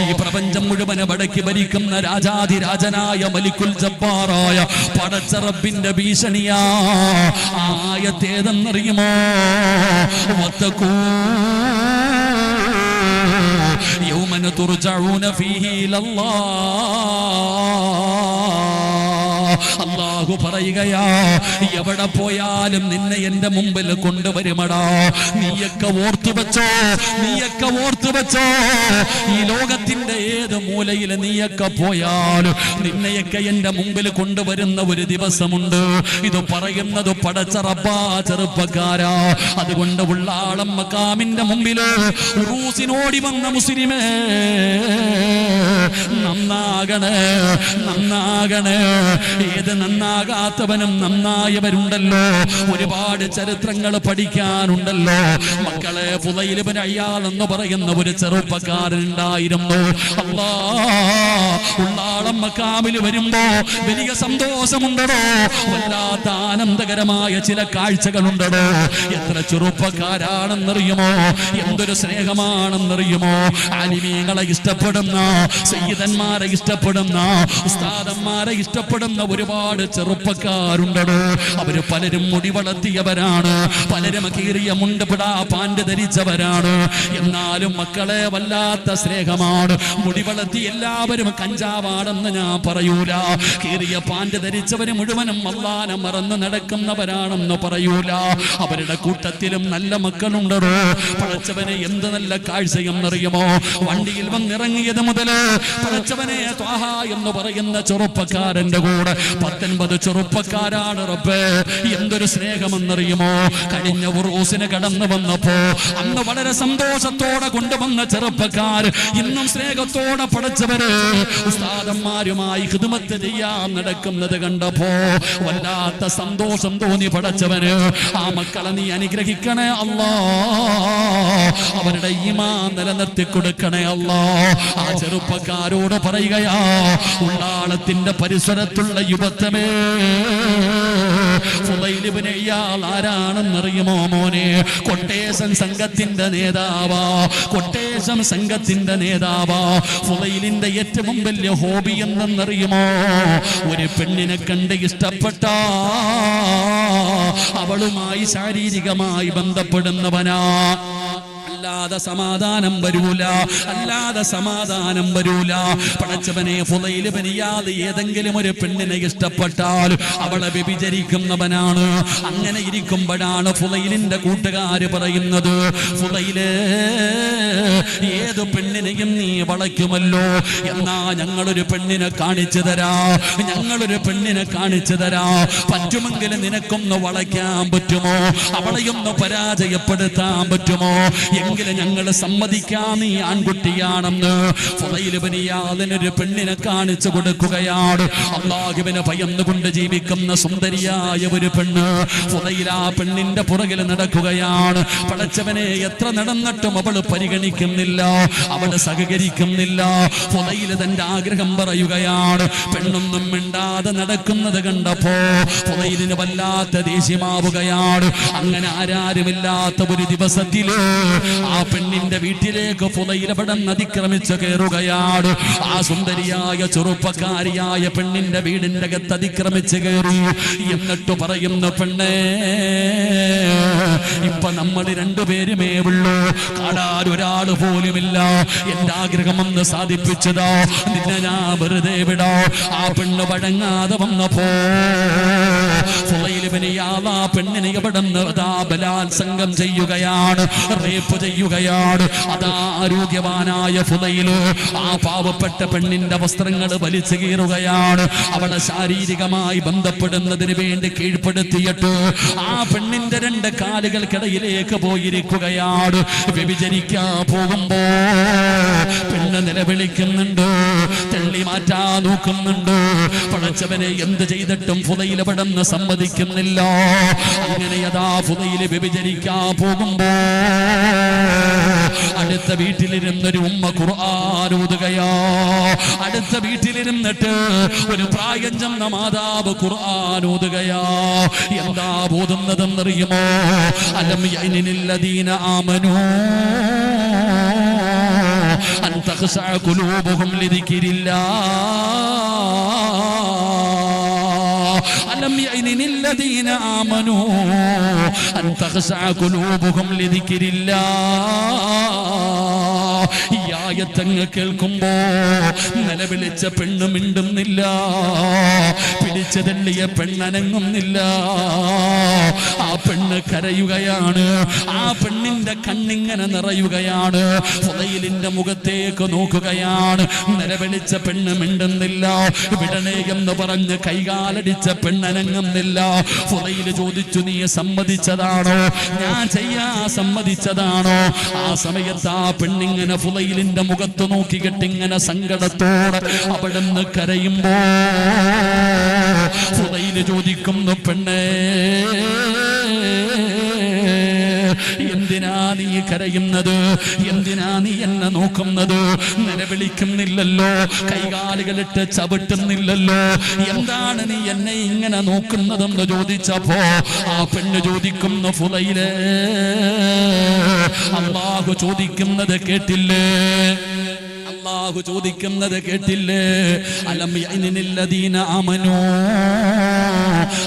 ഈ പ്രപഞ്ചം മുഴുവൻ വടക്കി ഭരിക്കുന്ന രാജാധിരാജനായ മലിക്കുൽ ജബ്ബാറായ പടച്ച റബ്ബിന്റെ ഭീഷണിയാ. ആയത്തേതെന്നറിയുമോ? വത്തഖൂ യൗമൻ തുർജഊന ഫീഹി ഇലല്ലാഹ്. അല്ലാഹു പറയുകയാ, എവിടെ പോയാലും നിന്നെ എന്റെ മുമ്പിൽ കൊണ്ടുവരുമടാ. നീയൊക്കെ ഓർത്തു വെച്ചോ, നീയൊക്കെ ഓർത്തു വെച്ചോ. ഈ ലോകത്തിന്റെ ഏത് മൂലയിൽ നീയൊക്കെ പോയാലും നിന്നെയൊക്കെ എന്റെ മുമ്പിൽ കൊണ്ടുവരുന്ന ഒരു ദിവസമുണ്ട്. ഇത് പറയുന്നത് പടച്ച റബ്ബാ ചെറുപ്പക്കാരാ. അതുകൊണ്ട് ഉള്ളാളം മക്കാമിന്റെ മുമ്പില് ഉറൂസിനോടി വന്ന മുസ്ലിമേ, നന്നാകണേ, നന്നാകണേ. ഏത് നന്നാകാത്തവനും നന്നായവരുണ്ടല്ലോ. ഒരുപാട് ചരിത്രങ്ങൾ പഠിക്കാനുണ്ടല്ലോ മക്കളെ. ഫുളൈൽ ഇബ്നു അയ്യാൽ എന്ന് പറയുന്ന ഒരു ചെറുപ്പക്കാരൻ ഉണ്ടായിരുന്നു. ഉള്ളാളം മക്കാമിൽ വരുമ്പോ വലിയ സന്തോഷമുണ്ടോ, വല്ലാത്ത ആനന്ദകരമായ ചില കാഴ്ചകളുണ്ടോ. എത്ര ചെറുപ്പക്കാരാണെന്നറിയുമോ, എന്തൊരു സ്നേഹമാണെന്നറിയുമോ. ആലിമീങ്ങളെ ഇഷ്ടപ്പെടുന്ന, സയ്യിദന്മാരെ ഇഷ്ടപ്പെടുന്ന, ഉസ്താദന്മാരെ ഇഷ്ടപ്പെടുന്ന ഒരുപാട് ചെറുപ്പക്കാരുണ്ടോ. അവര് പലരും മുടി വളർത്തിയവരാണ്, പലരും കീറിയ മുണ്ടുപിടാ പാൻറ് ധരിച്ചവരാണ്. എന്നാലും മക്കളെ വല്ലാത്ത സ്നേഹമാണ്. മുടി വളർത്തി എല്ലാവരും കഞ്ചാവാണെന്ന് ഞാൻ പറയൂല. കീറിയ പാൻറ് ധരിച്ചവര് മുഴുവനും അല്ലാഹനെ മറന്ന് നടക്കുന്നവരാണെന്ന് പറയൂല. അവരുടെ കൂട്ടത്തിലും നല്ല മക്കളുണ്ടോ. പടച്ചവനെ എന്ത് നല്ല കാഴ്ചയെന്നറിയുമോ. വണ്ടിയിൽ വന്നിറങ്ങിയത് മുതല് പടച്ചവനെ ത്വാഹ എന്ന് പറയുന്ന ചെറുപ്പക്കാരന്റെ കൂടെ 19 ചെറുപ്പക്കാരാണ്. റബ്ബേ എന്തൊരു സ്നേഹമെന്നറിയുമോ. കഴിഞ്ഞ ഉറൂസിന് കടന്നു വന്നപ്പോ അന്ന് വളരെ സന്തോഷത്തോടെ കൊണ്ടുവന്ന ചെറുപ്പക്കാർ ഇന്നും സ്നേഹത്തോടെ പടച്ചവര് ഉസ്താദന്മാരുമായി ഖിദ്മത്ത് ചെയ്യാൻ നടക്കുന്നത് കണ്ടപ്പോ വല്ലാത്ത സന്തോഷം തോന്നി. പടച്ചവന് ആ മക്കളെ നീ അനുഗ്രഹിക്കണേ അല്ലാ. അവരുടെ ഈമാൻ നിലനിർത്തി കൊടുക്കണേ അല്ലാ. ആ ചെറുപ്പക്കാരോട് പറയുകയാ, ഉള്ളാളത്തിന്റെ പരിസരത്തുള്ള യുവത്വമേ, ഫുളൈൽ ഇബ്നു അയ്യാൽ ആരാണെന്നറിയുമോ മോനെ? കൊട്ടേഷൻ സംഘത്തിന്റെ നേതാവാ, കൊട്ടേഷൻ സംഘത്തിന്റെ നേതാവാ. ഫുളൈലിന്റെ ഏറ്റവും വലിയ ഹോബി എന്തെന്നറിയുമോ? ഒരു പെണ്ണിനെ കണ്ട് ഇഷ്ടപ്പെട്ട അവളുമായി ശാരീരികമായി ബന്ധപ്പെടുന്നവനാ. അല്ലാതെ സമാധാനം വരൂല, അല്ലാതെ സമാധാനം വരൂല. പടച്ചവനെ ഫുളൈൽ ഇബ്നു അയ്യാൽ ഏതെങ്കിലും ഒരു പെണ്ണിനെ ഇഷ്ടപ്പെട്ടാൽ അവളെ വ്യഭിചരിക്കുന്നവനാണ്. അങ്ങനെ ഇരിക്കുമ്പോഴാണ് ഫുളൈലിന്റെ കൂട്ടുകാര് പറയുന്നത്, ഫുളൈലേ ഏത് പെണ്ണിനെയും നീ വളയ്ക്കുമല്ലോ, എന്നാ ഞങ്ങളൊരു പെണ്ണിനെ കാണിച്ചു തരാ, ഞങ്ങളൊരു പെണ്ണിനെ കാണിച്ചു തരാ. പറ്റുമെങ്കിൽ നിനക്കൊന്ന് വളയ്ക്കാൻ പറ്റുമോ? അവളെയൊന്ന് പരാജയപ്പെടുത്താൻ പറ്റുമോ? എങ്കിലും ഞങ്ങൾ സമ്മതിക്കാൻ നീ ആൺകുട്ടിയാണെന്ന് ഫുദൈൽ ഇബ്നു ഇയാദിനൊരു പെണ്ണിനെ കാണിച്ചു കൊടുക്കുകയാണ്. അല്ലാഹുവിനെ ഭയന്നുകൊണ്ട് ജീവിക്കുന്ന സുന്ദരിയായ ഒരു പെണ്ണ്. ഫുദൈൽ ആ പെണ്ണിന്റെ പുറകിൽ നടക്കുകയാണ്. പടച്ചവനെ എത്ര നടന്നിട്ടും അവൾ പരിഗണിക്കുന്നില്ല, അവൾ സഹകരിക്കുന്നില്ല. ഫുദൈൽ തന്റെ ആഗ്രഹം പറയുകയാണ്. പെണ്ണൊന്നും മിണ്ടാതെ നടക്കുന്നത് കണ്ടപ്പോ ഫുദൈലിന് വല്ലാത്ത ദേഷ്യമാവുകയാണ്. അങ്ങനെ ആരാരുമില്ലാത്ത ഒരു ദിവസത്തില് ആ പെണ്ണിന്റെ വീട്ടിലേക്ക് ഫുദൈൽ പെട്ടെന്ന് അതിക്രമിച്ച് കയറുകയാണ്. ആ സുന്ദരിയായ ചെറുപ്പക്കാരിയായ പെണ്ണിന്റെ വീടിന്റെ അകത്ത് അതിക്രമിച്ച് കയറി. എന്നിട്ട് പറയുന്നു, പെണ്ണേ, ഇപ്പൊ നമ്മൾ രണ്ടുപേരുമേ ഉള്ളൂ, കാണാൻ ഒരാൾ പോലുമില്ല. എന്റെ ആഗ്രഹം ഒന്ന് സാധിപ്പിച്ചതോ, നിന്നെ ഞാൻ വെറുതെ വിടോ. ആ പെണ്ണ് വഴങ്ങാതെ വന്നപ്പോ ഫുദൈൽ ഇബ്നു ഇയാദ് ആ പെണ്ണിനെ എവിടെന്ന് ബലാത്സംഗം ചെയ്യുകയാണ്, റേപ്പ് ചെയ്യുകയാണ്. അതാ ആരോഗ്യവാനായ ഫുദൈൽ ആ പാവപ്പെട്ട പെണ്ണിന്റെ വസ്ത്രങ്ങൾ വലിച്ചു കീറുകയാണ്. അവളെ ശാരീരികമായി ബന്ധപ്പെടുന്നതിന് വേണ്ടി കീഴ്പ്പെടുത്തിയിട്ട് ആ പെണ്ണിന്റെ രണ്ട് കാലുകൾക്കിടയിലേക്ക് പോയിരിക്കുകയാണ്. വ്യഭിചരിക്കാൻ പോകുമ്പോ പെണ്ണ് നിലവിളിക്കുന്നുണ്ട്, തള്ളി മാറ്റാൻ നോക്കുന്നുണ്ട്. പടച്ചവനെ എന്ത് ചെയ്തിട്ടും ഫുദൈൽ പെട്ടെന്ന് സമ്മതിക്കുന്നില്ല. അങ്ങനെ അതാ ഫുദൈൽ വ്യഭിചരിക്കാൻ പോകുമ്പോ അടുത്ത വീട്ടിലിരുന്നൊരു ഉമ്മ ഖുർആൻ ഓതുകയാ. അടുത്ത വീട്ടിലിരുന്നിട്ട് ഒരു പ്രായം ചെന്ന മാതാവ് ഖുർആൻ ഓതുകയാ. എന്താ ഓതുന്നതെന്നറിയുമോ? അലം യഅനില്ലദീന ആമനൂ അൻ തഖ്ശഅ ഖുലൂബുഹും ലിദിക്രില്ലാഹ്. അലം യഅനില്ലദീന ആമനൂ അൻ തഖ്ശഅ ഖുലൂബുഹും ലിദിക്രില്ലാഹ്. ഈ ആയത്തങ്ങ് കേൾക്കുമ്പോ നിലവിളിച്ച പെണ്ണ് മിണ്ടുന്നില്ല, പിടിച്ചു തള്ളിയ പെണ്ണനങ്ങുന്നില്ല. ആ പെണ്ണ് കരയുകയാണ്. ആ പെണ്ണിന്റെ കണ്ണിങ്ങനെ നിറയുകയാണ്. ഫുദൈലിന്റെ മുഖത്തേക്ക് നോക്കുകയാണ്. നിലവിളിച്ച പെണ്ണ് മിണ്ടുന്നില്ല. വിടണേ എന്ന് പറഞ്ഞ് കൈകാലടിച്ച പെണ്ണനങ്ങുന്നില്ല. ഫുദൈൽ ചോദിച്ചു, നീ സമ്മതിച്ചതാണോ? ഞാൻ ചെയ്യാ സമ്മതിച്ചതാണോ? ആ സമയത്ത് ആ പെണ്ണിങ്ങനെ ഫുദൈലിന്റെ മുഖത്ത് നോക്കിക്കെട്ടിങ്ങനെ സങ്കടത്തോടെ അവിടുന്ന് കരയുമ്പോ ഫുദൈൽ ചോദിക്കുന്നു, പെണ്ണേ, എന്തിനാ നീ കരയുന്നത്? എന്തിനാ നീ എന്നെ നോക്കുന്നത്? നിലവിളിക്കുന്നില്ലല്ലോ, കൈകാലുകളിട്ട് ചവിട്ടുന്നില്ലല്ലോ, എന്താണ് നീ എന്നെ ഇങ്ങനെ നോക്കുന്നതെന്ന് ചോദിച്ചപ്പോ ആ പെണ്ണ് ചോദിക്കുന്നു, ഫുദൈലേ, അല്ലാഹു ചോദിക്കുന്നത് കേട്ടില്ലേ? അല്ലാഹു ചോദിക്കുന്നത് കേട്ടില്ലേ? അലം യഅനില്ലദീന ആമനൂ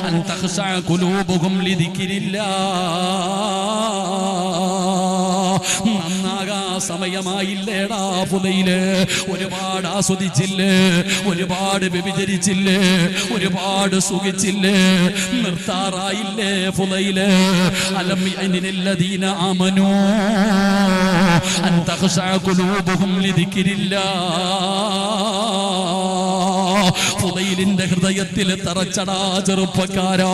അൻ തഖ്ശഅ ഖുലൂബുഹും ലിദിക്രില്ലാഹ്. നന്നാകാ സമയമായില്ലേടാ ഫുദൈല്? ഒരുപാട് ആസ്വദിച്ചില്ലേ? ഒരുപാട് വ്യഭിചരിച്ചില്ലേ? ഒരുപാട് സുഖിച്ചില്ലേ? നിർത്താറായില്ലേ ഫുദൈല്? അലം യഅനില്ലദീന ആമനൂ അൻ തഖ്ശഅ ഖുലൂബുഹും ലിദിക്രില്ലാഹ്. ഫുദൈലിന്റെ ഹൃദയത്തിൽ തറച്ചടാ ചെറുപ്പക്കാരാ.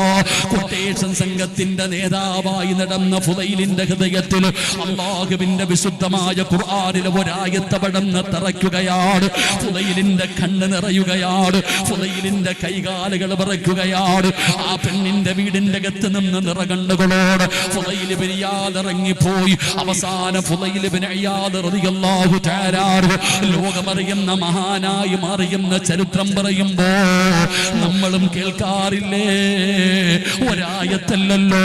കൊട്ടേഷൻ സംഘത്തിന്റെ നേതാവായി നടന്ന ഫുദൈലിന്റെ ഹൃദയത്തിൽ അല്ലാഹുവിന്റെ വിശുദ്ധമായ ഖുർആനിലെ ഒരായത്ത് പടന്ന് തറയ്ക്കുകയാണ്. ഫുദൈലിന്റെ കണ്ണ് നിറയുകയാണ്. ഫുദൈലിന്റെ കൈകാലുകൾ വിറയ്ക്കുകയാണ്. ആ പെണ്ണിന്റെ വീടിന്റെ അകത്ത് നിന്ന് നിറകണ്ണുകളോട് ഫുദൈൽ ഇബ്നു ഇയാദ് ഇറങ്ങിപ്പോയി. അവസാനം ഫുദൈൽ ഇബ്നു ഇയാദ് റളിയല്ലാഹു തആല ലോകമറിയുന്ന മഹാനായി മാറിയുന്ന ചരിത്രം പറയുമ്പോ നമ്മളും കേൾക്കാറില്ലേ? ഒരായത്തല്ലല്ലോ,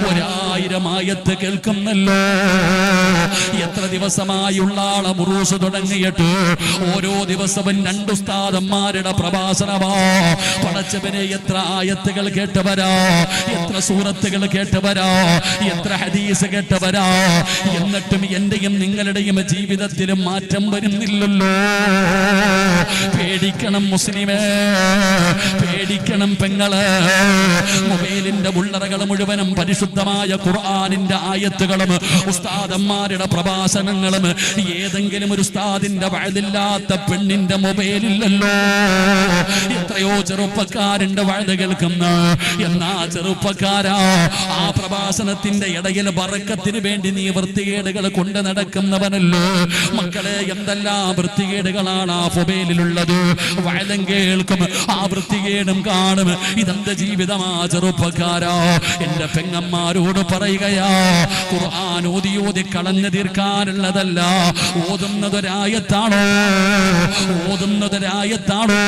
1000 ആയത്ത് കേൾക്കുന്നല്ലോ. എത്ര ദിവസമായുള്ള ആളെ മുറൂസ് തുടങ്ങിയിട്ട് ഓരോ ദിവസവും 2 ഉസ്താദന്മാരുടെ പ്രഭാഷണമാ. പടച്ചവനെ എത്ര ആയത്തുകൾ കേട്ടവരാ, എത്ര സൂറത്തുകൾ കേട്ടവരാ, എത്ര ഹദീസ് കേട്ടവരാ. എന്നിട്ടും എന്റെയും നിങ്ങളുടെയും ജീവിതത്തിൽ മാറ്റം വരുന്നില്ലല്ലോ. പേടിക്കണം മുസ്ലിമേ, പേടിക്കണം പെങ്ങള്. മൊബൈലിന്റെ ഉള്ളറകൾ മുഴുവനും പരിശുദ്ധമായ ഖുർആനിന്റെ ആയത്തുകളും ഉസ്താദന്മാരുടെ പ്രഭാഷണങ്ങളും ഏതെങ്കിലും ഒരു ഉസ്താദിന്റെ വഅദില്ലാത്ത പെണ്ണിന്റെ മൊബൈലില്ലല്ലോ. എത്രയോ ചെറുപ്പക്കാരുണ്ട് വഅദ് കേൾക്കുന്ന. എന്നാ ചെറുപ്പക്കാരാ, ആ പ്രഭാഷണത്തിന്റെ ഇടയിൽ ബറക്കത്തിന് വേണ്ടി നീ വൃത്തികേടുകൾ കൊണ്ട് നടക്കുന്നവനല്ലോ. മക്കളെ, എന്തെല്ലാം വൃത്തികേടുകളാണ് ആ മൊബൈലിലുള്ളത്. വഅദും കേൾക്കും, ആ വൃത്തികേടും കാണും. ഇതെന്ത് ജീവിതമാ ചെറുപ്പക്കാരാ? എന്റെ പെങ്ങന്മാരോട് പറയുകയാ, ഖുർആൻ ഓതി ഓതി കളഞ്ഞു തീർക്കാനുള്ളതല്ല. ഓതുന്നതൊരായത്താണോ, ഓതുന്നതൊരായത്താണോ,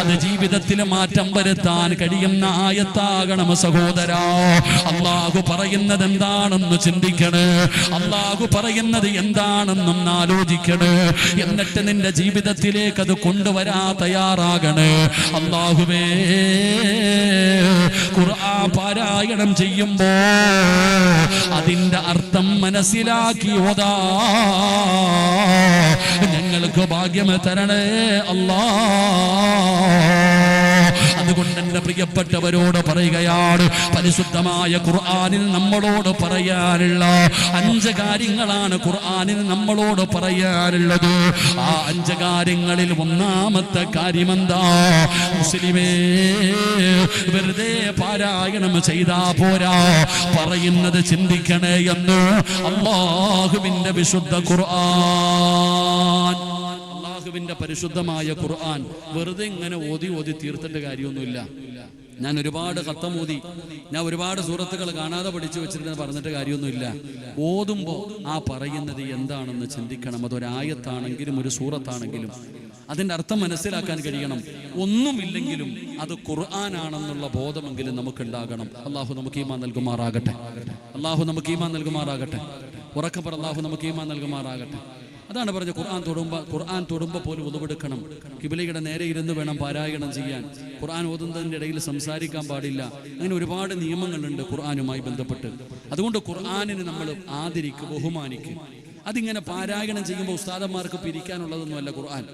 അത് ജീവിതത്തിൽ മാറ്റം വരുത്താൻ കഴിയുന്ന ആയത്താകണം സഹോദരാ. അല്ലാഹു പറയുന്നത് എന്താണെന്ന് ചിന്തിക്കണേ, അല്ലാഹു പറയുന്നത് എന്താണെന്നും ആലോചിക്കണേ. എന്നിട്ട് നിന്റെ ജീവിതത്തിലേക്ക് അത് കൊണ്ടുവരാൻ തയ്യാറാകണേ. അല്ലാഹുവേ, ഖുർആൻ പാരായണം ചെയ്യുമ്പോ അതിന്റെ അർത്ഥം മനസ്സിലാക്കി ഓതാ ഞങ്ങൾക്ക് ഭാഗ്യം തരണേ അല്ലാ. അതുകൊണ്ട് എന്റെ പ്രിയപ്പെട്ടവരോട് പറയുകയാണ്, പരിശുദ്ധമായ ഖുർആനിൽ നമ്മളോട് പറയാനുള്ള 5 കാര്യങ്ങളാണ് ഖുർആനിൽ നമ്മളോട് പറയാനുള്ളത്. ആ 5 കാര്യങ്ങളിൽ ഒന്നാമത്തെ കാര്യം എന്താ? മുസ്ലിമേ, വെറുതെ പാരായണം ചെയ്താ പോരാ, പറയുന്നത് ചിന്തിക്കണേ എന്ന് അല്ലാഹുവിന്റെ വിശുദ്ധ ഖുർആൻ. അല്ലാഹുവിന്റെ പരിശുദ്ധമായ ഖുർആൻ വെറുതെ ഇങ്ങനെ ഓതി ഓതി തീർത്തിട്ട് കാര്യമൊന്നുമില്ല. ഞാൻ ഒരുപാട് ഖത്തം ഓതി, ഞാൻ ഒരുപാട് സൂറത്തുകൾ കാണാതെ പഠിച്ചു വെച്ചിട്ട് പറഞ്ഞിട്ട് കാര്യമൊന്നുമില്ല. ഓതുമ്പോൾ ആ പറയുന്നത് എന്താണെന്ന് ചിന്തിക്കണം. അതൊരായത്താണെങ്കിലും ഒരു സൂറത്താണെങ്കിലും അതിൻ്റെ അർത്ഥം മനസ്സിലാക്കാൻ കഴിയണം. ഒന്നുമില്ലെങ്കിലും അത് ഖുർആനാണെന്നുള്ള ബോധമെങ്കിലും നമുക്കുണ്ടാകണം. അള്ളാഹു നമുക്ക് ഈമാൻ നൽകുമാറാകട്ടെ. അള്ളാഹു നമുക്ക് ഈമാൻ നൽകുമാറാകട്ടെ. ഉറക്കപ്പറ, അള്ളാഹു നമുക്ക് ഈമാൻ നൽകുമാറാകട്ടെ. അതാണ് പറഞ്ഞത്, ഖുർആൻ തൊടുമ്പോൾ പോലും ഉദവെടുക്കണം. കിബിലയുടെ നേരെ ഇരുന്ന് വേണം പാരായണം ചെയ്യാൻ. ഖുർആൻ ഓതുന്നതിൻ്റെ ഇടയിൽ സംസാരിക്കാൻ പാടില്ല. അങ്ങനെ ഒരുപാട് നിയമങ്ങളുണ്ട് ഖുർആനുമായി ബന്ധപ്പെട്ട്. അതുകൊണ്ട് ഖുർആനിനെ നമ്മൾ ആദരിക്കുക, ബഹുമാനിക്കുക. അതിങ്ങനെ പാരായണം ചെയ്യുമ്പോൾ ഉസ്താദന്മാർക്ക് പിരിക്കാനുള്ളതൊന്നുമല്ല ഖുർആൻ.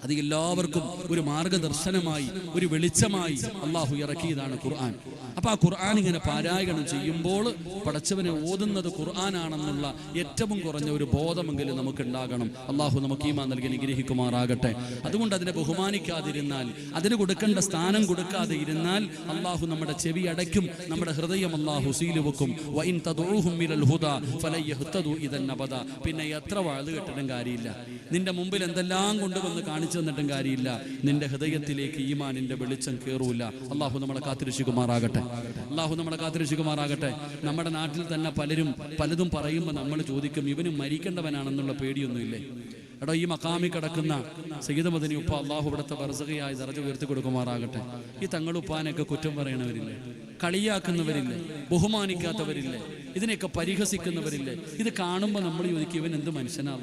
അത് എല്ലാവർക്കും ഒരു മാർഗദർശനമായി, ഒരു വെളിച്ചമായി അള്ളാഹു ഇറക്കിയതാണ് ഖുർആൻ. അപ്പൊ ആ ഖുർആൻ ഇങ്ങനെ പാരായണം ചെയ്യുമ്പോൾ പടച്ചവനെ ഓതുന്നത് ഖുർആനാണെന്നുള്ള ഏറ്റവും കുറഞ്ഞ ഒരു ബോധമെങ്കിലും നമുക്കുണ്ടാകണം. അള്ളാഹു നമുക്ക് ഈമാൻ നൽകി അനുഗ്രഹിക്കുമാറാകട്ടെ. അതുകൊണ്ട് അതിനെ ബഹുമാനിക്കാതിരുന്നാൽ, അതിന് കൊടുക്കേണ്ട സ്ഥാനം കൊടുക്കാതെ ഇരുന്നാൽ അള്ളാഹു നമ്മുടെ ചെവി അടയ്ക്കും, നമ്മുടെ ഹൃദയം അള്ളാഹു സീല് വെക്കും. വഇൻ തദഊഹും മിനൽ ഹുദാ ഫലൻ യഹ്തദൂ ഇദൻ അബദാ. പിന്നെ എത്ര വാഴ് കേട്ടിട്ടും കാര്യമില്ല, നിന്റെ മുമ്പിൽ എന്തെല്ലാം കൊണ്ടുവന്ന് കാണിച്ചു തന്നിട്ടും കാര്യമില്ല, നിന്റെ ഹൃദയത്തിലേക്ക് ഈമാനിന്റെ വെളിച്ചം കയറൂല. അള്ളാഹു നമ്മളെ കാത്തിരക്ഷിക്കുമാറാകട്ടെ. അള്ളാഹു നമ്മളെ കാത്തിരക്ഷിക്കുമാറാകട്ടെ. നമ്മുടെ നാട്ടിൽ തന്നെ പലതും പറയുമ്പോൾ നമ്മൾ ചോദിക്കും, ഇവനും മരിക്കേണ്ടവനാണെന്നുള്ള പേടിയൊന്നുമില്ലേ? എടോ, ഈ മക്കാമി കിടക്കുന്ന സയ്യിദ് മദനി ഉപ്പ അള്ളാഹു ഇവിടുത്തെ ബർസഖയായി ദറജ ഉയർത്തി കൊടുക്കുമാറാകട്ടെ. ഈ തങ്ങളുപ്പാനൊക്കെ കുറ്റം പറയണവരില്ലേ, കളിയാക്കുന്നവരില്ലേ, ബഹുമാനിക്കാത്തവരില്ലേ, ഇതിനെയൊക്കെ പരിഹസിക്കുന്നവരില്ലേ? ഇത് കാണുമ്പോൾ നമ്മൾ ചോദിക്കും, ഇവൻ എന്ത് മനുഷ്യനാ?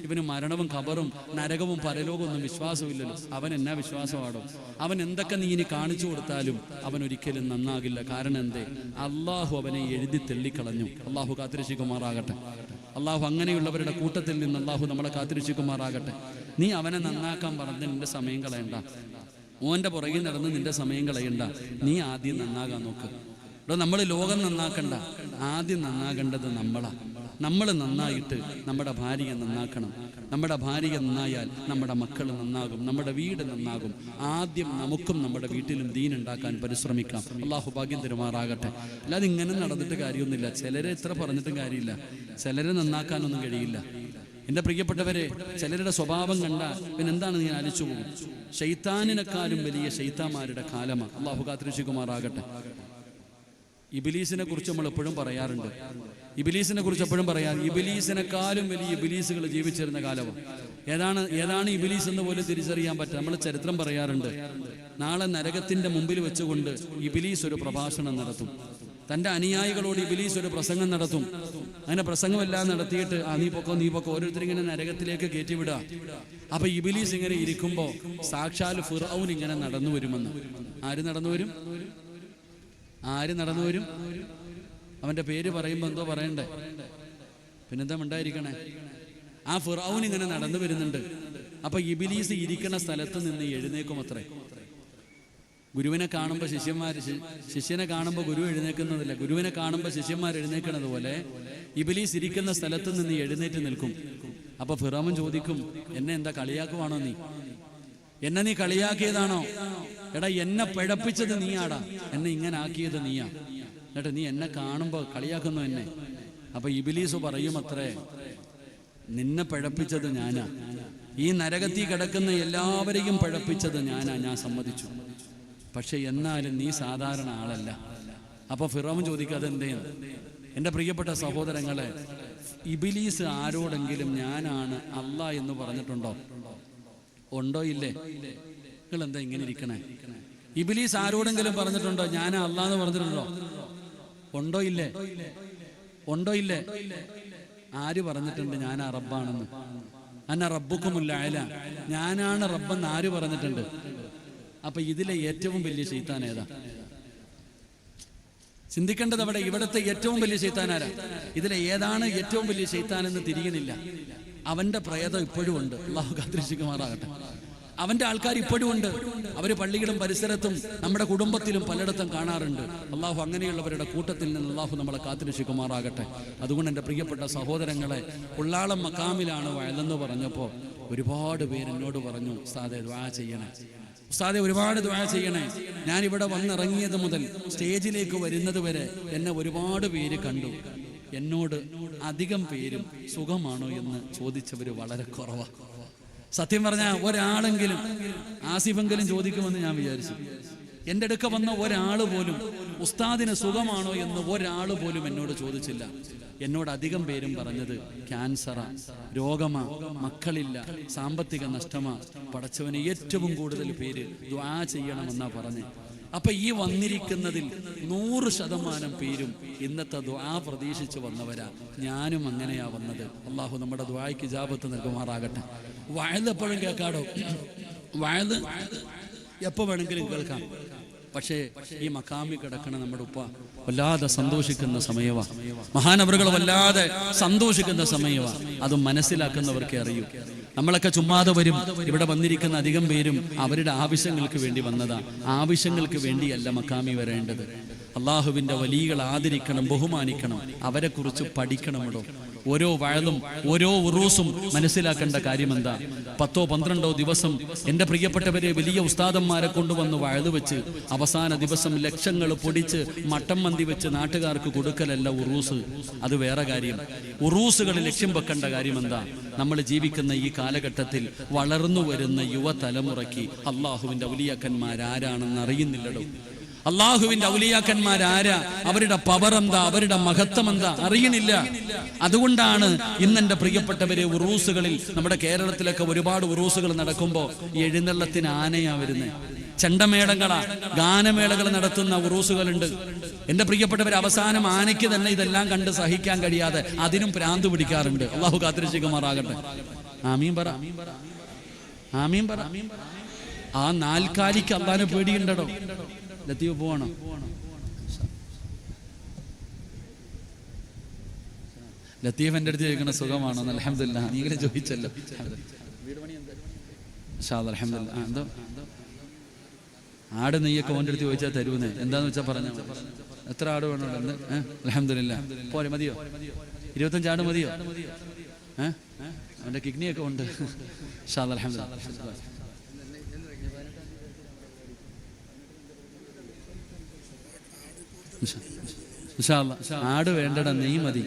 ഇവന് മരണവും ഖബറും നരകവും പരലോകമൊന്നും വിശ്വാസമില്ലല്ലോ. അവൻ എന്നാ വിശ്വാസമാണോ? അവൻ എന്തൊക്കെ നീ ഇനി കാണിച്ചു കൊടുത്താലും അവൻ ഒരിക്കലും നന്നാകില്ല. കാരണം എന്തേ? അള്ളാഹു അവനെ എഴുതി തെള്ളിക്കളഞ്ഞു. അള്ളാഹു കാത്തിരക്ഷിക്കുമാറാകട്ടെ. അള്ളാഹു അങ്ങനെയുള്ളവരുടെ കൂട്ടത്തിൽ നിന്ന് അള്ളാഹു നമ്മളെ കാത്തിരക്ഷിക്കുമാറാകട്ടെ. നീ അവനെ നന്നാക്കാൻ പറഞ്ഞ് നിന്റെ സമയം കളയണ്ട, ഓൻ്റെ പുറകിൽ നടന്ന് നിന്റെ സമയം കളയണ്ട. നീ ആദ്യം നന്നാകാൻ നോക്ക്. നമ്മൾ ലോകം നന്നാക്കണ്ട, ആദ്യം നന്നാകേണ്ടത് നമ്മളാണ്. നമ്മൾ നന്നായിട്ട് നമ്മുടെ ഭാര്യയെ നന്നാക്കണം. നമ്മുടെ ഭാര്യ നന്നായാൽ നമ്മുടെ മക്കൾ നന്നാകും, നമ്മുടെ വീട് നന്നാകും. ആദ്യം നമുക്കും നമ്മുടെ വീട്ടിലും ദീൻ ഉണ്ടാക്കാൻ പരിശ്രമിക്കാം. അള്ളാഹു ഭാഗ്യം തരുമാറാകട്ടെ. അല്ലാതെ ഇങ്ങനെ നടന്നിട്ട് കാര്യമൊന്നുമില്ല. ചിലരെ എത്ര പറഞ്ഞിട്ടും കാര്യമില്ല, ചിലരെ നന്നാക്കാനൊന്നും കഴിയില്ല. എൻ്റെ പ്രിയപ്പെട്ടവരെ, ചിലരുടെ സ്വഭാവം കണ്ടാൽ പിന്നെ എന്താണ് നീ ആലോചിച്ചു പോകും. ശൈത്താനിനെക്കാളും വലിയ ശൈത്താന്മാരുടെ കാലമാണ്. അള്ളാഹു കാത്തിരക്ഷിക്കുമാറാകട്ടെ. ഇബിലീസിനെ കുറിച്ച് നമ്മൾ എപ്പോഴും പറയാറുണ്ട്. ഇബിലീസിനെ കുറിച്ച് എപ്പോഴും പറയാറ്, ഇബിലീസിനെക്കാളും വലിയ ഇബിലീസുകൾ ജീവിച്ചിരുന്ന കാലമാണ്. ഏതാണ് ഇബിലീസ് എന്ന് പോലും തിരിച്ചറിയാൻ പറ്റും. നമ്മൾ ചരിത്രം പറയാറുണ്ട്. നാളെ നരകത്തിന്റെ മുമ്പിൽ വെച്ചുകൊണ്ട് ഇബിലീസ് ഒരു പ്രഭാഷണം നടത്തും. തൻ്റെ അനുയായികളോട് ഇബിലീസ് ഒരു പ്രസംഗം നടത്തും. അങ്ങനെ പ്രസംഗമെല്ലാം നടത്തിയിട്ട് നീ പൊക്കോ ഓരോരുത്തരിങ്ങനെ നരകത്തിലേക്ക് കയറ്റിവിടുക. അപ്പൊ ഇബിലീസ് ഇങ്ങനെ ഇരിക്കുമ്പോൾ സാക്ഷാൽ ഫിർഔൻ ഇങ്ങനെ നടന്നു വരുമെന്ന്. ആര് നടന്നു വരും? അവന്റെ പേര് പറയുമ്പോൾ എന്തോ പറയണ്ടേ? പിന്നെന്താ ഉണ്ടായിരിക്കണേ? ആ ഫിർഔൻ ഇങ്ങനെ നടന്നു വരുന്നുണ്ട്. അപ്പൊ ഇബിലീസ് ഇരിക്കുന്ന സ്ഥലത്ത് നിന്ന് എഴുന്നേക്കും അത്രേ. ഗുരുവിനെ കാണുമ്പോൾ ശിഷ്യനെ കാണുമ്പോൾ ഗുരു എഴുന്നേൽക്കുന്നതില്ല, ഗുരുവിനെ കാണുമ്പോൾ ശിഷ്യന്മാർ എഴുന്നേൽക്കുന്നത് പോലെ ഇബ്ലീസ് ഇരിക്കുന്ന സ്ഥലത്ത് നിന്ന് എഴുന്നേറ്റ് നിൽക്കും. അപ്പൊ ഫിറോൻ ചോദിക്കും, എന്നെ എന്താ കളിയാക്കുവാണോ നീ? എന്നെ നീ കളിയാക്കിയതാണോ? എടാ, എന്നെ പിഴപ്പിച്ചത് നീയാടാ, എന്നെ ഇങ്ങനെ ആക്കിയത് നീയാ, എന്നിട്ട് നീ എന്നെ കാണുമ്പോൾ കളിയാക്കുന്നു എന്നെ. അപ്പൊ ഇബ്ലീസ് പറയും, അത്രേ, നിന്നെ പിഴപ്പിച്ചത് ഞാനാ, ഈ നരകത്തിൽ കിടക്കുന്ന എല്ലാവരെയും പിഴപ്പിച്ചത് ഞാനാ, ഞാൻ സമ്മതിച്ചു. പക്ഷെ എന്നാലും നീ സാധാരണ ആളല്ല. അപ്പൊ ഫിറോൻ ചോദിക്കും, അതെന്തേന്ന്? എൻ്റെ പ്രിയപ്പെട്ട സഹോദരങ്ങളെ, ഇബ്ലീസ് ആരോടെങ്കിലും ഞാനാണ് അല്ലാ എന്ന് പറഞ്ഞിട്ടുണ്ടോ? ഉണ്ടോ? ഇല്ലേ? നിങ്ങൾ എന്താ ഇങ്ങനെ ഇരിക്കണേ? ഇബ്ലീസ് ആരോടെങ്കിലും പറഞ്ഞിട്ടുണ്ടോ ഞാനാ അല്ലാ എന്ന് പറഞ്ഞിട്ടുണ്ടോ? ഉണ്ടോ? ഇല്ലേ? ഉണ്ടോ? ഇല്ലേ? ആര് പറഞ്ഞിട്ടുണ്ട് ഞാനാ റബ്ബാണെന്ന്? അന്ന റബ്ബുക്കുമുൽ അഅല, ഞാനാണ് റബ്ബെന്ന് ആര് പറഞ്ഞിട്ടുണ്ട്? അപ്പൊ ഇതിലെ ഏറ്റവും വലിയ ശൈത്താൻ ഏതാ? ചിന്തിക്കേണ്ടത് അവിടെ. ഇവിടുത്തെ ഏറ്റവും വലിയ ശൈത്താൻ ആരാ? ഇതിലെ ഏതാണ് ഏറ്റവും വലിയ ശൈത്താൻ എന്ന് തിരിയണില്ല. അവന്റെ പ്രേതം ഇപ്പോഴും ഉണ്ട്. അല്ലാഹു കാത്തിരക്ഷിക്കുമാറാകട്ടെ. അവന്റെ ആൾക്കാർ ഇപ്പോഴും ഉണ്ട്. അവര് പള്ളികളും പരിസരത്തും നമ്മുടെ കുടുംബത്തിലും പലയിടത്തും കാണാറുണ്ട്. അള്ളാഹു അങ്ങനെയുള്ളവരുടെ കൂട്ടത്തിൽ നിന്ന് അള്ളാഹു നമ്മളെ കാത്തിരക്ഷിക്കുമാറാകട്ടെ. അതുകൊണ്ട് എൻ്റെ പ്രിയപ്പെട്ട സഹോദരങ്ങളെ, ഉള്ളാളം മക്കാമിലാണ് വയലെന്ന് പറഞ്ഞപ്പോൾ ഒരുപാട് പേര് എന്നോട് പറഞ്ഞു, ഉസ്താദേ ദുആ ചെയ്യണേ, ഉസ്താദെ ഒരുപാട് ദുആ ചെയ്യണേ. ഞാൻ ഇവിടെ വന്നിറങ്ങിയത് മുതൽ സ്റ്റേജിലേക്ക് വരുന്നത് വരെ എന്നെ ഒരുപാട് പേര് കണ്ടു. എന്നോട് അധികം പേരും സുഖമാണോ എന്ന് ചോദിച്ചവർ വളരെ കുറവാണ്. സത്യം പറഞ്ഞാൽ ഒരാളെങ്കിലും, ആസിഫെങ്കിലും ചോദിക്കുമെന്ന് ഞാൻ വിചാരിച്ചു. എൻ്റെ അടുക്ക വന്ന ഒരാൾ പോലും ഉസ്താദിന് സുഖമാണോ എന്ന് ഒരാൾ പോലും എന്നോട് ചോദിച്ചില്ല. എന്നോട് അധികം പേരും പറഞ്ഞത് ക്യാൻസറാ, രോഗമാ, മക്കളില്ല, സാമ്പത്തിക നഷ്ടമാ, പടച്ചവനെ ഏറ്റവും കൂടുതൽ പേര് ദുആ ചെയ്യണമെന്നാ പറഞ്ഞ്. അപ്പൊ ഈ വന്നിരിക്കുന്നതിൽ 100% പേരും ഇന്നത്തെ ദുആ പ്രതീക്ഷിച്ച് വന്നവരാ. ഞാനും അങ്ങനെയാ വന്നത്. അള്ളാഹു നമ്മുടെ ദുആയ്ക്ക് ഇജാബത്ത് നൽകുമാറാകട്ടെ. വഅദ് എപ്പോഴും കേൾക്കാടോ, വഅദ് എപ്പോ വേണമെങ്കിലും കേൾക്കാം. പക്ഷേ ഈ മക്കാമി കിടക്കണ നമ്മുടെ ഉപ്പ വല്ലാതെ സന്തോഷിക്കുന്ന സമയവാ, മഹാനവറുകൾ വല്ലാതെ സന്തോഷിക്കുന്ന സമയവാ. അത് മനസ്സിലാക്കുന്നവർക്കേ അറിയൂ. നമ്മളൊക്കെ ചുമ്മാതെ വരും. ഇവിടെ വന്നിരിക്കുന്ന അധികം പേരും അവരുടെ ആവശ്യങ്ങൾക്ക് വേണ്ടി വന്നതാ. ആവശ്യങ്ങൾക്ക് വേണ്ടിയല്ല മക്കാമി വരേണ്ടത്. അള്ളാഹുവിൻ്റെ വലിയകൾ ആദരിക്കണം, ബഹുമാനിക്കണം, അവരെ കുറിച്ച് പഠിക്കണമോ. ഓരോ വഅദും ഓരോ ഉറൂസും മനസ്സിലാക്കേണ്ട കാര്യം എന്താ? 10-12 ദിവസം എൻ്റെ പ്രിയപ്പെട്ടവരെ വലിയ ഉസ്താദന്മാരെ കൊണ്ടുവന്ന് വഅദ് വെച്ച് അവസാന ദിവസം ലക്ഷങ്ങൾ പൊടിച്ച് മട്ടം മന്തി വെച്ച് നാട്ടുകാർക്ക് കൊടുക്കലല്ല ഉറൂസ്. അത് വേറെ കാര്യം. ഉറൂസുകൾ ലക്ഷ്യം വെക്കേണ്ട കാര്യം എന്താ? നമ്മൾ ജീവിക്കുന്ന ഈ കാലഘട്ടത്തിൽ വളർന്നു വരുന്ന യുവതലമുറയ്ക്ക് അള്ളാഹുവിൻ്റെ ഔലിയാക്കന്മാരാരാണെന്ന് അറിയുന്നില്ലടോ. അള്ളാഹുവിന്റെ ഔലിയാക്കന്മാരാരാ, അവരുടെ പവർ എന്താ, അവരുടെ മഹത്വം എന്താ അറിയണില്ല. അതുകൊണ്ടാണ് ഇന്നെൻ്റെ പ്രിയപ്പെട്ടവരെ ഉറൂസുകളിൽ, നമ്മുടെ കേരളത്തിലൊക്കെ ഒരുപാട് ഉറൂസുകൾ നടക്കുമ്പോൾ എഴുന്നള്ളത്തിന് ആനയാ വരുന്നത്, ചെണ്ടമേളങ്ങളാ, ഗാനമേളകൾ നടത്തുന്ന ഉറൂസുകളുണ്ട്. എൻ്റെ പ്രിയപ്പെട്ടവർ, അവസാനം ആനയ്ക്ക് തന്നെ ഇതെല്ലാം കണ്ട് സഹിക്കാൻ കഴിയാതെ അതിനും ഭ്രാന്ത് പിടിക്കാറുണ്ട്. അള്ളാഹു കാത്തിരക്ഷിക്കുമാറാകട്ടെ. ആമീൻ പറ, ആമീൻ പറ. ആ നാൽക്കാലിക്ക് അള്ളാനെ പേടിയുണ്ടോ? ലത്തീഫ് പോവാണോ? ലത്തീഫ് എൻ്റെ അടുത്ത് ചോദിക്കണ സുഖമാണോ? അൽഹംദുലില്ലാഹ്. നീ ഇങ്ങനെ ചോദിച്ചല്ലോ. അൽഹംദുലില്ലാഹ്. എന്തോ ആട് നെയ്യൊക്കെ ഓൻ്റെ അടുത്ത് ചോദിച്ചാൽ തരുന്നേ. എന്താന്ന് വെച്ചാൽ പറഞ്ഞു. എത്ര ആട് വേണോ? അൽഹംദുലില്ലാഹ്. പോരെ, മതിയോ? 25 ആട് മതിയോ? അവൻ്റെ കിഡ്നിയൊക്കെ ഉണ്ട്. അൽഹംദുലില്ലാഹ്. ആട് വേണ്ടട, നെയ് മതി.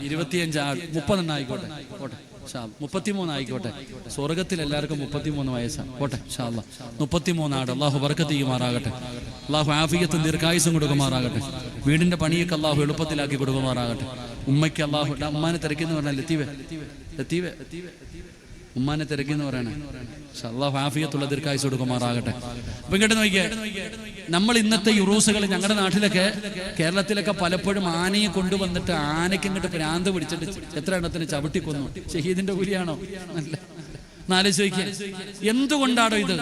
25 ആട്, 30 ആയിക്കോട്ടെ, പോട്ടെ. 33 ആയിക്കോട്ടെ. സ്വർഗത്തിൽ എല്ലാവർക്കും 33 വയസ്സാണ്. പോട്ടെ. 33 ആട്. അള്ളാഹു ബർക്കത്ത് ചെയ്യുമാറാകട്ടെ. അള്ളാഹു ആഫിയത്തും ദീർഘായുസും കൊടുക്കുമാറാകട്ടെ. വീടിന്റെ പണിയൊക്കെ അള്ളാഹു എളുപ്പത്തിലാക്കി കൊടുക്കുമാറാകട്ടെ. ഉമ്മയ്ക്ക് അള്ളാഹു, ഉമ്മാനെ തിരക്കിന്ന് പറഞ്ഞാൽ ലത്തീവെ ഉമ്മാനെ തിരക്കിന്ന് പറയണേ. അള്ളാഹു ആഫിയത്തുള്ള ദീർഘായുസ് കൊടുക്കുമാറാകട്ടെ. അപ്പൊ ഇങ്ങോട്ട് നോക്കിയേ, നമ്മൾ ഇന്നത്തെ ഉറൂസുകൾ ഞങ്ങളുടെ നാട്ടിലൊക്കെ, കേരളത്തിലൊക്കെ പലപ്പോഴും ആനയെ കൊണ്ടുവന്നിട്ട് ആനയ്ക്ക് ഇങ്ങോട്ട് ഭ്രാന്ത് പിടിച്ചിട്ട് എത്ര എണ്ണത്തിന് ചവിട്ടിക്കൊന്നു. ഷഹീദിന്റെ കൂലിയാണോ? അല്ല. ആലോചിക്കുക, എന്തുകൊണ്ടാണോ ഇത്?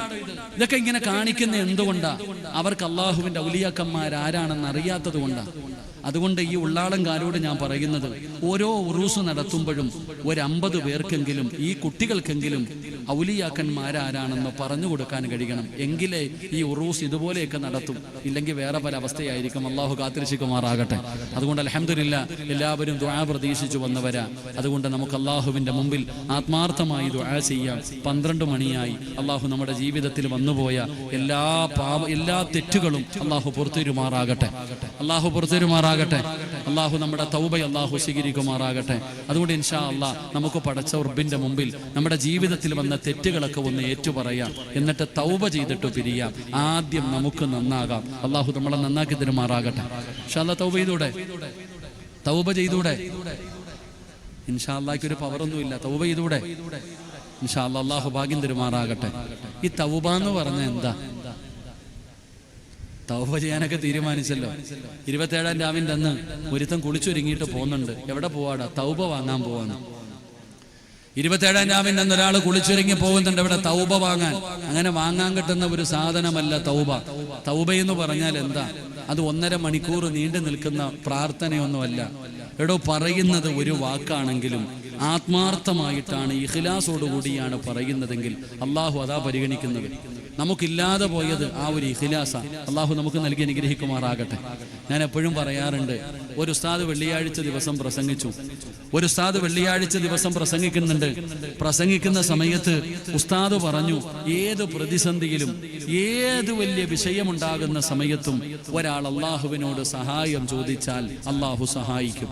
ഇതൊക്കെ ഇങ്ങനെ കാണിക്കുന്ന എന്തുകൊണ്ടാ? അവർക്ക് അള്ളാഹുവിന്റെ ഔലിയാക്കന്മാരാരാണെന്ന് അറിയാത്തത് കൊണ്ടാ. അതുകൊണ്ട് ഈ ഉള്ളാളംകാരോട് ഞാൻ പറയുന്നത്, ഓരോ ഉറൂസ് നടത്തുമ്പോഴും 50 പേർക്കെങ്കിലും, ഈ കുട്ടികൾക്കെങ്കിലും ഔലിയാക്കന്മാരാരാണെന്ന് പറഞ്ഞു കൊടുക്കാൻ കഴിയണം. എങ്കിലേ ഈ ഉറൂസ് ഇതുപോലെയൊക്കെ നടത്തും. ഇല്ലെങ്കിൽ വേറെ പല അവസ്ഥയായിരിക്കും. അള്ളാഹു കാത്തിരക്ഷിക്കുമാറാകട്ടെ. അതുകൊണ്ട് അൽഹംദുലില്ലാ എല്ലാവരും ദുആ പ്രതീക്ഷിച്ചു വന്നവരാ. അതുകൊണ്ട് നമുക്ക് അള്ളാഹുവിൻ്റെ മുമ്പിൽ ആത്മാർത്ഥമായി ദുആ ചെയ്യാം. 12 മണിയായി. അള്ളാഹു നമ്മുടെ ജീവിതത്തിൽ വന്നുപോയ എല്ലാ തെറ്റുകളും അള്ളാഹു പുറത്തുവരുമാറാകട്ടെ. അള്ളാഹു നമ്മുടെ തൗബ അള്ളാഹു സ്വീകരിക്കുമാറാകട്ടെ. അതുകൊണ്ട് ഇൻഷാ അള്ളാഹ് നമുക്ക് പടച്ച റബ്ബിന്റെ മുമ്പിൽ നമ്മുടെ ജീവിതത്തിൽ വന്ന തെറ്റുകളൊക്കെ ഒന്ന് ഏറ്റുപറയാം. എന്നിട്ട് തൗബ ചെയ്തിട്ട് പിരിയാം. ആദ്യം നമുക്ക് നന്നാകാം. അള്ളാഹു നമ്മളെ നന്നാക്കി തരുമാറാകട്ടെ. ഇൻഷാ അള്ളാഹ് തൗബ ചെയ്തൂടെ? ഇൻഷാ അള്ളാഹ്ക്ക് ഒരു പവറൊന്നുമില്ല. തൗബ ചെയ്തൂടെ? ഇൻഷാ അള്ളാഹ് അള്ളാഹു ഭാഗ്യം തരുമാറാകട്ടെ. ഈ തൗബ എന്ന് പറഞ്ഞ എന്താ? തൗബ ചെയ്യാനൊക്കെ തീരുമാനിച്ചല്ലോ. 27-ാം രാവിന്റെ അന്ന് ഒരുത്തം കുളിച്ചൊരുങ്ങിയിട്ട് പോകുന്നുണ്ട്. എവിടെ പോവാടാ? തൗബ വാങ്ങാൻ പോവാണ്. 27-ാം രാവിന്റെ അന്ന് ഒരാൾ കുളിച്ചൊരുങ്ങി പോകുന്നുണ്ട്. ഇവിടെ തൗബ വാങ്ങാൻ. അങ്ങനെ വാങ്ങാൻ കിട്ടുന്ന ഒരു സാധനമല്ല തൗബ. തൗബ എന്ന് പറഞ്ഞാൽ എന്താ? അത് 1.5 മണിക്കൂർ നീണ്ടു നിൽക്കുന്ന പ്രാർത്ഥനയൊന്നുമല്ല. എടോ, പറയുന്നത് ഒരു വാക്കാണെങ്കിലും ആത്മാർത്ഥമായിട്ടാണ്, ഇഖ്ലാസോടുകൂടിയാണ് പറയുന്നതെങ്കിൽ അള്ളാഹു അതാ പരിഗണിക്കുന്നത്. നമുക്കില്ലാതെ പോയത് ആ ഒരു ഇഖ്ലാസ. അള്ളാഹു നമുക്ക് നൽകി അനുഗ്രഹിക്കുമാറാകട്ടെ. ഞാൻ എപ്പോഴും പറയാറുണ്ട്, ഒരു ഉസ്താദ് വെള്ളിയാഴ്ച ദിവസം പ്രസംഗിക്കുന്നുണ്ട്. പ്രസംഗിക്കുന്ന സമയത്ത് ഉസ്താദ് പറഞ്ഞു, ഏത് പ്രതിസന്ധിയിലും ഏത് വലിയ വിഷയമുണ്ടാകുന്ന സമയത്തും ഒരാൾ അള്ളാഹുവിനോട് സഹായം ചോദിച്ചാൽ അള്ളാഹു സഹായിക്കും.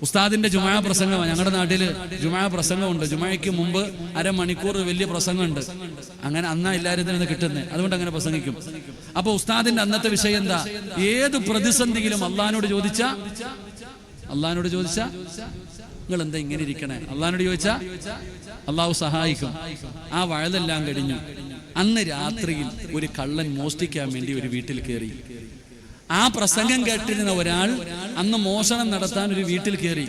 ഉസ്താദിന്റെ ജുമാ പ്രസംഗം, ഞങ്ങളുടെ നാട്ടില് ജുമാ പ്രസംഗമുണ്ട്. ജുമായ്ക്ക് മുമ്പ് 1/2 മണിക്കൂർ വലിയ പ്രസംഗമുണ്ട്. അങ്ങനെ അന്നാ എല്ലാവരും തന്നെ കിട്ടുന്നത്. അതുകൊണ്ട് അങ്ങനെ പ്രസംഗിക്കും. അപ്പൊ ഉസ്താദിന്റെ അന്നത്തെ വിഷയം എന്താ? ഏത് പ്രതിസന്ധിയിലും അള്ളാഹിനോട് ചോദിച്ചാ നിങ്ങൾ എന്താ ഇങ്ങനെ ഇരിക്കണേ? അള്ളാഹിനോട് ചോദിച്ചാ അള്ളാഹു സഹായിക്കും. ആ വഴതെല്ലാം കഴിഞ്ഞു. അന്ന് രാത്രിയിൽ ഒരു കള്ളൻ മോഷ്ടിക്കാൻ വേണ്ടി ഒരു വീട്ടിൽ കയറി. ആ പ്രസംഗം കേട്ടിരുന്ന ഒരാൾ അന്ന് മോഷണം നടത്താൻ ഒരു വീട്ടിൽ കയറി.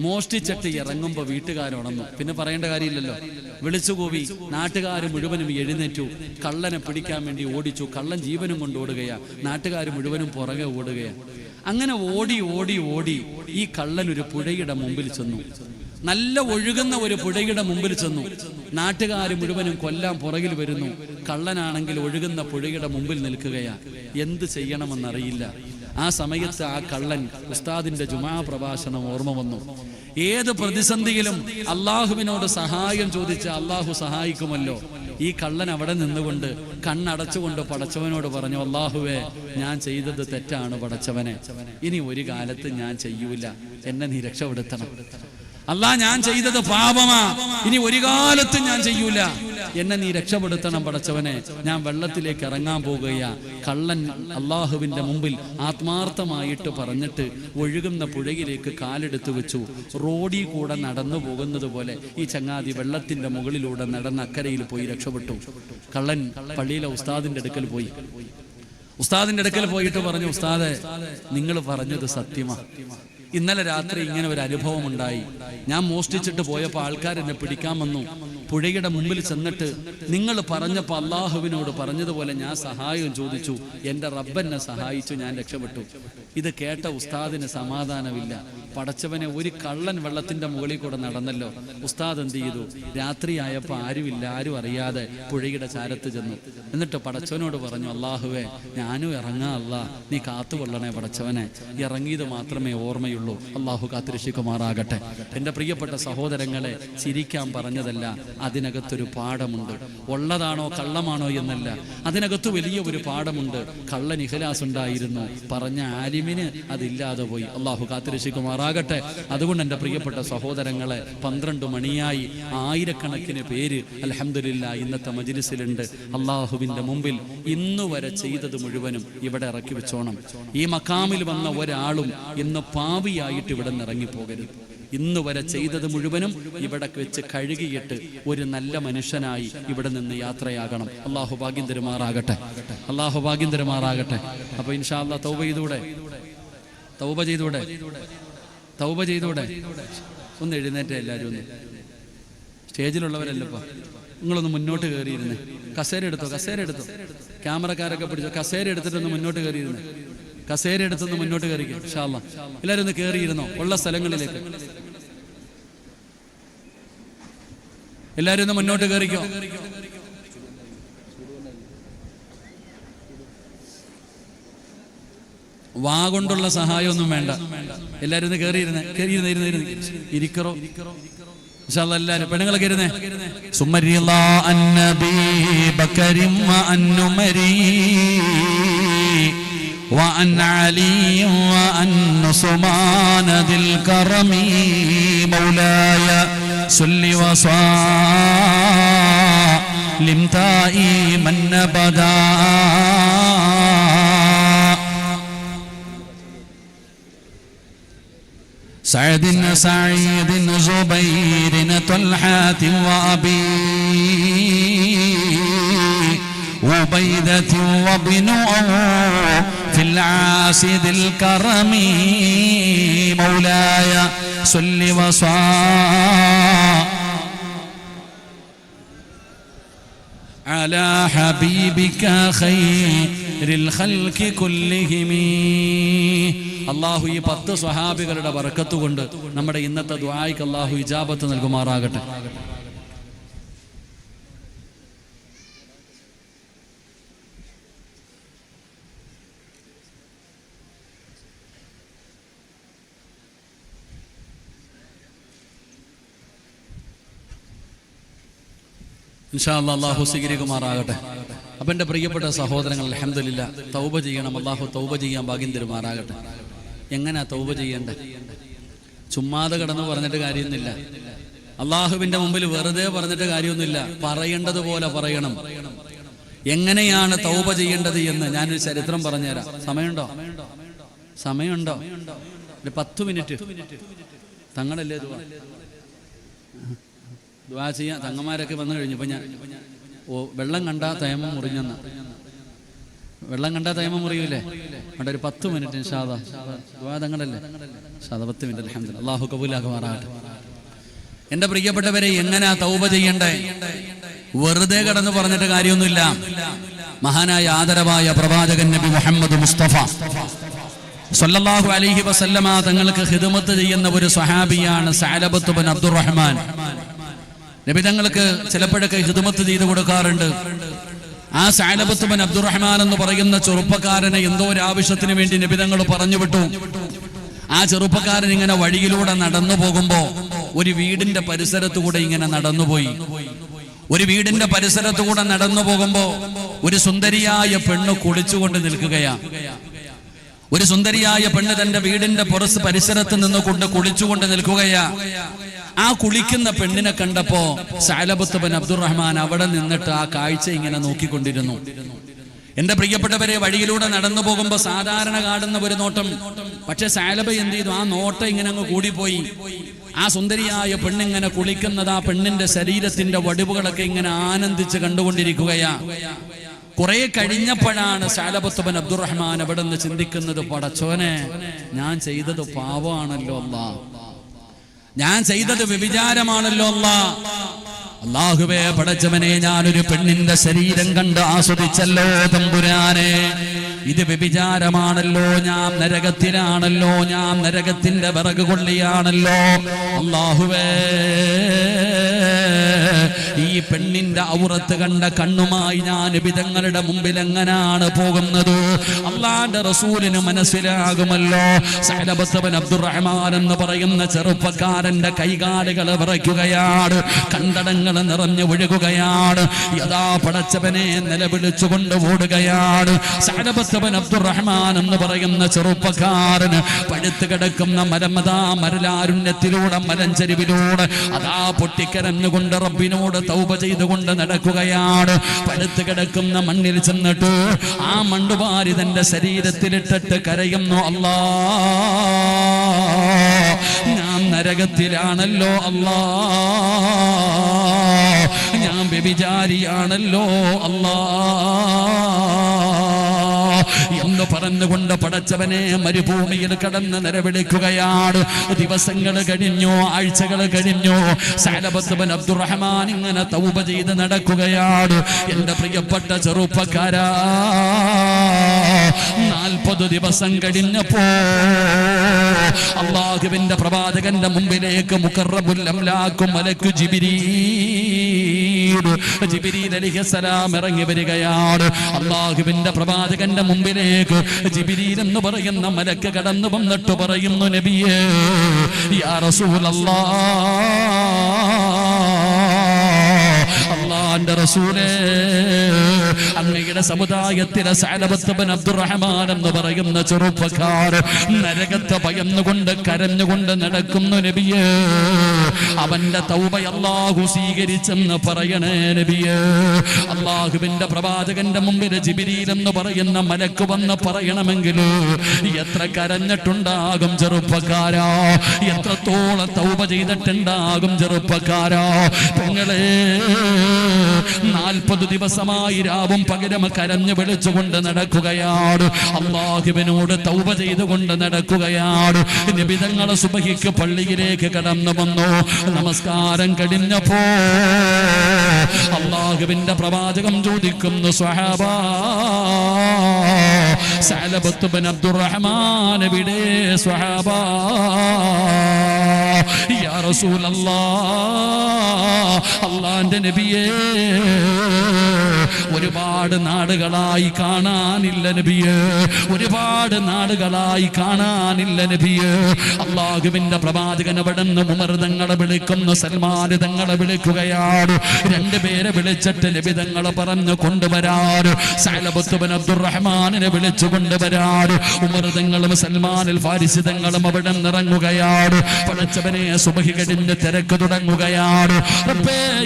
മോഷ്ടിച്ചിട്ട് ഇറങ്ങുമ്പോൾ വീട്ടുകാരുണർന്നു. പിന്നെ പറയേണ്ട കാര്യമില്ലല്ലോ. വിളിച്ചുകൂവി. നാട്ടുകാർ മുഴുവനും എഴുന്നേറ്റു. കള്ളനെ പിടിക്കാൻ വേണ്ടി ഓടിച്ചു. കള്ളൻ ജീവനും കൊണ്ട് ഓടുകയാ. നാട്ടുകാർ മുഴുവനും പുറകെ ഓടുകയാ. അങ്ങനെ ഓടി ഈ കള്ളൻ ഒരു പുഴയുടെ മുമ്പിൽ ചെന്നു. നല്ല ഒഴുകുന്ന ഒരു പുഴയുടെ മുമ്പിൽ ചെന്നു. നാട്ടുകാർ മുഴുവനും കൊല്ലാൻ പുറകിൽ വരുന്നു. കള്ളനാണെങ്കിൽ ഒഴുകുന്ന പുഴയുടെ മുമ്പിൽ നിൽക്കുകയാ. എന്ത് ചെയ്യണമെന്നറിയില്ല. ആ സമയത്ത് ആ കള്ളൻ ഉസ്താദിന്റെ ജുമാ പ്രഭാഷണം ഓർമ്മ വന്നു. ഏത് പ്രതിസന്ധിയിലും അള്ളാഹുവിനോട് സഹായം ചോദിച്ച അള്ളാഹു സഹായിക്കുമല്ലോ. ഈ കള്ളൻ അവിടെ നിന്നുകൊണ്ട് കണ്ണടച്ചുകൊണ്ട് പടച്ചവനോട് പറഞ്ഞു, അള്ളാഹുവേ, ഞാൻ ചെയ്തത് തെറ്റാണ് പടച്ചവനെ. ഇനി ഒരു കാലത്ത് ഞാൻ ചെയ്യൂല. എന്നെ നീ രക്ഷപ്പെടുത്തണം. അല്ലാ, ഞാൻ ചെയ്തത് പാപമാ. ഇനി ഒരു കാലത്തും ഞാൻ ചെയ്യൂല. എന്നെ നീ രക്ഷപ്പെടുത്തണം പടച്ചവനെ. ഞാൻ വെള്ളത്തിലേക്ക് ഇറങ്ങാൻ പോകുകയാ. കള്ളൻ അള്ളാഹുവിന്റെ മുമ്പിൽ ആത്മാർത്ഥമായിട്ട് പറഞ്ഞിട്ട് ഒഴുകുന്ന പുഴയിലേക്ക് കാലെടുത്തു വെച്ചു. റോഡിൽ കൂടെ നടന്നു പോകുന്നത് പോലെ ഈ ചങ്ങാതി വെള്ളത്തിന്റെ മുകളിലൂടെ നടന്ന് അക്കരയിൽ പോയി രക്ഷപ്പെട്ടു. കള്ളൻ പള്ളിയിലെ ഉസ്താദിന്റെ അടുക്കൽ പോയിട്ട് പറഞ്ഞു, ഉസ്താദെ, നിങ്ങൾ പറഞ്ഞത് സത്യമാ. ഇന്നലെ രാത്രി ഇങ്ങനെ ഒരു അനുഭവം ഉണ്ടായി. ഞാൻ മോഷ്ടിച്ചിട്ട് പോയപ്പോൾ ആൾക്കാർ എന്നെ പിടിക്കാൻ വന്നു. പുഴയുടെ മുമ്പിൽ ചെന്നിട്ട് നിങ്ങൾ പറഞ്ഞപ്പോൾ അള്ളാഹുവിനോട് പറഞ്ഞതുപോലെ ഞാൻ സഹായം ചോദിച്ചു. എൻ്റെ റബ്ബെന്നെ സഹായിച്ചു. ഞാൻ രക്ഷപ്പെട്ടു. ഇത് കേട്ട ഉസ്താദിന് സമാധാനമില്ല. പടച്ചവനെ, ഒരു കള്ളൻ വെള്ളത്തിന്റെ മുകളിൽ കൂടെ നടന്നല്ലോ. ഉസ്താദ് എന്ത് ചെയ്തു? രാത്രിയായപ്പോൾ ആരുമില്ല, ആരും അറിയാതെ പുഴയുടെ ചാരത്ത് ചെന്നു. എന്നിട്ട് പടച്ചവനോട് പറഞ്ഞു, അള്ളാഹുവേ, ഞാനും ഇറങ്ങാ. അല്ലാ, നീ കാത്തുകൊള്ളണേ പടച്ചവനെ. ഇറങ്ങിയത് മാത്രമേ ഓർമ്മയുള്ളൂ. അള്ളാഹു കാത്തുരക്ഷിക്കുമാറാകട്ടെ. എൻ്റെ പ്രിയപ്പെട്ട സഹോദരങ്ങളെ, ചിരിക്കാൻ പറഞ്ഞതല്ല, അതിനകത്തൊരു പാഠമുണ്ട്. ഉള്ളതാണോ കള്ളമാണോ എന്നല്ല, അതിനകത്ത് വലിയ ഒരു പാഠമുണ്ട്. കള്ളൻ ഇഖ്ലാസ് ഉണ്ടായിരുന്നു, പറഞ്ഞ ആലിമിന് അതില്ലാതെ പോയി. അള്ളാഹു കാത്തുരക്ഷിക്കുമാറാകട്ടെ. അതുകൊണ്ട് എൻ്റെ പ്രിയപ്പെട്ട സഹോദരങ്ങളെ, 12 മണിയായി. ആയിരക്കണക്കിന് പേര് അൽഹംദുലില്ലാ ഇന്നത്തെ മജ്‌ലിസിലുണ്ട്. അള്ളാഹുവിൻ്റെ മുമ്പിൽ ഇന്നുവരെ ചെയ്തത് മുഴുവനും ഇവിടെ ഇറക്കി വെച്ചോണം. ഈ മക്കാമിൽ വന്ന ഒരാളും ഇന്ന് പാപിയായിട്ട് ഇവിടെ നിന്ന് ഇറങ്ങിപ്പോകരുത്. ഇന്ന് വരെ ചെയ്തത് മുഴുവനും ഇവിടെ വെച്ച് കഴുകിയിട്ട് ഒരു നല്ല മനുഷ്യനായി ഇവിടെ നിന്ന് യാത്രയാകണം. അള്ളാഹു ഭാഗ്യം തരുമാറാകട്ടെ. അപ്പൊ ഇൻഷാ അല്ലാഹ് തൗബ ചെയ്തൂടെ? ഒന്ന് എഴുന്നേറ്റേ എല്ലാവരും. ഒന്ന് സ്റ്റേജിലുള്ളവരല്ലപ്പോ, നിങ്ങളൊന്ന് മുന്നോട്ട് കയറിയിരുന്നേ. കസേര എടുത്തോ. ക്യാമറക്കാരൊക്കെ പിടിച്ചോ. കസേര എടുത്തിട്ടൊന്ന് മുന്നോട്ട് കയറിയിരുന്നേ. കസേര എടുത്തൊന്ന് മുന്നോട്ട് കയറിക്കും. ഇൻഷാ അല്ലാഹ് എല്ലാവരും ഒന്ന് കയറിയിരുന്നോ ഉള്ള സ്ഥലങ്ങളിലേക്ക്. എല്ലാവരും ഒന്ന് മുന്നോട്ട് കയറിക്കോ. വാ കൊണ്ടുള്ള സഹായമൊന്നും വേണ്ട. എല്ലാവരും ഒന്ന് കയറിയിരുന്നേ ഇരിക്കറോ. എല്ലാരും പെണ്ണുങ്ങളെ കയറുന്നേ. وعن علي وعن عثمان ذي الكرم مولاي صل وسلم دائما ابدا سعد سعيد زبير طلحة وأبي عبيدة وابن في العاسد الكرم مولاي صل وسلم على حبيبك خير الخلق كلهم. അള്ളാഹു ഈ 10 സ്വഹാബികളുടെ ബർക്കത്ത് കൊണ്ട് നമ്മുടെ ഇന്നത്തെ ദുആയ്ക്ക് അള്ളാഹു ഇജാബത്ത് നൽകുമാറാകട്ടെ. ഇൻഷാ അല്ലാഹ് അള്ളാഹു സ്വീകരിക്കുമാറാകട്ടെ. അപ്പം എൻ്റെ പ്രിയപ്പെട്ട സഹോദരങ്ങൾ, അൽഹംദുലില്ലാഹ്, തൗബ ചെയ്യണം. അള്ളാഹു തൗബ ചെയ്യാൻ ഭാഗ്യം തരുമാറാകട്ടെ. എങ്ങനെയാ തൗബ ചെയ്യേണ്ടത്? ചുമ്മാതെ കിടന്ന് പറഞ്ഞിട്ട് കാര്യമൊന്നുമില്ല. അള്ളാഹുവിൻ്റെ മുമ്പിൽ വെറുതെ പറഞ്ഞിട്ട് കാര്യമൊന്നുമില്ല. പറയേണ്ടതുപോലെ പറയണം. എങ്ങനെയാണ് തൗബ ചെയ്യേണ്ടത് എന്ന് ഞാനൊരു ചരിത്രം പറഞ്ഞുതരാം. സമയമുണ്ടോ? ഒരു 10 മിനിറ്റ്. തങ്ങളല്ലേ ദുആ ചെയ്യാൻ തങ്ങന്മാരൊക്കെ വന്നു കഴിഞ്ഞു. ഇപ്പം ഞാൻ വെള്ളം കണ്ടാ തയമം മുറിഞ്ഞെന്ന്. വെള്ളം കണ്ടാ തയമം മുറിയൂലേ? അവിടെ ഒരു 10 മിനിറ്റ് ഇൻഷാ അല്ലാഹ് ദുആ തങ്ങളല്ലേ? 10 മിനിറ്റ്. അൽഹംദുലില്ലാഹ്, അല്ലാഹു കബൂലാക്കുമാറാകട്ടെ. എൻ്റെ പ്രിയപ്പെട്ടവരെ, എങ്ങനെയാ തൗബ ചെയ്യണ്ടേ? വെറുതെ കടന്ന് പറഞ്ഞിട്ട് കാര്യമൊന്നുമില്ല. മഹാനായ ആദരവായ പ്രവാചകൻ നബി മുഹമ്മദ് മുസ്തഫ സല്ലല്ലാഹു അലൈഹി വസല്ലമ തങ്ങൾക്ക് ഖിദ്മത്ത് ചെയ്യുന്ന ഒരു സ്വഹാബിയാണ് സഅലബത്ത് ബിൻ അബ്ദുറഹ്മാൻ. നബി തങ്ങൾക്ക് ചിലപ്പോഴൊക്കെ ഖിദ്മത്ത് ചെയ്തു കൊടുക്കാറുണ്ട്. ആ സഅലബത്ത് ബിൻ അബ്ദുറഹ്മാൻ എന്ന് പറയുന്ന ചെറുപ്പക്കാരനെ എന്തോ ഒരു ആവശ്യത്തിന് വേണ്ടി നബി തങ്ങൾ പറഞ്ഞു വിട്ടു. ആ ചെറുപ്പക്കാരൻ ഇങ്ങനെ വഴിയിലൂടെ നടന്നു പോകുമ്പോ ഒരു വീടിന്റെ പരിസരത്തുകൂടെ ഇങ്ങനെ നടന്നുപോയി. ഒരു വീടിന്റെ പരിസരത്തുകൂടെ നടന്നു പോകുമ്പോ ഒരു സുന്ദരിയായ പെണ്ണ് കുളിച്ചുകൊണ്ട് നിൽക്കുകയാ. ഒരു സുന്ദരിയായ പെണ്ണ് തന്റെ വീടിന്റെ പരിസരത്ത് നിന്നുകൊണ്ട് കുളിച്ചുകൊണ്ട് നിൽക്കുകയാ. ആ കുളിക്കുന്ന പെണ്ണിനെ കണ്ടപ്പോ സഅലബത്ത് ബിൻ അബ്ദുറഹ്മാൻ അവിടെ നിന്നിട്ട് ആ കാഴ്ച ഇങ്ങനെ നോക്കിക്കൊണ്ടിരുന്നു. എന്റെ പ്രിയപ്പെട്ടവരെ, വഴിയിലൂടെ നടന്നു പോകുമ്പോ സാധാരണ കാണുന്ന ഒരു നോട്ടം. പക്ഷെ സഅലബ എന്ത് ചെയ്തു? ആ നോട്ടം ഇങ്ങനെ അങ്ങ് കൂടിപ്പോയി. ആ സുന്ദരിയായ പെണ്ണിങ്ങനെ കുളിക്കുന്നത്, ആ പെണ്ണിന്റെ ശരീരത്തിന്റെ വടിവുകളൊക്കെ ഇങ്ങനെ ആനന്ദിച്ച് കണ്ടുകൊണ്ടിരിക്കുകയാ. കുറെ കഴിഞ്ഞപ്പോഴാണ് സഅലബത്ത് ബിൻ അബ്ദുറഹ്മാൻ അവിടെ നിന്ന് ചിന്തിക്കുന്നത്, പടച്ചോനെ, ഞാൻ ചെയ്തത് പാവമാണല്ലോ അല്ലാഹ്, ഞാൻ ചെയ്തത് വ്യഭിചാരമാണല്ലോ അല്ലാഹ്. അല്ലാഹുവേ, പടച്ചവനെ, ഞാനൊരു പെണ്ണിന്റെ ശരീരം കണ്ട് ആസ്വദിച്ചല്ലോ തമ്പുരാനെ. ഇത് വ്യഭിചാരമാണല്ലോ, ഞാൻ നരകത്തിലാണല്ലോ, ഞാൻ നരകത്തിന്റെ വിറക് കൊള്ളിയാണല്ലോ. അല്ലാഹുവേ, ഈ പെണ്ണിന്റെ ഔറത്ത് കണ്ട കണ്ണുമായി ഞാൻ നബിതങ്ങളുടെ മുമ്പിൽ എങ്ങനാണ് പോകുന്നത്? അല്ലാഹുവിന്റെ റസൂലിന് മനസ്സിലാകുമല്ലോ. സഅലബത്ത് ബിൻ അബ്ദുറഹ്മാൻ എന്ന് പറയുന്ന ചെറുപ്പക്കാരന്റെ കൈകാലുകൾ വിറയ്ക്കുകയാണ്, കണ്ടടങ്ങൾ നിറഞ്ഞു ഒഴുകുകയാണ്. യഥാ പടച്ചവനെ നിലവിളിച്ചുകൊണ്ട് ഓടുകയാണ്. സഅലബത്ത് ബിൻ അബ്ദുറഹ്മാൻ എന്ന് പറയുന്ന ചെറുപ്പക്കാരന് പഴുത്ത് കിടക്കുന്ന മരലാരുണ്യത്തിലൂടെ, മലഞ്ചരിവിലൂടെ അതാ പൊട്ടിക്കരഞ്ഞുകൊണ്ട് റബ്ബിനോട് തൗബ ചെയ്തുകൊണ്ട് നടക്കുകയാണ്. പഴുത്ത് കിടക്കുന്ന മണ്ണിൽ ചെന്നിട്ട് ആ മണ്ണുവാരി തന്റെ ശരീരത്തിലിട്ടിട്ട് കരയുന്നു, അല്ലാഹ്, ഞാൻ നരകത്തിലാണല്ലോ അല്ലാഹ്, ഞാൻ വ്യഭിചാരിയാണല്ലോ അല്ലാഹ് എന്ന് പറഞ്ഞുകൊണ്ട് പടച്ചവനെ മരുഭൂമിയിൽ കടന്ന് നിലവിളിക്കുകയാണ്. ദിവസങ്ങൾ കഴിഞ്ഞു, ആഴ്ചകൾ കഴിഞ്ഞു. സഅലബത്ത് ബിൻ അബ്ദുറഹ്മാൻ ഇങ്ങനെ തൗബ ചെയ്ത് നടക്കുകയാണ്. എന്റെ പ്രിയപ്പെട്ട ചെറുപ്പക്കാരാ, 40 ദിവസം കഴിഞ്ഞപ്പോ അല്ലാഹുവിന്റെ പ്രവാചകന്റെ മുമ്പിലേക്ക് മുഖറബുൽ അംലാഖു മലക്കു ജിബ്രീൽ ജിബ്രീൽ അലൈഹിസ്സലാം ഇറങ്ങി വരികയാണ്. അല്ലാഹുവിന്റെ പ്രവാചകന്റെ മുമ്പിലേക്ക് ജിബ്രീൽ എന്ന് പറയുന്ന മലക്ക് കടന്നു വന്നിട്ട് പറയുന്നു, നബിയേ യാ റസൂലല്ലാഹ്, അല്ലാഹുവിന്റെ റസൂലേ, അങ്ങയുടെ സമുദായത്തിലെ സഅലബത്ത് ബിൻ അബ്ദുറഹ്മാൻ എന്ന് പറയുന്ന ചെറുപ്പക്കാരൻ നരകത്തെ ഭയന്നുകൊണ്ട് കരഞ്ഞുകൊണ്ട് നടക്കുന്നു നബിയേ. അവന്റെ തൗബ അല്ലാഹു സ്വീകരിച്ചെന്ന് പറയണേ നബിയേ. അല്ലാഹുവിന്റെ പ്രവാചകന്റെ മുമ്പിൽ ജിബ്രീൽ എന്ന് പറയുന്ന മലക്ക് വന്ന് പറയണമെങ്കിൽ എത്ര കരഞ്ഞിട്ടുണ്ടാകും ചെറുപ്പക്കാരാ, എത്രത്തോളം തൗബ ചെയ്തിട്ടുണ്ടാകും ചെറുപ്പക്കാരാ. പെങ്ങളെ, 40 ദിവസമായി രാവും പകരം കരഞ്ഞു വിളിച്ചുകൊണ്ട് നടക്കുകയാണ്, അല്ലാഹുവിനോട് തൗബ ചെയ്തുകൊണ്ട് നടക്കുകയാണ്. നബി തങ്ങൾ സുബഹിക്ക് പള്ളിയിലേക്ക് കടന്നു വന്നു. നമസ്കാരം കഴിഞ്ഞപ്പോ അല്ലാഹുവിന്റെ പ്രവാചകം ചോദിക്കുന്നു, സ്വഹാബാ, സഅലബത്ത് ബിൻ അബ്ദുറഹ്മാൻ എവിടെ സ്വഹാബാ? യാ റസൂലല്ലാഹ്, അല്ലാഹുവിന്റെ നബിയേ, ഒരുപാട് നാടുകളായി കാണാനില്ല നബിയേ, ഒരുപാട് നാടുകളായി കാണാനില്ല നബിയേ. അല്ലാഹുവിന്റെ പ്രവാചകൻ അവിടുന്ന് ഉമർ തങ്ങളെ വിളിക്കുന്നു, സൽമാൻ തങ്ങളെ വിളിക്കുകയാണ്. 2 പേരെ വിളിച്ചിട്ട് നബി തങ്ങളെ പറഞ്ഞു കൊണ്ടുവരാറ്. സഅലബത്ത് ബിൻ അബ്ദുറഹ്മാനെ വിളിച്ചു കൊണ്ടുവരാറ്. ഉമർ തങ്ങളും സൽമാൻ ഫാരിസി തങ്ങളും അവിടെ ഇറങ്ങുകയാണ്. പടച്ചവനെ, സുബഹി കഴിഞ്ഞ് തിരക്ക് തുടങ്ങുകയാണ്.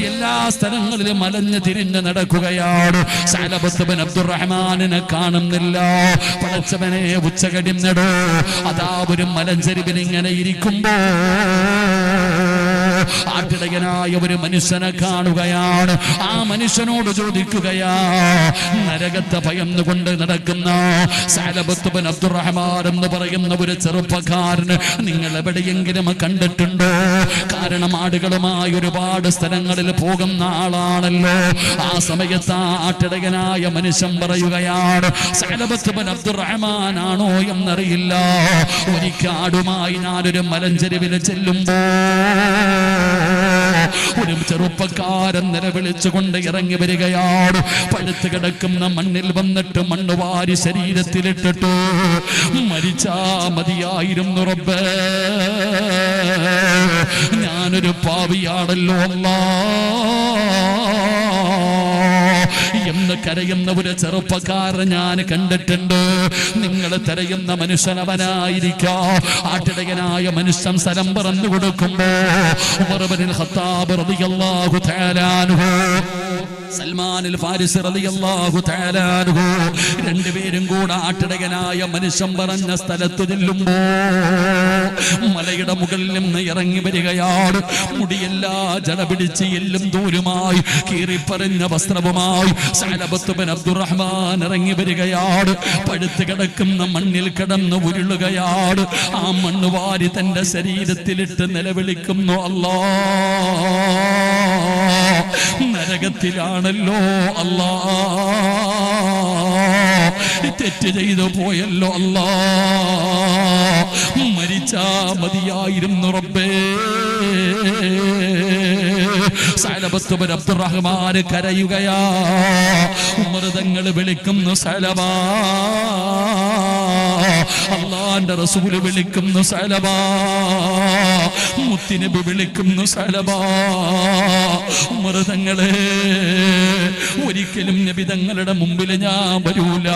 എല്ലാ സ്ഥലങ്ങളിലും മലഞ്ഞ് തിരിഞ്ഞ് നടക്കുകയാണ്. സഅലബത്ത് ബിൻ അബ്ദുറഹ്മാനെ കാണുന്നില്ല. പടച്ചവനെ, ഉച്ച കഴിഞ്ഞടോ അതാ ഒരു മലഞ്ചെരിവിൽ ഇങ്ങനെ ഇരിക്കുമ്പോ ആട്ടിടയനായ ഒരു മനുഷ്യനെ കാണുകയാണ്. ആ മനുഷ്യനോട് ചോദിക്കുകയാ, നരകത്തെ ഭയന്നുകൊണ്ട് നടക്കുന്ന സഅലബത്ത് ബിൻ അബ്ദുറഹ്മാൻ എന്ന് പറയുന്ന ഒരു ചെറുപ്പക്കാരന് നിങ്ങൾ എവിടെയെങ്കിലും കണ്ടിട്ടുണ്ടോ? കാരണം ആടുകളുമായി ഒരുപാട് സ്ഥലങ്ങളിൽ പോകുന്ന ആളാണല്ലോ. ആ സമയത്ത് ആട്ടിടയനായ മനുഷ്യൻ പറയുകയാണ്, സഅലബത്ത് ബിൻ അബ്ദുറഹ്മാൻ ആണോ എന്നറിയില്ല. ഒരിക്കാടുമായി ഞാനൊരു മലഞ്ചെരുവിൽ ചെല്ലുമ്പോ ഒരു ചെറുപ്പക്കാരൻ നിലവിളിച്ചുകൊണ്ട് ഇറങ്ങി വരികയാണ്. പഴുത്ത് കിടക്കുന്ന മണ്ണിൽ വന്നിട്ട് മണ്ണ് വാരി ശരീരത്തിലിട്ടിട്ട് മരിച്ചാ മതിയായിരുന്നു റബ്ബേ, ഞാനൊരു പാവിയാണല്ലോ അല്ലാഹ് എന്ന് കരയുന്ന ഒരു ചെറുപ്പക്കാരൻ ഞാൻ കണ്ടിട്ടുണ്ട്. നിങ്ങൾ തിരയുന്ന മനുഷ്യനവനായിരിക്കാം. ആട്ടിടയനായ മനുഷ്യൻ സ്ഥലം പറഞ്ഞു കൊടുക്കുമ്പോ ഉമർ ഇബ്നുൽ ഖത്താബ് റളിയല്ലാഹു തആല അൻഹു, സൽമാൻ ഫാരിസി റളിയല്ലാഹു തആല അൻഹു 2 പേരും കൂടെ ആട്ടിടയനായ മനുഷ്യൻ പറഞ്ഞ സ്ഥലത്ത് ചെല്ലുമ്പോ മലയുടെ മുകളിൽ നിന്ന് ഇറങ്ങി വരികയാണ്. മുടിയെല്ലാം ജട പിടിച്ച് എല്ലും തോലുമായി കീറിപ്പറിഞ്ഞ വസ്ത്രവുമായി സഅലബത്ത് ബിൻ അബ്ദുറഹ്മാൻ ഇറങ്ങി വരികയാണ്. പഴുത്ത് കിടക്കുന്ന മണ്ണിൽ കിടന്ന് ഉരുളുകയാണ്. ആ മണ്ണ് വാരി തന്റെ ശരീരത്തിലിട്ട് നിലവിളിക്കുന്നു, അല്ലാഹ്, നരകത്തിലാണല്ലോ അല്ലാഹ്, തെറ്റ് ചെയ്തു പോയല്ലോ അല്ലാഹ്, മരിച്ചാ മതിയായിരുന്നു റബ്ബേ. സഅലബത്ത് ബിൻ അബ്ദുറഹ്മാൻ കരയുകയാ. ഉമർ തങ്ങൾ വിളിക്കുന്നു, സഅലബാ, അല്ലാഹുവിന്റെ റസൂൽ വിളിക്കുന്നു, സഅലബാ, മുത്തുനബി വിളിക്കുന്നു, സഅലബാ. ഉമർ തങ്ങളെ, ഒരിക്കലും നബി തങ്ങളുടെ മുമ്പിൽ ഞാൻ വരൂല.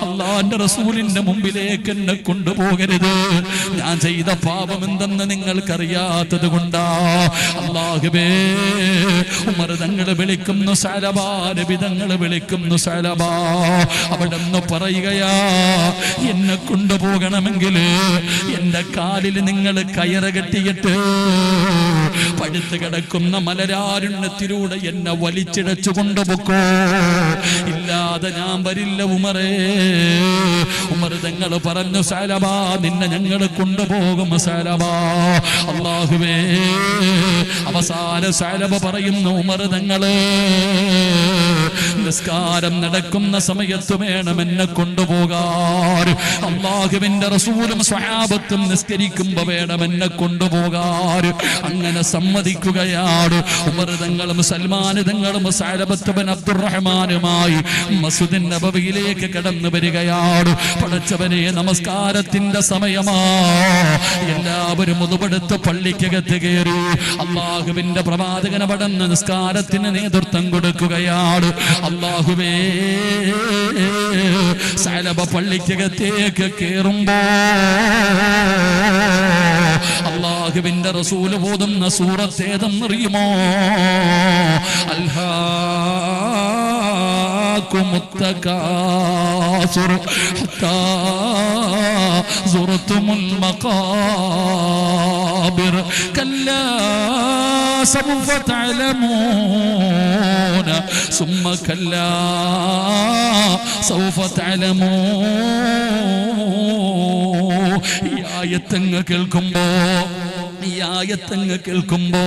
അല്ലാഹുവിന്റെ റസൂലിന്റെ മുമ്പിലേക്ക് എന്നെ കൊണ്ടുപോകരുത്. ഞാൻ ചെയ്ത പാപം എന്തെന്ന് നിങ്ങൾക്കറിയാത്തത് കൊണ്ടാ. അല്ലാഹുവേ, ഉമർ തങ്ങൾ വിളിക്കുന്നു, സഅലബാ, നബി തങ്ങൾ വിളിക്കുന്നു, സഅലബാ. അവിടെ നിന്ന് പറയുകയാ, എന്നെ കൊണ്ടുപോകണമെങ്കിൽ എന്റെ കാലിൽ നിങ്ങൾ കയറ് കെട്ടിയിട്ട് പഴുത്ത് കിടക്കുന്ന മലരാരുണ്യത്തിലൂടെ എന്നെ വലിച്ചിടച്ചു കൊണ്ടുപോക്കോ, ഇല്ലാതെ ഞാൻ വരില്ല ഉമറേ. ഉമർ തങ്ങൾ പറഞ്ഞു, സഅലബാ, നിന്നെ ഞങ്ങൾ കൊണ്ടുപോകും സഅലബാ. അല്ലാഹുവേ, അവസാന സഅലബ പറയുന്നു, ഉമർ തങ്ങള് നിസ്കാരം നടക്കുന്ന സമയത്ത് വേണം എന്നെ കൊണ്ടുപോകാൻ. അല്ലാഹുവിന്റെ റസൂലും സ്വഹാബത്തും നിസ്കരിക്കുമ്പോ വേണം എന്നെ കൊണ്ടുപോകാൻ. അങ്ങനെ സമ്മതിക്കുകയാണ്. ഉമർ തങ്ങളും സൽമാൻ തങ്ങളും സഅലബത്ത് ബിൻ അബ്ദുറഹ്മാനുമായി മസ്ജിദുൻ നബവിയിലേക്ക് കടന്നു വരികയാണ്. പടച്ചവനെ, നമസ്കാരത്തിന്റെ സമയമാ. എല്ലാവരും മുതുപെടുത്ത് പള്ളിക്കകത്ത് കയറി. അല്ലാഹുവിന്റെ പ്രവാചകൻ അവിടുന്ന് നിസ്കാരത്തിന് നേതൃത്വം കൊടുക്കുകയാണ്. അല്ലാഹുവേ, സഅലബ പള്ളിക്കകത്തേക്ക് കയറുമ്പോ അല്ലാഹുവിന്റെ റസൂൽ ഓതുന്ന സൂറത്ത് ഏതെന്നറിയുമോ? അൽഹാകുമുത്തകാസുർ ഹത്താ സുറത്തുമുൽ മഖാബിർ കല്ലാ സൗഫ തഅലമൂന സുമ്മ കല്ലാ സൗഫ തഅലമൂൻ. ഈ ആയത്തങ്ങ് കേൾക്കുമ്പോ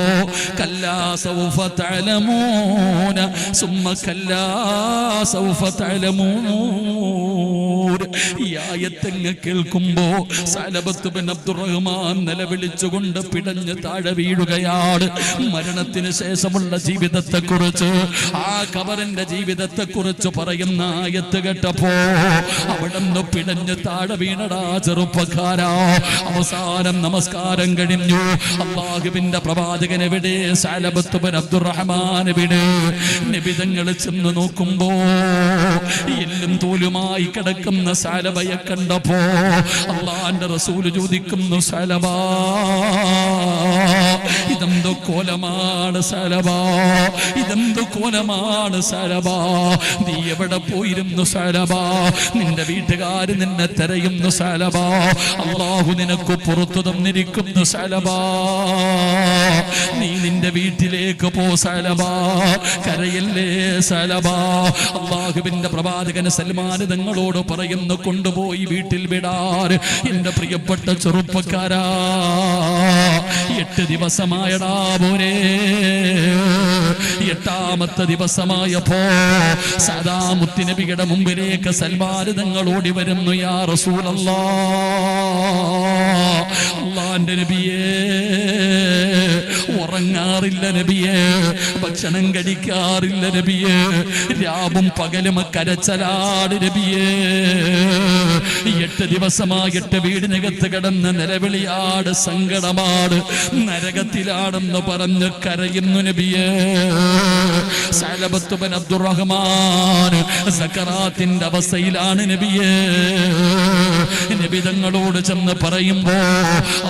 കല്ലാ സൗഫ തഅലമൂന സുമ്മ കല്ലാ സൗഫ തഅലമൂൻ. ഈ ആയത്തങ്ങ് കേൾക്കുമ്പോ സഅലബത്ത് ബിൻ അബ്ദുറഹ്മാൻ നിലവിളിച്ചുകൊണ്ട് പിടഞ്ഞ് താഴെ വീഴുകയാണ്. മരണത്തിന് ശേഷമുള്ള ജീവിതത്തെക്കുറിച്ച്, ആ ഖബറിന്റെ ജീവിതത്തെക്കുറിച്ച് പറയുന്ന ആയത്ത് കേട്ടപ്പോ അവിടുന്ന് പിടഞ്ഞ് താഴെ വീണടാ ചെറുപ്പക്കാരാ. അവസാനം നമസ്കാരം കഴിഞ്ഞു. അല്ലാഹുവിന്റെ പ്രവാചകൻ എവിടെ? സഅലബത്ത് ബിൻ അബ്ദുറഹ്മാൻ എവിടെ? നബി തങ്ങൾ ചെന്ന് നോക്കുമ്പോ എല്ലും തോലുമായി കിടക്കുന്ന സഅലബയെ കണ്ടപ്പോ അല്ലാഹുവിന്റെ റസൂൽ ചോദിക്കുന്നു, സഅലബ, ഇതെന്തോ കോലമാണ് സഅലബ, ഇതെന്തോ കോലമാണ് സഅലബ. നീ എവിടെ പോയിരുന്നു സഅലബ? നിന്റെ വീട്ടുകാര് നിന്നെ തിരയുന്നു സഅലബ. അല്ലാഹു നിനക്ക് പുറത്തു തന്നിരിക്കുന്നു സഅലബ. നീ നിന്റെ വീട്ടിലേക്ക് പോ സഅലബ, കരയല്ലേ സഅലബ. അല്ലാഹുവിന്റെ പ്രവാചകൻ സൽമാൻ തങ്ങളോട് പറയുന്നു, കൊണ്ടുപോയി വീട്ടിൽ വിടാൻ. എന്റെ പ്രിയപ്പെട്ട ചെറുപ്പക്കാരാ, 8 ദിവസമായടാ പോരെ. 8ാമത്തെ ദിവസമായപ്പോ സദാ മുത്തുനബിയുടെ മുമ്പിലേക്ക് സൽമാൻ തങ്ങൾ ഓടി വരുന്നു. യാ റസൂലല്ലാഹ്, അല്ലാഹുവിന്റെ നബിയേ, ഉറങ്ങാറില്ല നബിയേ, ഭക്ഷണം കഴിക്കാറില്ല നബിയേ, രാവും പകലും കരച്ചലാട് നബിയേ. 8 ദിവസമായിട്ട് വീടിനകത്ത് കിടന്ന് നിലവിളിയാട്, സങ്കടമാട്, നരകത്തിലാണെന്ന് പറഞ്ഞ് കരയുന്നു നബിയേ. സഅലബത്ത് ബിൻ അബ്ദുറഹ്മാൻ സക്കറാത്തിന്റെ അവസ്ഥയിലാണ് നബിയേ. നബി തങ്ങളോട് ചെന്ന് പറയുമ്പോ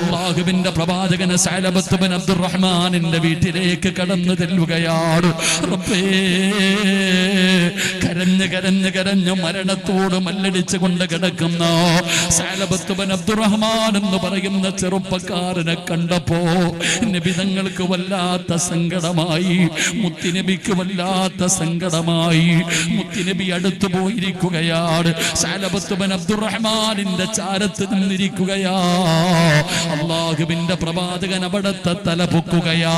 അല്ലാഹുവിന്റെ പ്രവാചകൻ സഅലബത്ത് ബിൻ അബ്ദുറഹ്മാനിന്റെ വീട്ടിലേക്ക് കടന്നു ചെല്ലുകയാണ്. റബ്ബേ, കരഞ്ഞ് മരണത്തോട് മല്ലടിച്ചു കൊണ്ട് കിടക്കുന്ന സഅലബത്ത് ബിൻ അബ്ദുറഹ്മാൻ എന്ന് പറയുന്ന ചെറുപ്പക്കാരനെ കണ്ടപ്പോ നബി തങ്ങൾക്ക് വല്ലാത്ത സങ്കടമായി, മുത്തുനബിക്ക് വല്ലാത്ത സങ്കടമായി. മുത്തുനബി അടുത്തു പോയിരിക്കുകയാണ്. സഅലബത്ത് ബിൻ അബ്ദുറഹ്മാനിന്റെ ചാരത്ത് നിന്നിരിക്കുകയാ. അല്ലാഹുവിന്റെ പ്രവാചകൻ അവിടത്തെ തല പൊക്കുകയാ.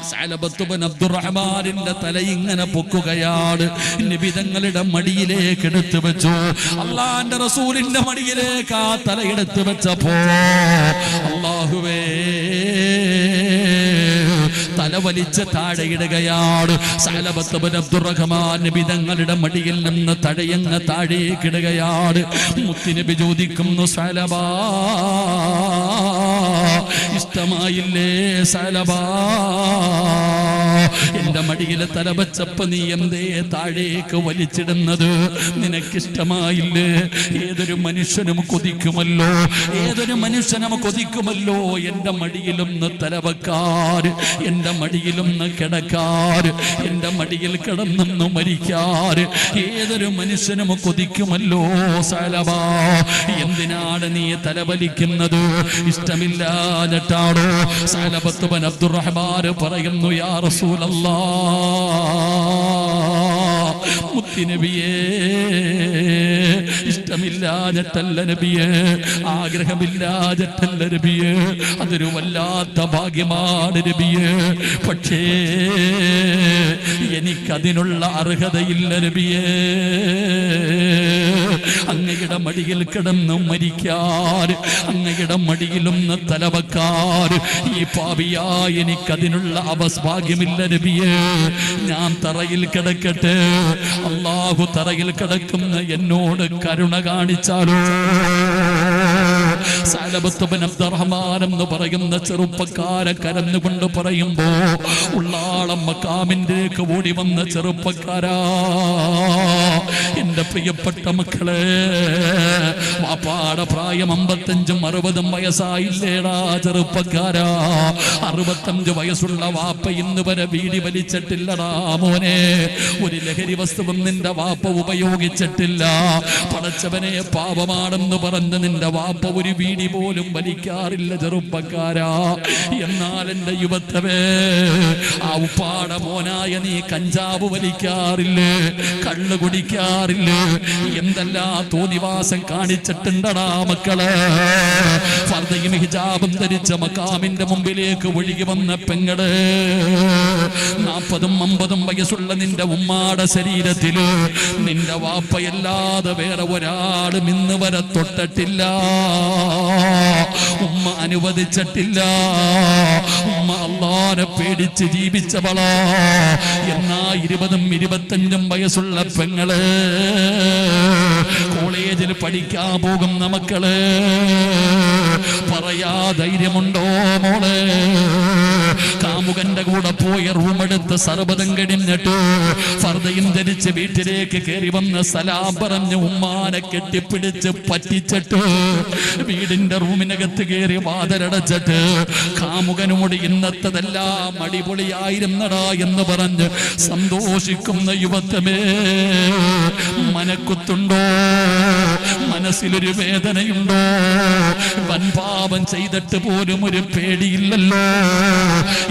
സഅലബത്ത് ബിൻ അബ്ദുറഹ്മാനിന്റെ തല ഇങ്ങനെ പൊക്കുകയാണ്. നബി തങ്ങളുടെ മടിയിലേക്ക് എടുത്തു വെച്ചു. അല്ലാഹുവിന്റെ റസൂലിന്റെ മടിയിലേക്ക് ആ തല എടുത്തു വെച്ചപ്പോ അല്ലാഹുവേ, തല വലിച്ച് താഴെയിടുകയാണ്. സഅലബത്ത് ബിൻ അബ്ദുറഹ്മാൻ നബി തങ്ങളുടെ മടിയിൽ നിന്ന് തടയങ്ങ് താഴേക്കിടുകയാണ്. മുത്തുനബി ചോദിക്കുന്നു, സഅലബ, ഇഷ്ടമായില്ലേ സഅലബ? എന്റെ മടിയിൽ തല വെച്ചപ്പോ നീ എന്തേ താഴേക്ക് വലിച്ചിടുന്നത്? നിനക്കിഷ്ടമായില്ലേ? ഏതൊരു മനുഷ്യനും കൊതിക്കുമല്ലോ, എന്റെ മടിയിലൊന്ന് തലവെക്കാൻ, എന്റെ മടിയിലൊന്ന് കിടക്കാൻ, എന്റെ മടിയിൽ കിടന്നൊന്ന് മരിക്കാൻ ഏതൊരു മനുഷ്യനും കൊതിക്കുമല്ലോ സഅലബ. എന്തിനാണ് നീ തലവലിക്കുന്നത്? ഇഷ്ടമില്ലാഞ്ഞിട്ടാണോ? സഅലബത്ത് ബിൻ അബ്ദുറഹ്മാൻ പറയുന്നു, യാ റസൂലല്ലാഹ്, മുത്തുനബിയേ, ഇഷ്ടമില്ലാഞ്ഞിട്ടല്ല നബിയെ, ആഗ്രഹമില്ലാഞ്ഞിട്ടല്ല നബിയെ, അതൊരു വല്ലാത്ത ഭാഗ്യമാണ് നബിയെ. പക്ഷേ എനിക്കതിനുള്ള അർഹതയില്ല നബിയെ. അങ്ങയുടെ മടിയിൽ കിടന്ന് മരിക്കാൻ, അങ്ങയുടെ മടിയിലൊന്ന് തലവക്കാൻ ഈ പാപിയായി എനിക്കതിനുള്ള ഭാഗ്യമില്ല നബിയെ. ഞാൻ തറയിൽ കിടക്കട്ടെ, അല്ലാഹു തറയിൽ കിടക്കുന്ന എന്നോട് കരുണ കാണിച്ചാലോ? സഅലബത്ത് ബിൻ അബ്ദുറഹ്മാൻ എന്ന് പറയുന്ന ചെറുപ്പക്കാരെ കരഞ്ഞുകൊണ്ട് പറയുമ്പോ ഉള്ളാളം മക്കാമിലേക്ക് ഓടി വന്ന ചെറുപ്പക്കാരാ, എന്റെ പ്രിയപ്പെട്ട മക്കളെ, വാപ്പാടെ പ്രായം 55-60 വയസ്സായില്ലേടാ ചെറുപ്പക്കാരാ. 65 വയസ്സുള്ള വാപ്പ ഇന്ന് വരെ വീടി വലിച്ചിട്ടില്ലടാ മോനെ. ഒരു ലഹരി വസ്തുവും നിന്റെ വാപ്പ ഉപയോഗിച്ചിട്ടില്ല. പടച്ചവനെ, പാപമാണെന്ന് പറഞ്ഞ് നിന്റെ വാപ്പ ഒരു വീടി പോലും വലിക്കാറില്ല ചെറുപ്പക്കാരാ. എന്നാൽ എന്റെ യുവത്വമേ, ആ ഉപ്പാടെ മോനായ നീ കഞ്ചാവ് വലിക്കാറില്ലേ, കള്ള് കുടിക്കാറില്ലേ, എന്തെല്ലാം തോന്നിവാസം കാണിച്ചിട്ടുണ്ടടാ മക്കളെ. ഫർദയും ഹിജാബും ധരിച്ച മക്കാമിന്റെ മുമ്പിലേക്ക് ഒഴുകി വന്ന പെങ്ങള്, 40-50 വയസ്സുള്ള നിന്റെ ഉമ്മാടെ ശരീരത്തില് നിന്റെ വാപ്പയല്ലാതെ വേറെ ഒരാളും ഇന്ന് വരെ തൊട്ടിട്ടില്ല. ഉമ്മ അനുവദിച്ചിട്ടില്ല. ഉമ്മ അല്ലാഹുവിനെ പേടിച്ച് ജീവിച്ചവളാ. എന്നാ 20-25 വയസ്സുള്ള പെങ്ങള്, കോളേജിൽ പഠിക്കാൻ പോകുന്ന മക്കള്, പറയാ ധൈര്യമുണ്ടോ മോളെ? കാമുകന്റെ കൂടെ പോയ റൂമെടുത്ത് സർബതം കഴിഞ്ഞിട്ട് ഫർദയും ധരിച്ച് വീട്ടിലേക്ക് കയറി വന്ന് സലാം പറഞ്ഞ് ഉമ്മാനെ കെട്ടിപ്പിടിച്ച് പറ്റിച്ചിട്ട് വീടിന്റെ റൂമിനകത്ത് കയറി വാതിലടച്ചിട്ട് കാമുകനോട് ഇന്നത്തതെല്ലാം അടിപൊളിയായിരുന്നടാ എന്ന് പറഞ്ഞ് സന്തോഷിക്കുന്ന യുവത്വമേ, മനക്കുത്തുണ്ടോ? മനസ്സിലൊരു വേദനയുണ്ടോ? വൻപാപം ചെയ്തിട്ട് പോലും ഒരു പേടിയില്ലല്ലോ.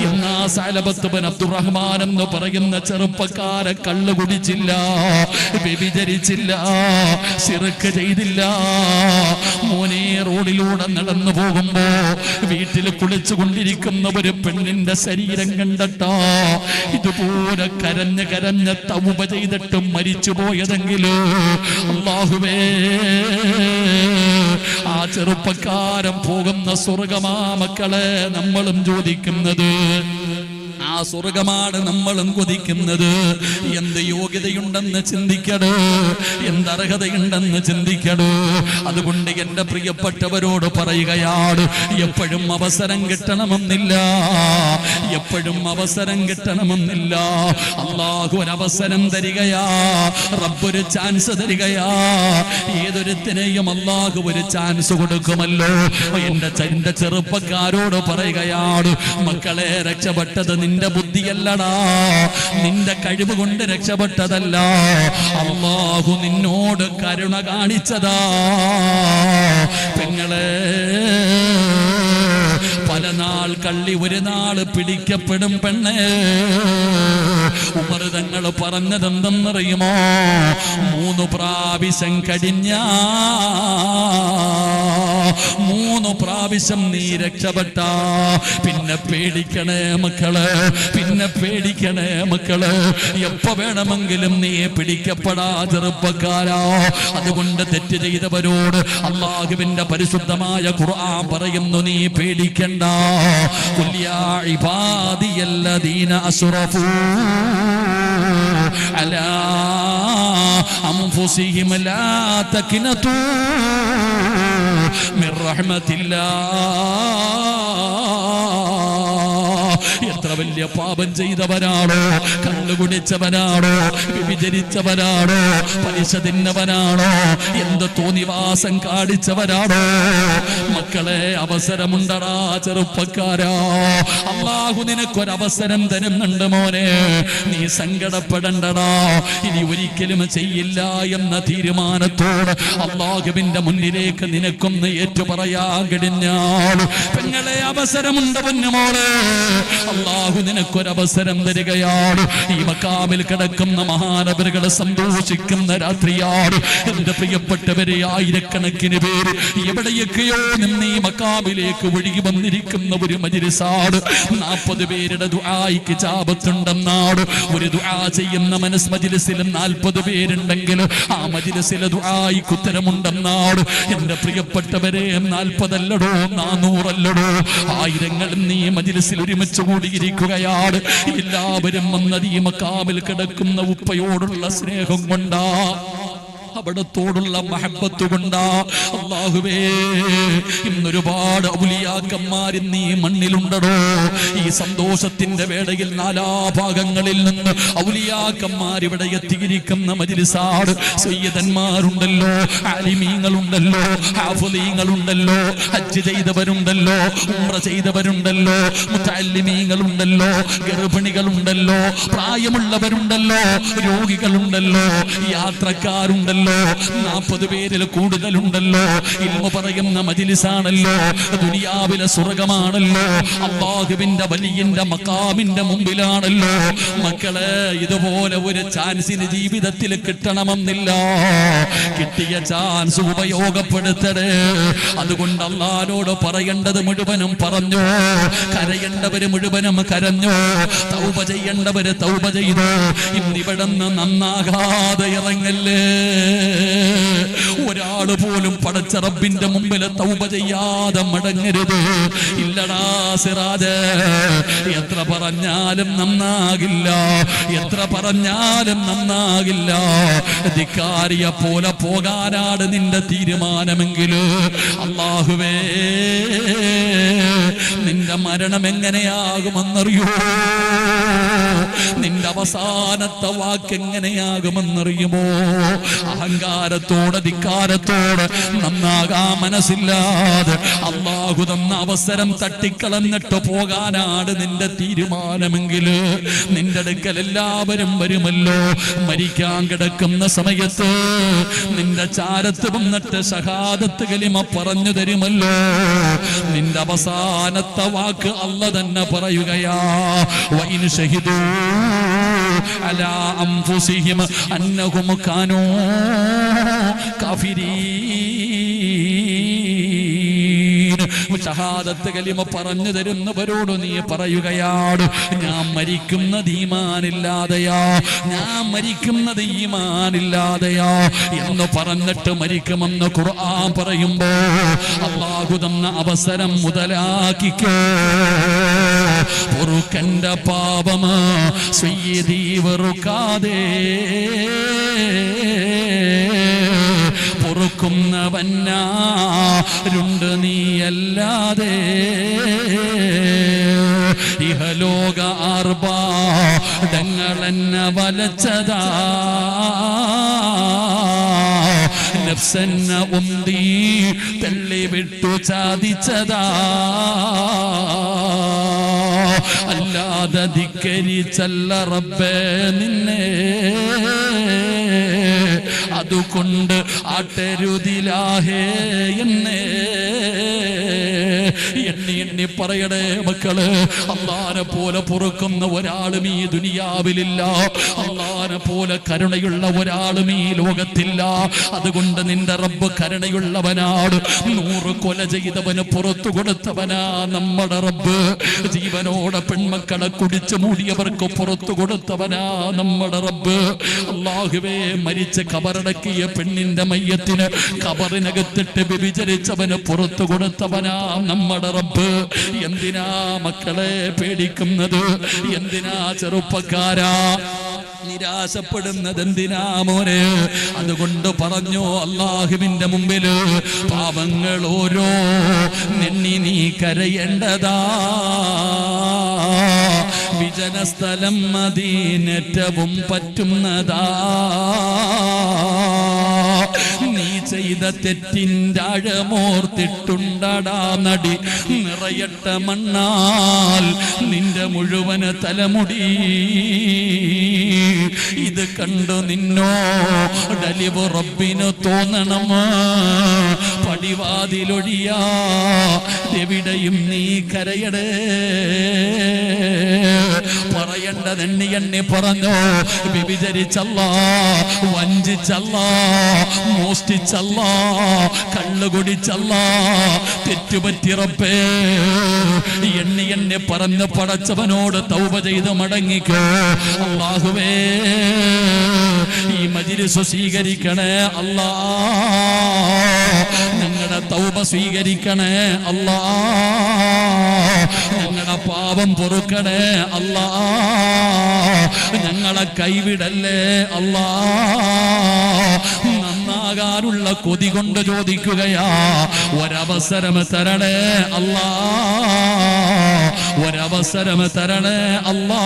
എന്നാ സഅലബത്ത് ബിൻ അബ്ദുറഹ്മാൻ എന്ന് പറയുന്ന ചെറുപ്പക്കാരെ കള്ളു കുടിച്ചില്ല, വ്യഭിചരിച്ചില്ല, ശിർക്ക് ചെയ്തില്ല. മോനെ, റോഡിലൂടെ നടന്നു പോകുമ്പോ വീട്ടിൽ കുളിച്ചുകൊണ്ടിരിക്കുന്ന ഒരു പെണ്ണിന്റെ ശരീരം കണ്ടിട്ടാ ഇതുപോലെ കരഞ്ഞ് കരഞ്ഞ് തൗബ ചെയ്തിട്ട് മരിച്ചു പോയതെങ്കിലോ അല്ലാഹുവേ, ആ ചെറുപ്പക്കാരൻ പോകുന്ന സ്വർഗമാ മക്കളെ നമ്മളും ചോദിക്കുന്നത്. ആ സ്വർഗമാണ് നമ്മളും കൊതിക്കുന്നത്. എന്ത് യോഗ്യതയുണ്ടെന്ന് ചിന്തിക്കടോ, എന്ത് അർഹതയുണ്ടെന്ന് ചിന്തിക്കടോ. അതുകൊണ്ട് എന്റെ പ്രിയപ്പെട്ടവരോട് പറയുകയാണ്, എപ്പോഴും അവസരം കിട്ടണമെന്നില്ല, എപ്പോഴും അവസരം കിട്ടണമെന്നില്ല. അല്ലാഹു ഒരു അവസരം തരികയാ, റബ്ബൊരു ചാൻസ് തരികയാ. ഏതൊരുത്തിനെയും അല്ലാഹു ഒരു ചാൻസ് കൊടുക്കുമല്ലോ. എന്റെ ചെറുപ്പക്കാരോട് പറയുകയാണ്, മക്കളെ, രക്ഷപ്പെട്ടത് നിന്റെ ബുദ്ധിയല്ലടാ, നിന്റെ കഴിവ് കൊണ്ട് രക്ഷപ്പെട്ടതല്ല. അല്ലാഹു നിന്നോട് കരുണ കാണിച്ചതാ. പെങ്ങളെ, പല നാൾ കള്ളി ഒരു നാൾ പിടിക്കപ്പെടും പെണ്ണേ. ഉമർ തങ്ങൾ പറഞ്ഞതെന്തെന്നറിയുമോ? 3 പ്രാവശ്യം കഴിഞ്ഞ 3 പ്രാവശ്യം നീ രക്ഷപ്പെട്ട പിന്നെ പേടിക്കണേ മക്കള്, പിന്നെ പേടിക്കണേ മക്കള്. എപ്പോ വേണമെങ്കിലും നീ പിടിക്കപ്പെടാ ചെറുപ്പക്കാരാ. അതുകൊണ്ട് തെറ്റ് ചെയ്തവരോട് അല്ലാഹുവിന്റെ പരിശുദ്ധമായ ഖുർആൻ പറയുന്നു, നീ പേടിക്കണ്ട. ഖുൽ യാ ഇബാദിയല്ലദീന അസ്റഫൂ അലാ അൻഫുസിഹിം ലാ തഖ്നതൂ മിർ റഹ്മത്തില്ലാഹ്. എത്ര വലിയ പാപം ചെയ്തവനാണോ, കള്ളു കുടിച്ചവനാണോ, വ്യഭിചരിച്ചവനാണോ, പലിശ തിന്നവനാണോ, എന്ത് തോന്നിവാസം കാണിച്ചവനാണോ, മക്കളെ, അവസരമുണ്ടടാ ചെറുപ്പക്കാരാ. അല്ലാഹു നിനക്കൊരവസരം തരുന്നുണ്ട് മോനെ. നീ സങ്കടപ്പെടണ്ടടാ. ഇനി ഒരിക്കലും ചെയ്യില്ല എന്ന തീരുമാനത്തോട് അല്ലാഹുവിന്റെ മുന്നിലേക്ക് നിനക്കൊന്ന് ഏറ്റുപറയാൻ കഴിഞ്ഞാൽ പെങ്ങളെ, അവസരമുണ്ട് പൊന്നുമോളെ. അല്ലാഹു അല്ലാഹു നിനക്കൊരവസരം തരികയാണ്. ഈ മക്കാമിൽ കിടക്കുന്ന മഹാനവറുകളെ സന്തോഷിക്കുന്ന രാത്രിയാണ്. എന്റെ പ്രിയപ്പെട്ടവരെ, ആയിരക്കണക്കിന് പേര് എവിടെയൊക്കെയോ നിന്ന് ഈ മക്കാമിലേക്ക് ഒഴുകി വന്നിരിക്കുന്ന ഒരു മജ്‌ലിസാണ്. 40 പേരുടെ ദുആയ്ക്ക് ഇജാബത്തുണ്ടെന്നാണ്. ഒരു ദുആ ചെയ്യുന്ന മനസ് മജ്‌ലിസിൽ 40 പേരുണ്ടെങ്കിൽ ആ മജ്‌ലിസിലെ ദുആയ്ക്ക് ഉത്തരമുണ്ടെന്നാണ്. എന്റെ പ്രിയപ്പെട്ടവരെ, 40 അല്ലടോ, 400 അല്ലടോ, ആയിരങ്ങൾ നീ മജ്‌ലിസിൽ ഒരുമിച്ച് കൂടിയിരിക്കുകയാണ്. എല്ലാവരും വന്നത് ഈ മക്കാമിൽ കിടക്കുന്ന ഉപ്പയോടുള്ള സ്നേഹം കൊണ്ടാ, അവിടത്തോടുള്ള മഹബത്ത് കൊണ്ടാ. അല്ലാഹുവേ, ഇന്നൊരുപാട് ഔലിയാക്കന്മാർ ഇന്ന് ഈ മണ്ണിലുണ്ടടോ. ഈ സന്തോഷത്തിന്റെ വേളയിൽ നാലാഭാഗങ്ങളിൽ നിന്ന് ഔലിയാക്കന്മാർ ഇവിടെ എത്തിയിരിക്കുന്ന മജ്‌ലിസാണ്. സയ്യിദന്മാരുണ്ടല്ലോ, ആലിമീങ്ങളുണ്ടല്ലോ, ഹാഫിളീങ്ങളുണ്ടല്ലോ, ഹജ്ജ് ചെയ്തവരുണ്ടല്ലോ, ഉംറ ചെയ്തവരുണ്ടല്ലോ, മുതഅല്ലിമീങ്ങളുണ്ടല്ലോ, ഗർഭിണികളുണ്ടല്ലോ, പ്രായമുള്ളവരുണ്ടല്ലോ, രോഗികളുണ്ടല്ലോ, യാത്രക്കാരുണ്ടല്ലോ, 40 പേരിൽ കൂടുതലുണ്ടല്ലോ. ഇൽമു പറയുന്ന മജ്‌ലിസാണല്ലോ, ദുനിയാവിലെ സ്വർഗമാണല്ലോ, അല്ലാഹുവിന്റെ വലിയന്റെ മഖാമിന്റെ മുമ്പിലാണല്ലോ. മക്കളെ, ഇതുപോലെ ഒരു ചാൻസിന് ജീവിതത്തിൽ കിട്ടണമെന്നില്ല. കിട്ടിയ ചാൻസ് ഉപയോഗപ്പെടുത്തണേ. അതുകൊണ്ട് അല്ലാഹുവോട് പറയേണ്ടത് മുഴുവനും പറഞ്ഞു, കരയേണ്ടവര് മുഴുവനും കരഞ്ഞു, തൗബ ചെയ്യേണ്ടവര് തൗബ ചെയ്തു. ഇന്നിവിടുന്ന് നന്നാകാതെ ഇറങ്ങല്ലേ. ഒരാള് പോലും പടച്ച റബ്ബിന്റെ മുമ്പിൽ തൗബ ചെയ്യാതെ മടങ്ങരുത്. ഇല്ലടാ സിറാജ്, എത്ര പറഞ്ഞാലും നന്നാകില്ല, എത്ര പറഞ്ഞാലും നന്നാകില്ല. ധിക്കാരിയെ പോലെ പോകാനാണ് നിന്റെ തീരുമാനമെങ്കിൽ, അല്ലാഹുവേ, നിന്റെ മരണം എങ്ങനെയാകുമെന്നറിയോ? നിന്റെ അവസാനത്തെ വാക്ക് എങ്ങനെയാകുമെന്നറിയുമോ? അഹങ്കാരത്തോടെ ധിക്കാരത്തോടെ നന്നാകാ മനസ്സില്ലാതെ അല്ലാഹു തന്ന അവസരം തട്ടിക്കളഞ്ഞിട്ട് പോകാനാണ് നിന്റെ തീരുമാനമെങ്കിൽ, നിന്റെ അടുക്കൽ എല്ലാവരും വരുമല്ലോ. മരിക്കാൻ കിടക്കുന്ന സമയത്ത് നിന്റെ ചാരത്ത് വന്നിട്ട് ഷഹാദത്ത് കലിമ പറഞ്ഞു തരുമല്ലോ. നിന്റെ അവസാനത്തെ വാക്ക് അല്ലാഹു തന്നെ പറയുകയാ, വഇൻ ഷഹിദൂ അലാ അൻഫുസിഹിം അന്നഹും കാനൂ കാഫിരീൻ. ഷഹാദത്ത് കലിമ പറഞ്ഞു തരുന്നവരോട് നീ പറയുകയാണ്, ഞാൻ മരിക്കുന്നത് ഈമാനില്ലാതെയാ, ഞാൻ മരിക്കുന്നത് ഈമാനില്ലാതെയാ എന്ന് പറഞ്ഞിട്ട് മരിക്കുമെന്ന് ഖുർആൻ പറയുമ്പോ അല്ലാഹു തന്ന അവസരം മുതലാക്കിക്കോ. പൊറുക്കന്റെ പാപമാ സയ്യിദീ വെറുക്കാതെ, പൊറുക്കുന്നവനാരുണ്ട് നീയല്ലാതെ. ഇഹലോക ആർഭാടങ്ങളെന്നെ വലച്ചതാ, നഫ്സെന്നെ ഉന്തി തള്ളിവിട്ടു ചാദിച്ചതാ. അല്ലാതെ ധിക്കരിച്ചല്ല റബ്ബേ നിന്നെ, അതുകൊണ്ട് ആട്ടരുതിലാഹേ എന്നെ. എണ്ണി എണ്ണി പറയണേ മക്കള്, അല്ലാഹനെ പോലെ പൊറുക്കുന്ന ഒരാളും ഈ ദുനിയാവിലില്ല, അല്ലാഹനെ പോലെ കരുണയുള്ള ഒരാളും ഈ ലോകത്തില്ല. അതുകൊണ്ട് നിന്റെ റബ്ബ് കരുണയുള്ളവനാണ്. 100 കൊല ചെയ്തവന് പുറത്തു കൊടുത്തവനാ നമ്മുടെ റബ്ബ്. ജീവനോടെ പെൺമക്കളെ കുടിച്ചു മൂടിയവർക്ക് പുറത്തു കൊടുത്തവനാ നമ്മുടെ റബ്ബ്. അല്ലാഹുവേ, മരിച്ച് കബറടക്കിയ പെണ്ണിന്റെ മയ്യത്തിന് കബറിനകത്തിട്ട് വ്യഭിചരിച്ചവന് പുറത്തു കൊടുത്തവനാ നമ്മുടെ റബ്ബ്. എന്തിനാ മക്കളെ പേടിക്കുന്നത്? എന്തിനാ ചെറുപ്പക്കാരാ നിരാശപ്പെടുന്നത്? എന്തിനാ മോനെ? അതുകൊണ്ട് പറഞ്ഞു, അല്ലാഹുവിന്റെ മുമ്പില് പാപങ്ങൾ ഓരോ നെണ്ണി നീ കരയേണ്ടതാ. വിജനസ്ഥലം മദീനറ്റവും പറ്റുന്നതാ. നീ ചെയ്ത തെറ്റിൻ്റെ ആഴമോർത്തിട്ടുണ്ടടാ നടി. നിറയട്ട മണ്ണാൽ നിന്റെ മുഴുവന് തലമുടി. ഇത് കണ്ടു നിന്നോടലിവ് റബ്ബിന് തോന്നണം. പടിവാതിലൊഴിയാ എവിടെയും നീ കരയടേ. പറയേണ്ടത് എണ്ണി എണ്ണി പറഞ്ഞു. വ്യഭിചരിച്ചല്ല, വഞ്ചിച്ചല്ല, മോഷ്ടിച്ചല്ല, കള്ളുകുടിച്ചല്ല, തെറ്റുപറ്റി റബ്ബേ എണ്ണി എണ്ണി പറഞ്ഞ് പടച്ചവനോട് തൗബ ചെയ്ത് മടങ്ങിക്കോ. അല്ലാഹുവേ ഈ മജ്‌ലിസ് സ്വീകരിക്കണേ അല്ലാ, ഞങ്ങളുടെ തൗബ സ്വീകരിക്കണേ അല്ലാ, ഞങ്ങളുടെ പാപം പൊറുക്കണേ അല്ലാ, ഞങ്ങളെ കൈവിടല്ലേ അല്ലാ. നന്നാകാനുള്ള കൊതി കൊണ്ട് ചോദിക്കുകയാ, ഒരവസരം തരണേ അല്ലാ, ഒരവസരം തരണേ അല്ലാ.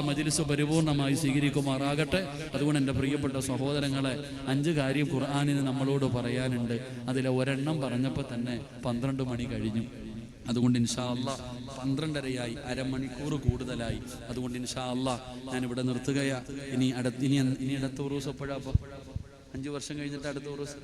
മജ്‌ലിസ് പരിപൂർണമായി സ്വീകരിക്കുമാറാകട്ടെ. അതുകൊണ്ട് എൻ്റെ പ്രിയപ്പെട്ട സഹോദരങ്ങളെ, 5 കാര്യം ഖുർആനിന് നമ്മളോട് പറയാനുണ്ട്. അതിലെ ഒരെണ്ണം പറഞ്ഞപ്പോൾ തന്നെ 12 മണി കഴിഞ്ഞു. അതുകൊണ്ട് ഇൻഷാ അല്ലാ 12:30 അരമണിക്കൂർ കൂടുതലായി. അതുകൊണ്ട് ഇൻഷാ അല്ലാ ഞാനിവിടെ നിർത്തുകയാ. ഇനി അടുത്ത ഉറൂസ് എപ്പോഴാ? അപ്പോൾ 5 വർഷം കഴിഞ്ഞിട്ട് അടുത്ത ഉറൂസ്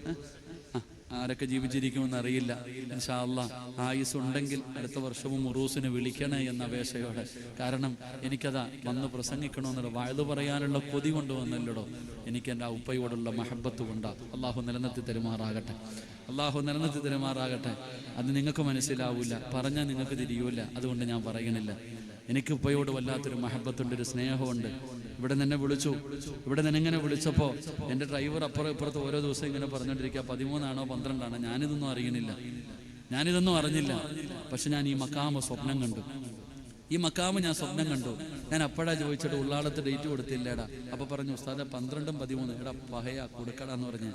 ആരൊക്കെ ജീവിച്ചിരിക്കുമെന്ന് അറിയില്ല. ഇൻഷാ അല്ലാ ആയുസ് ഉണ്ടെങ്കിൽ അടുത്ത വർഷവും ഉറൂസിന് വിളിക്കണേ എന്ന അപേക്ഷയോടെ. കാരണം എനിക്കതാ വന്ന് പ്രസംഗിക്കണമെന്നുള്ള വാഴ്തു പറയാനുള്ള കൊതി കൊണ്ടുവന്നല്ലോ. എനിക്ക് എൻ്റെ ഉപ്പയോടുള്ള മഹബത്ത് കൊണ്ടാ. അള്ളാഹു നിലനിർത്തി തരുമാറാകട്ടെ, അള്ളാഹു നിലനിർത്തി തരുമാറാകട്ടെ. അത് നിങ്ങൾക്ക് മനസ്സിലാവില്ല, പറഞ്ഞാൽ നിങ്ങൾക്ക് തിരിയൂല. അതുകൊണ്ട് ഞാൻ പറയണില്ല. എനിക്ക് ഉപ്പയോട് വല്ലാത്തൊരു മഹബത്തുണ്ട്, ഒരു സ്നേഹമുണ്ട്. ഇവിടെ നിന്നെ വിളിച്ചു, ഇവിടെ നിന്നെങ്ങനെ വിളിച്ചപ്പോൾ എൻ്റെ ഡ്രൈവർ അപ്പുറം ഇപ്പുറത്ത് ഓരോ ദിവസം ഇങ്ങനെ പറഞ്ഞുകൊണ്ടിരിക്കുക 13 ആണോ 12 ആണോ. ഞാനിതൊന്നും അറിഞ്ഞില്ല. പക്ഷെ ഞാൻ ഈ മക്കാമ സ്വപ്നം കണ്ടു. ഈ മക്കാമ് ഞാൻ സ്വപ്നം കണ്ടു. ഞാൻ അപ്പോഴാ ചോദിച്ചിട്ട് ഉള്ളാളത്ത് ഡേറ്റ് കൊടുത്തില്ലേടാ. അപ്പോൾ പറഞ്ഞു ഉസ്താദെ 12 13 എടാ പഹയ കൊടുക്കടാന്ന് പറഞ്ഞു.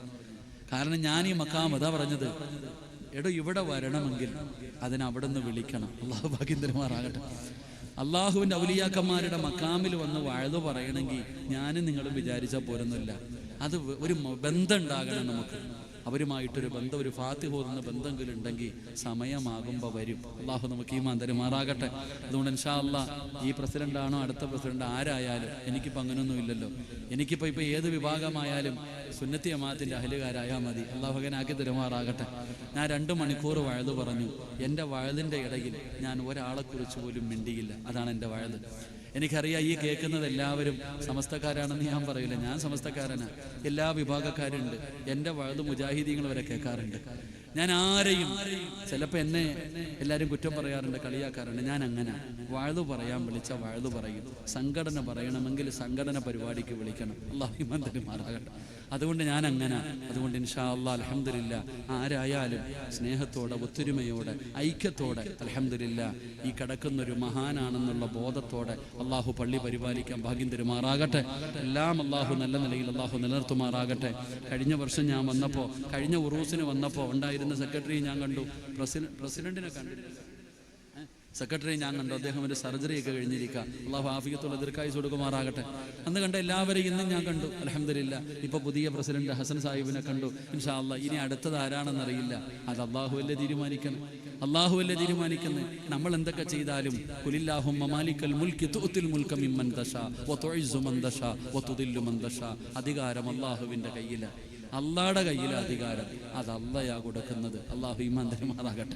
കാരണം ഞാൻ ഈ മക്കാമ് അതാ പറഞ്ഞത്, എടോ ഇവിടെ വരണമെങ്കിൽ അതിനവിടെ നിന്ന് വിളിക്കണം. അള്ളാഹു ഭാഗ്യം തരുമാറാകട്ടെ. അള്ളാഹുവിൻ്റെ ഔലിയാക്കന്മാരുടെ മക്കാമിൽ വന്ന് വാഴ്തു പറയണമെങ്കിൽ ഞാനും നിങ്ങളും വിചാരിച്ചാൽ പോരൊന്നുമില്ല. അത് ഒരു ബന്ധം ഉണ്ടാകണം നമുക്ക്. അവരുമായിട്ടൊരു ബന്ധം, ഒരു ഫാത്തിഹ ഓതുന്ന ബന്ധമെങ്കിലും ഉണ്ടെങ്കിൽ സമയമാകുമ്പോൾ വരും. അള്ളാഹു നമുക്ക് ഈമാൻ തരുമാറാകട്ടെ. അതുകൊണ്ട് ഇൻഷാ അല്ലാ ഈ പ്രസിഡന്റാണോ അടുത്ത പ്രസിഡന്റ് ആരായാലും എനിക്കിപ്പോൾ അങ്ങനെയൊന്നും ഇല്ലല്ലോ. എനിക്കിപ്പോൾ ഏത് വിഭാഗമായാലും സുന്നത്തി ജമാഅത്തിന്റെ അഹ്ലുകാരായാൽ മതി. അള്ളാഹു ആക്കി തരുമാറാകട്ടെ. ഞാൻ 2 മണിക്കൂർ വഴുത് പറഞ്ഞു. എൻ്റെ വഴുതിൻ്റെ ഇടയിൽ ഞാൻ ഒരാളെക്കുറിച്ച് പോലും മിണ്ടിയില്ല. അതാണ് എൻ്റെ വഴുത്. എനിക്കറിയാം ഈ കേൾക്കുന്നത് എല്ലാവരും സമസ്തക്കാരാണെന്ന് ഞാൻ പറയില്ല. ഞാൻ സമസ്തക്കാരനാണ്, എല്ലാ വിഭാഗക്കാരുണ്ട്. എൻ്റെ വഴുത് മുജാഹിദീങ്ങൾ വരെ കേൾക്കാറുണ്ട്. ഞാൻ ആരെയും, ചിലപ്പോൾ എന്നെ എല്ലാവരും കുറ്റം പറയാറുണ്ട്, കളിയാക്കാറുണ്ട്. ഞാൻ അങ്ങനെ വഴുത് പറയാൻ വിളിച്ച വഴുത് പറയും. സംഘടന പറയണമെങ്കിൽ സംഘടന പരിപാടിക്ക് വിളിക്കണം. അല്ലാഹു ഈമാൻ തരുമാറാകട്ടെ. അതുകൊണ്ട് ഞാൻ അങ്ങനെ. അതുകൊണ്ട് ഇൻഷാ അല്ലാഹ് അൽഹംദുലില്ലാ ആരായാലും സ്നേഹത്തോടെ, ഒത്തൊരുമയോടെ, ഐക്യത്തോടെ അൽഹംദുലില്ലാ ഈ കിടക്കുന്നൊരു മഹാനാണെന്നുള്ള ബോധത്തോടെ അള്ളാഹു പള്ളി പരിപാലിക്കാൻ ഭാഗ്യം തരുമാറാകട്ടെ. എല്ലാം അള്ളാഹു നല്ല നിലയിൽ അള്ളാഹു നിലനിർത്തുമാറാകട്ടെ. കഴിഞ്ഞ വർഷം ഞാൻ വന്നപ്പോൾ, കഴിഞ്ഞ ഉറൂസിന് വന്നപ്പോൾ ഉണ്ടായിരുന്ന സെക്രട്ടറി ഞാൻ കണ്ടു, പ്രസിഡന്റിനെ കണ്ടില്ല. സെക്രട്ടറി ഞാൻ കണ്ടു. അദ്ദേഹം ഒരു സർജറിയൊക്കെ കഴിഞ്ഞിരിക്കുക. അള്ളാഹു ആഫിയത്തുള്ള ദീർഘായുസ്സ് കൊടുക്കുമാറാകട്ടെ. അന്ന് കണ്ട എല്ലാവരെയും ഇന്നും ഞാൻ കണ്ടു അൽഹംദുലില്ലാ. ഇപ്പോൾ പുതിയ പ്രസിഡന്റ് ഹസൻ സാഹിബിനെ കണ്ടു. ഇൻഷാ അല്ലാഹ് ഇനി അടുത്തത് ആരാണെന്നറിയില്ല. അത് അള്ളാഹുവല്ലേ തീരുമാനിക്കണം. അള്ളാഹുവല്ലേ തീരുമാനിക്കുന്നത്. നമ്മൾ എന്തൊക്കെ ചെയ്താലും ഖുലില്ലാഹുമ്മ മാലിക്കൽ മുൽക്കി തുഅ്തിൽ മുൽക മിമ്മൻ തശാ വതുഇസ്സു മൻ തശാ വതുദില്ലു മൻ തശാ. അധികാരം അള്ളാഹുവിൻ്റെ കയ്യിലാണ്. അള്ളാഹുടെ കയ്യിലെ അധികാരം അത് അള്ളയാ കൊടുക്കുന്നത്. അള്ളാഹു ഈമാൻ തരുമാറാകട്ടെ.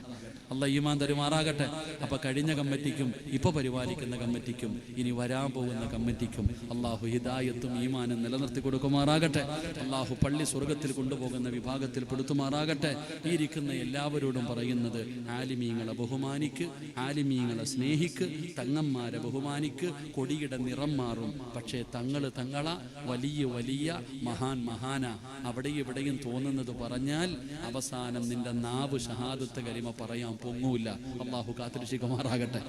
അള്ളാഹ് ഈമാൻ തരുമാറാകട്ടെ. അപ്പോൾ കഴിഞ്ഞ കമ്മിറ്റിക്കും ഇപ്പോൾ പരിപാലിക്കുന്ന കമ്മിറ്റിക്കും ഇനി വരാൻ പോകുന്ന കമ്മിറ്റിക്കും അള്ളാഹു ഹിദായത്തും ഈമാനും നിലനിർത്തി കൊടുക്കുമാറാകട്ടെ. അള്ളാഹു പള്ളി സ്വർഗത്തിൽ കൊണ്ടുപോകുന്ന വിഭാഗത്തിൽ പെടുത്തുമാറാകട്ടെ. ഈ ഇരിക്കുന്ന എല്ലാവരോടും പറയുന്നത്, ആലിമീങ്ങളെ ബഹുമാനിക്ക്, ആലിമീങ്ങളെ സ്നേഹിക്ക്, തങ്ങന്മാരെ ബഹുമാനിക്ക്. കൊടിയുടെ നിറം മാറും, പക്ഷേ തങ്ങള വലിയ വലിയ മഹാന. അവിടെയും ഇവിടെയും തോന്നുന്നത് പറഞ്ഞാൽ അവസാനം നിന്റെ നാവ് ഷഹാദത്ത് കലിമ പറയാൻ പൊങ്ങൂല. അള്ളാഹു കാത്തിരക്ഷിക്കുമാറാകട്ടെ.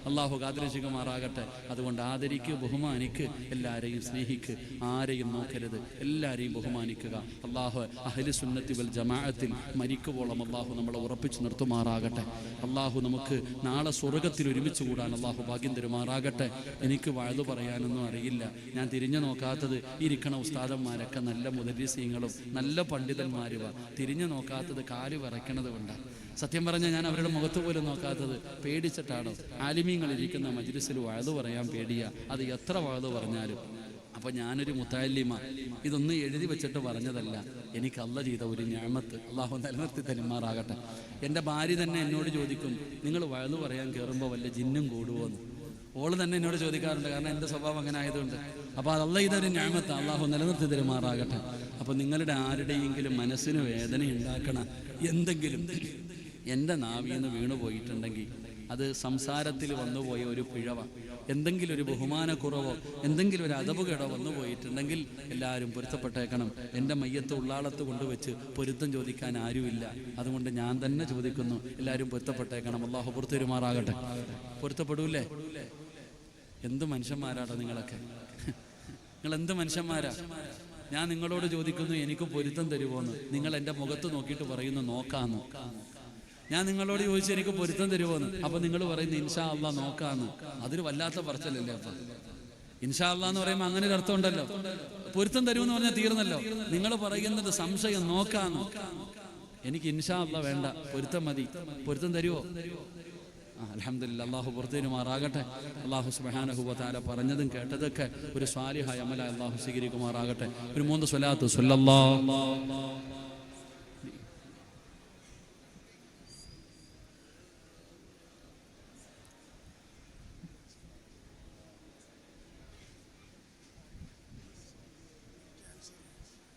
അള്ളാഹു കാത്തിരക്ഷിക്കുമാറാകട്ടെ. അതുകൊണ്ട് ആദരിക്ക്, ബഹുമാനിക്ക്, എല്ലാവരെയും സ്നേഹിക്ക്, ആരെയും നോക്കരുത്, എല്ലാവരെയും ബഹുമാനിക്കുക. അള്ളാഹു അഹ്ലു സുന്നത്തി വൽ ജമാഅത്തിൽ മരിക്കുവോളം അള്ളാഹു നമ്മളെ ഉറപ്പിച്ചു നിർത്തുമാറാകട്ടെ. അള്ളാഹു നമുക്ക് നാളെ സ്വർഗത്തിൽ ഒരുമിച്ച് കൂടാൻ അള്ളാഹു ഭാഗ്യം തരുമാറാകട്ടെ. എനിക്ക് വഴുതു പറയാനൊന്നും അറിയില്ല. ഞാൻ തിരിഞ്ഞു നോക്കാത്തത് ഇരിക്കണ ഉസ്താദന്മാരൊക്കെ നല്ല മുദരിസീങ്ങളും നല്ല പണ്ഡിതന്മാർ തിരിഞ്ഞു നോക്കാത്തത് കാല് വിറയ്ക്കണത് കൊണ്ടാണ്. സത്യം പറഞ്ഞാൽ ഞാൻ അവരുടെ മുഖത്ത് പോലും നോക്കാത്തത് പേടിച്ചിട്ടാണോ? ആലിമീങ്ങൾ ഇരിക്കുന്ന മജ്ലിസിൽ വഅദ് പറയാൻ പേടിയാ, അത് എത്ര വഅദ് പറഞ്ഞാലും. അപ്പോൾ ഞാനൊരു മുത്തഅല്ലിമ, ഇതൊന്നും എഴുതി വെച്ചിട്ട് പറഞ്ഞതല്ല, എനിക്ക് അല്ലാഹ് ചെയ്ത ഒരു നിഅമത്ത് അല്ലാഹു നിലനിർത്തി തരുമാറാകട്ടെ. എൻ്റെ ഭാര്യ തന്നെ എന്നോട് ചോദിക്കും, നിങ്ങൾ വഅദ് പറയാൻ കയറുമ്പോൾ വല്ല ജിന്നും കൂടുമോ എന്ന്. ഓള് തന്നെ എന്നോട് ചോദിക്കാറുണ്ട്, കാരണം എൻ്റെ സ്വഭാവം അങ്ങനെ ആയതുകൊണ്ട്. അപ്പോൾ അത് അല്ലാഹ് ചെയ്ത ഒരു നിഅമത്ത് അല്ലാഹു നിലനിർത്തി തരുമാറാകട്ടെ. അപ്പോൾ നിങ്ങളുടെ ആരുടെയെങ്കിലും മനസ്സിന് വേദന ഉണ്ടാക്കണ എന്തെങ്കിലും എൻ്റെ നാവിൽ നിന്ന് വീണു പോയിട്ടുണ്ടെങ്കിൽ അത് സംസാരത്തിൽ വന്നുപോയ ഒരു പിഴവ, എന്തെങ്കിലും ഒരു ബഹുമാനക്കുറവോ എന്തെങ്കിലും ഒരു അദബുകേടോ വന്നു പോയിട്ടുണ്ടെങ്കിൽ എല്ലാവരും പൊരുത്തപ്പെട്ടേക്കണം. എൻ്റെ മയ്യത്ത് ഉള്ളാളത്ത് കൊണ്ടുവച്ച് പൊരുത്തം ചോദിക്കാൻ ആരുമില്ല, അതുകൊണ്ട് ഞാൻ തന്നെ ചോദിക്കുന്നു, എല്ലാവരും പൊരുത്തപ്പെട്ടേക്കണം. അല്ലാഹു പൊറുത്തരുമാറാകട്ടെ. പൊരുത്തപ്പെടൂല്ലേ? എന്ത് മനുഷ്യന്മാരാണ് നിങ്ങളൊക്കെ, നിങ്ങൾ എന്ത് മനുഷ്യന്മാരാ. ഞാൻ നിങ്ങളോട് ചോദിക്കുന്നു, എനിക്ക് പൊരുത്തം തരുമോന്ന്. നിങ്ങൾ എൻ്റെ മുഖത്ത് നോക്കിയിട്ട് പറയുന്നു നോക്കാന്ന്. ഞാൻ നിങ്ങളോട് ചോദിച്ചു എനിക്ക് പൊരുത്തം തരുമോന്ന്, അപ്പൊ നിങ്ങൾ പറയുന്നു ഇൻഷാ അല്ലാഹ് നോക്കാന്ന്. അതൊരു വല്ലാത്ത പറച്ചിലല്ലേ? അപ്പൊ ഇൻഷാ അല്ലാഹ് എന്ന് പറയുമ്പോൾ അങ്ങനെ ഒരു അർത്ഥം ഉണ്ടല്ലോ. പൊരുത്തം തരുമെന്ന് പറഞ്ഞാൽ തീർന്നല്ലോ. നിങ്ങൾ പറയുന്നത് സംശയം നോക്കാന്ന്. എനിക്ക് ഇൻഷാ അല്ലാഹ് വേണ്ട, പൊരുത്തം മതി. പൊരുത്തം തരുമോ? അൽഹംദുലില്ലാഹ്, അല്ലാഹു പൊറുത്തരുമാറാകട്ടെ. അല്ലാഹു സുബ്ഹാനഹു വ തആല പറഞ്ഞതും കേട്ടതൊക്കെ ഒരു സ്വാലിഹായ അമലായി അല്ലാഹു സ്വീകരിക്കുമാറാകട്ടെ. ഒരു 3 സ്വലാത്ത് സ്വല്ലല്ലാഹു.